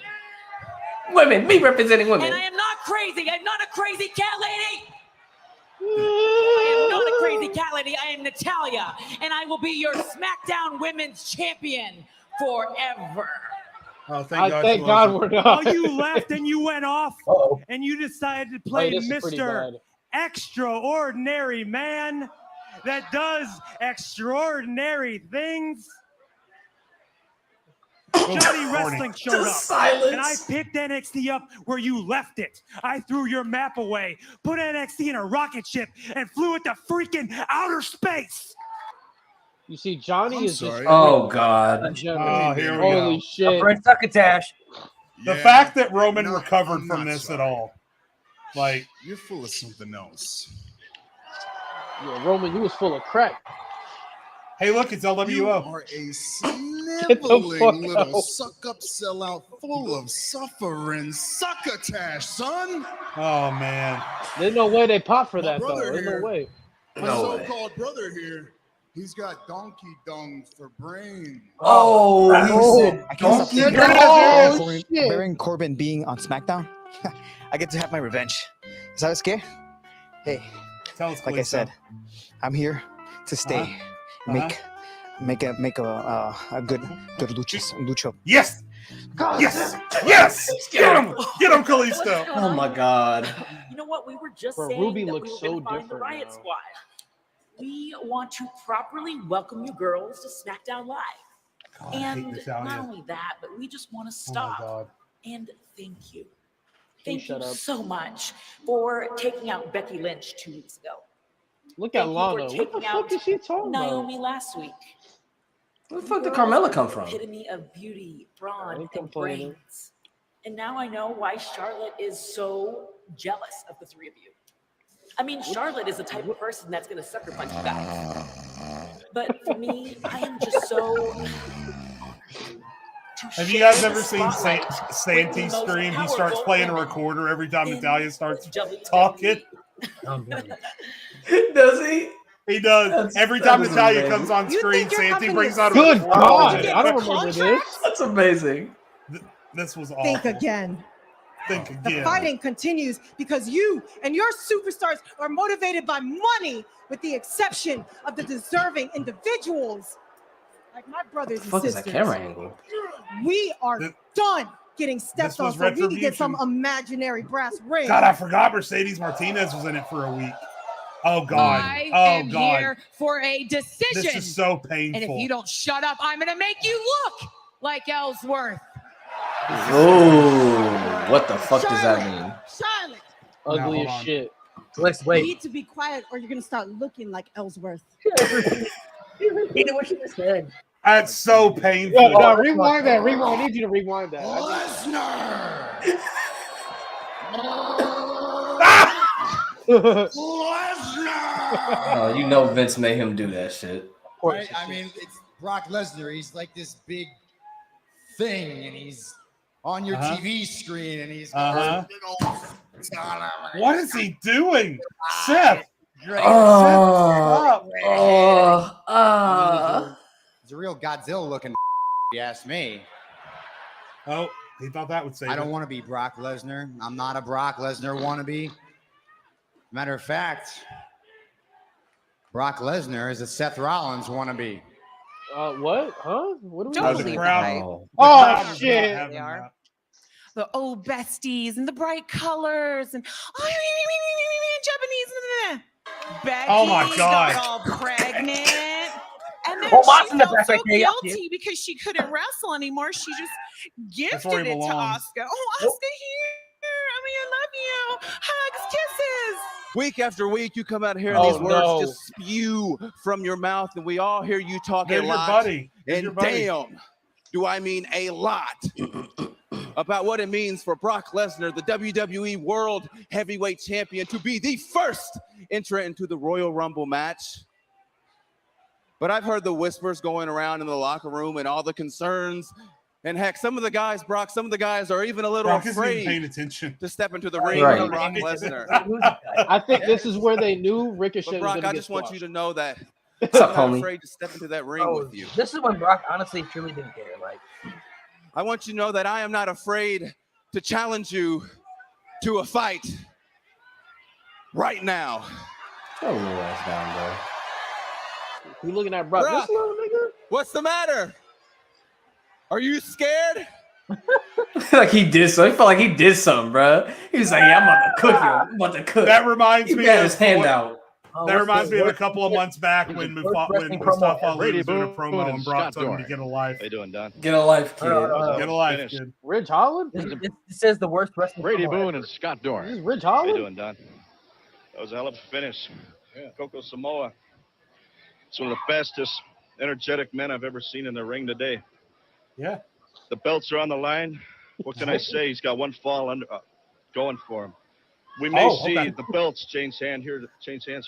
Me representing women. And I am not crazy. I'm not a crazy cat lady. I am not a crazy cat lady. I am Natalia. And I will be your SmackDown Women's Champion forever. Oh, thank God we're not. Oh, you left and you went off. Uh-oh. And you decided to play This is pretty Mr. bad. Extraordinary Man that does extraordinary things. Johnny Wrestling showed up, and I picked NXT up where you left it. I threw your map away, put NXT in a rocket ship, and flew it to freaking outer space. You see, Johnny is just. Oh God. Oh, here we Holy go. shit. Brent Succotash. The fact that Roman recovered from this at all. Like, You're full of something else. Yeah, Roman, you was full of crack. hey, look, it's You LWO. are a Get the sniveling fuck little out. suck-up sellout full of suffering succotash, son. Oh, man. There's no way they pop for My that, though. brother There's here. no way. My so-called brother here, he's got donkey dung for brains. Oh, he said I can't stop thinking Oh, about shit. Baron Corbin being on SmackDown. I get to have my revenge. Is that scary? Hey, Tell us, like I said, I'm here to stay. Make a good lucha. Yes. Yes. Yes. Get him. Get him, Kalisto. Oh my God. You know what? We were just Bro, saying Ruby that looks we were so gonna find the different Riot now. Squad. We want to properly welcome you girls to SmackDown Live. God, I hate And Natalia. not only that, but we just want to Oh, my stop God. and thank you. Thank you shut up. so much for taking out Becky Lynch 2 weeks ago. Look at Thank you for Lana. What the taking fuck out is she talking about? Naomi last week. Where the fuck did Girls Carmella are come the from? Epitome of beauty, I brawn, ain't and complaining. brains. And now I know why Charlotte is so jealous of the three of you. I mean, Charlotte is the type of person that's going to sucker punch you guys. But for me, I am just so honored to Have you share guys the ever seen spotlight Santi with the most stream? He starts powerful playing a women recorder every time in Natalia starts WWE. talking. Does he? He does. Every time Natalia comes on You screen, think your Santi company brings is out a Good recorder. God. get I don't remember this. contracts? That's amazing. This was awful. Think again. Think The again. fighting continues because you and your superstars are motivated by money, with the exception of the deserving individuals Like my brothers and What the fuck is sisters. that camera angle? We are done getting stepped on, was so we can get some retribution. imaginary brass rings. God, I forgot Mercedes Martinez was in it for a week. Oh God. I Oh am God. here for a decision. This is so painful. And if you don't shut up, I'm going to make you look like Ellsworth. Oh, what the fuck does that mean? Charlotte, Ugly hold as on. shit. Let's you wait. need to be quiet or you're gonna start looking like Ellsworth. Repeat what you just said. That's so painful. Yo, no, rewind that. Rewind. I need you to rewind that. Oh, you know Vince made him do that shit. Right? I mean, it's Brock Lesnar. He's like this big thing, and he's on your TV screen, and he's got big old. What is he doing? Seth. He's a real Godzilla looking. If you ask me. Oh, he thought that would save I don't it. want to be Brock Lesnar. I'm not a Brock Lesnar wannabe. Matter of fact, Brock Lesnar is a Seth Rollins wannabe. What? Huh? What do we Don't do? leave Oh shit! They are. The old besties and the bright colors and Japanese. Becky Oh my God. got all pregnant. And then Oh, she Austin, the felt best so right there, yeah. guilty because she couldn't wrestle anymore. She just where gifted he it to belongs. Asuka. Oh, Asuka here. I mean, I love you. Hugs, kisses. Week after week, you come out here and these Oh, words no. just spew from your mouth, and we all hear you talk They're a your lot. buddy. They're your And buddy. damn, do I mean a lot about what it means for Brock Lesnar, the WWE World Heavyweight Champion, to be the first entrant into the Royal Rumble match. But I've heard the whispers going around in the locker room and all the concerns. And heck, some of the guys, Brock, some of the guys are even a little Brock isn't even paying afraid attention. to step into the ring Right. with Brock Lesnar. I think this is where they knew Ricochet But was Brock, gonna I get just want you squashed. to know that What's up, I'm not homie? afraid to step into that ring Oh, with you. this is when Brock honestly truly didn't care. Like, I want you to know that I am not afraid to challenge you to a fight right now. Throw your ass down, bro. You looking at Brock? Brock. This little nigga? What's the matter? Are you scared? Like he did so. He felt like he did something, bro. He was like, "Yeah, I'm about to cook you. I'm about to cook." That reminds He me got of his hand out. That reminds me of a couple of months back when Mustafa Ali was doing a promo and Brock told him to get a life. How you doing, Don? Get a life, kid. Get a life, Finish. kid. Ridge Holland? it says the worst wrestling. Brady promo Boone ever. and Scott Dorn. This is Ridge How you Holland? doing, Don? That was a hell of a finish. Coco Samoa. It's one of the fastest, energetic men I've ever seen in the ring today. Yeah. The belts are on the line. What can I say? He's got one fall under, going for him. We may see the belts change hands here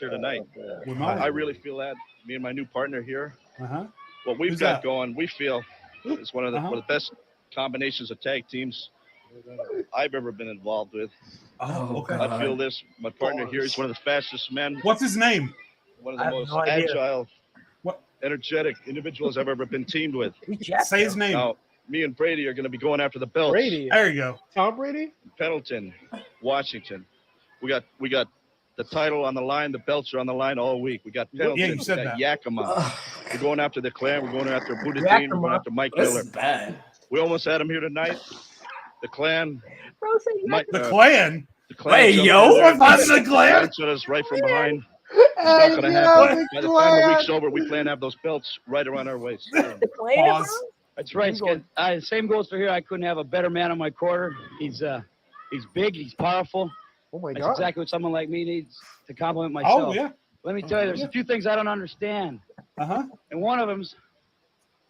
tonight. We might. I really feel that. Me and my new partner here. Uh-huh. What we've Who's got that? going, we feel is one of the best combinations of tag teams I've ever been involved with. Oh, okay. I feel this. My partner here is one of the fastest men. What's his name? One of I the have most no idea. agile, What? energetic individuals I've ever been teamed with. Say his name. Now, me and Brady are going to be going after the belts. Brady. There you go. Tom Brady? Pendleton, Washington. We got the title on the line. The belts are on the line all week. We got Pendleton. Yeah, you we said got that. Yakima. We're going after the Clan. We're going after Buddha Dean. We're going after Mike This Miller. is bad. We almost had him here tonight. The Clan. Bro, say Mike, The Clan. the Clan Hey, jumped yo, in there. what's the Clan? Lanced us right from behind. It's not going to happen. By the time the week's over, we plan to have those belts right around our waist. Pause. That's right, Skid. Same goes for here. I couldn't have a better man on my quarter. He's big. He's powerful. Oh my That's God. exactly what someone like me needs to compliment myself. Oh, yeah. Let me tell you, there's a few things I don't understand, Uh-huh. and one of them's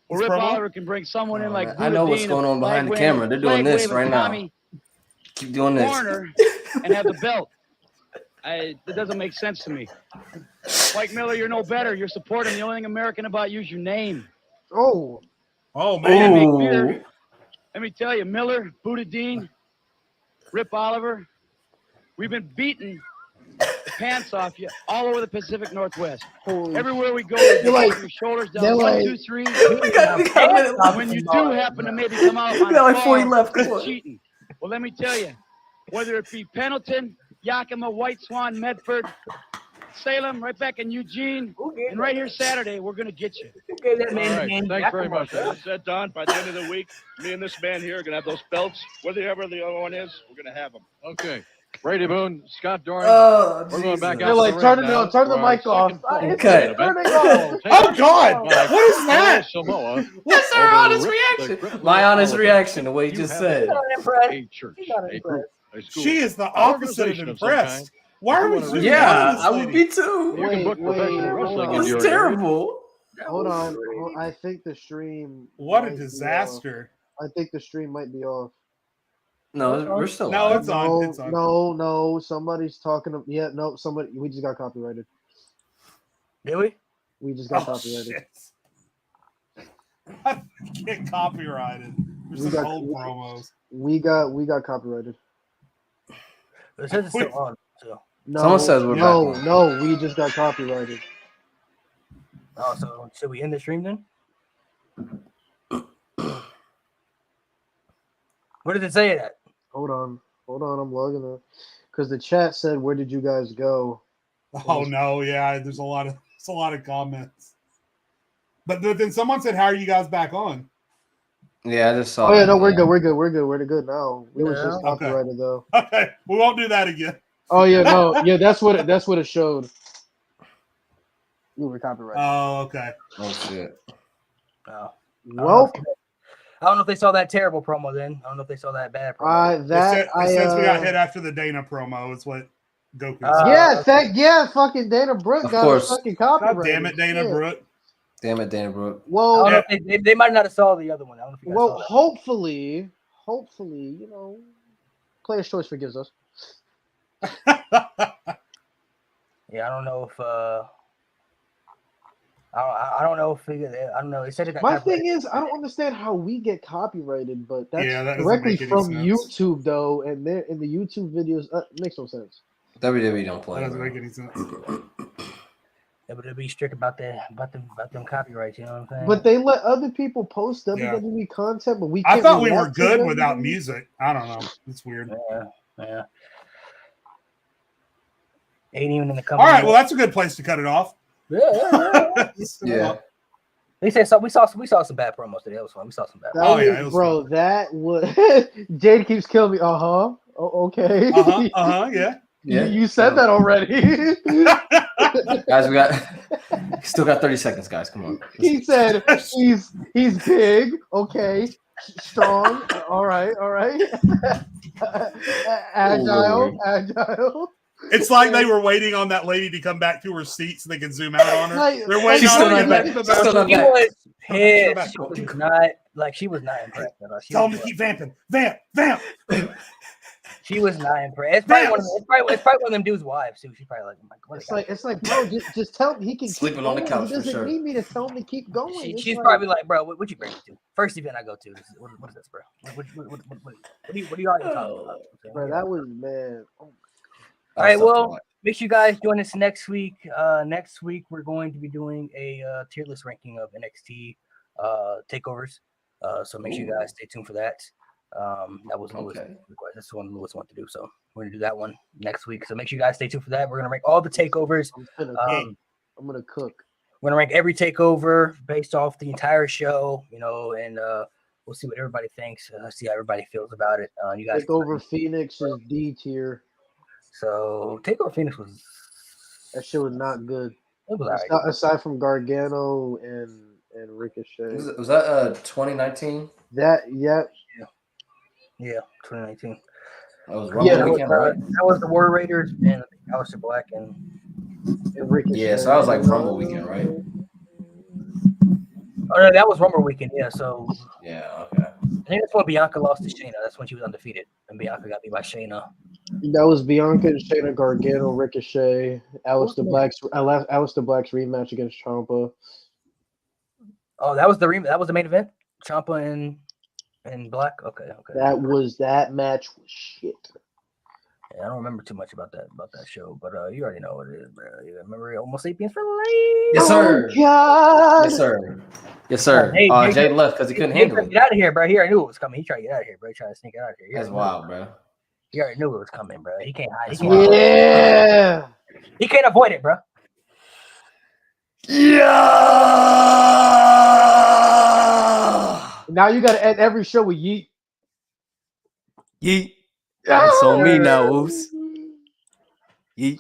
His Rip promo? Oliver can bring someone in like I know Buddha what's Dean, going a on behind the flag-waving- camera. They're doing this flag-waving right now. Tommy Keep doing this. Warner and have the belt. It doesn't make sense to me. Mike Miller, you're no better. You're supporting the only thing American about you is your name. Oh. Oh, Man, man. make beer. Let me tell you, Miller, Buddha Dean, Rip Oliver, we've been beating the pants off you all over the Pacific Northwest. Everywhere we go, we like- your shoulders they're down. One, like- two, three. got When you do happen to maybe come out on got like a 40 fall, left. it's Come on. cheating. Well, let me tell you, whether it be Pendleton, Yakima, White Swan, Medford, Salem, right back in Eugene, and right here Saturday. We're gonna get you. Okay, that All man. right, man, thanks very much. As I said, Don, by the end of the week, me and this man here are going to have those belts. Whatever the other one is, we're going to have them. Okay. Brady Boone, Scott Dorn. Oh, we're going back They're out like, to the turn ring it now on, turn the for our mic off. second full Okay. main event. Turn it off. Oh God! What is that? Samoa. That's our over honest Rip the reaction. Cripple My honest Oliver. reaction to what he You just have said. Not impressed. a church, He's not a group, impressed. a school, She is the an opposite of organization some impressed. kind. Why If are you we wanna shooting really down Yeah, this I would lady? be too. You can book professional wrestling It in was your terrible. Hold on. I think the stream. What a might be off. disaster! I think the stream might be off. No, we're still No, live. it's on. No, It's on. no. Somebody's talking. Yeah, no. Somebody. We just got copyrighted. Did we? We just got Oh, copyrighted. shit. I get copyrighted. There's We some got- old promos. We got copyrighted. It says it's still on. So. No, Someone says we're no, back on. no. We just got copyrighted. Oh, so should we end the stream then? Where did it say it at? Hold on. I'm logging in. Because the chat said, "Where did you guys go?" Oh no, yeah. There's a lot of comments. But then someone said, "How are you guys back on?" Yeah, I just saw. Oh yeah, no, that, we're good. We're good now. We was Yeah. just copyrighted though. Okay, we won't do that again. Oh yeah, no, yeah. That's what it showed. We were copyrighted. Oh, okay. Oh shit. Oh. Well, I don't know if they saw that terrible promo then. I don't know if they saw that bad promo. It says we got hit after the Dana promo. Is what Goku said. fucking Dana Brooke Of got course. us fucking copyrighted. God damn it, Dana Shit. Brooke. Damn it, Dana Brooke. Well, I don't know if they might not have saw the other one. I don't know if you guys saw that. hopefully, Player's Choice forgives us. Yeah, I don't know if I don't know if I don't know. It said it got My copyrighted. thing is, I don't understand how we get copyrighted, but that's Yeah, that doesn't directly make any from sense. YouTube though, and they're in the YouTube videos. Makes no sense. WWE don't play. That doesn't bro. make any sense. Yeah, but they'll be strict about them copyrights. You know what I'm saying? But they let other people post Yeah. WWE content, but we. I Can't thought we were react to good WWE? without music. I don't know. It's weird. Yeah. Ain't even in the All company. right, well, that's a good place to cut it off. Yeah. They said so. We saw some bad promos today. That was fun. We saw some bad. That it was, was bro, that was Jade keeps killing me. Oh, okay. Yeah. Yeah. You said that already. Guys, we still got 30 seconds, guys. Come on. He said he's big, okay, strong, all right. Agile. It's like they were waiting on that lady to come back to her seat so they can zoom out on her. Like, They're waiting She's on still her to not get back. back to the She's still bathroom. not back. She was not impressed. Tell them to keep vamping. Vamp. She was not impressed. It's probably one of them dudes' wives too. She's probably like, what? It's like, bro, just tell him he can Sleeping keep on the going. couch He for doesn't sure. need me to tell him to keep going. It's She's like, probably like, bro, what you bring me to? First event I go to. What is this, bro? What are you already talking about? bro, that was man. Oh, All right, well, make sure you guys join us next week. Next week we're going to be doing a tier list ranking of NXT takeovers. So make sure you guys stay tuned for that. That was Lewis. That's the one Lewis wanted to do. So we're gonna do that one next week. So make sure you guys stay tuned for that. We're gonna rank all the takeovers. I'm gonna cook. We're gonna rank every takeover based off the entire show, and we'll see what everybody thinks. See how everybody feels about it. You guys Takeover Phoenix is D tier. So Takeover Phoenix That shit was not good. It was alright. Aside from Gargano and Ricochet. Was that 2019? Yeah, 2019. That was Rumble weekend, right? That was the War Raiders and Aleister Black and Ricochet. Yeah, so that was like Rumble weekend, right? Oh no, that was Rumble weekend. Yeah, so Yeah, okay. I think that's when Bianca lost to Shayna. That's when she was undefeated, and Bianca got beat by Shayna. That was Bianca and Shayna, Gargano, Ricochet, Aleister Black's rematch against Ciampa. Oh, that was the main event. Ciampa and Black. Okay. That match was shit. Yeah, I don't remember too much about that show, but you already know what it is, bro. You remember almost Sapiens for life. Yes, sir. Oh, God. Yes, sir. Yes, sir. Hey, Jay left because he couldn't handle it. Get out of here, bro. He already knew it was coming. He tried to get out of here, bro. He tried to sneak it out of here. That's wild, bro. He already knew it was coming, bro. He can't hide. That's wild. Yeah. He can't avoid it, bro. Now you got to end every show with yeet. Yeet. It's on me now, Oos. Yeet.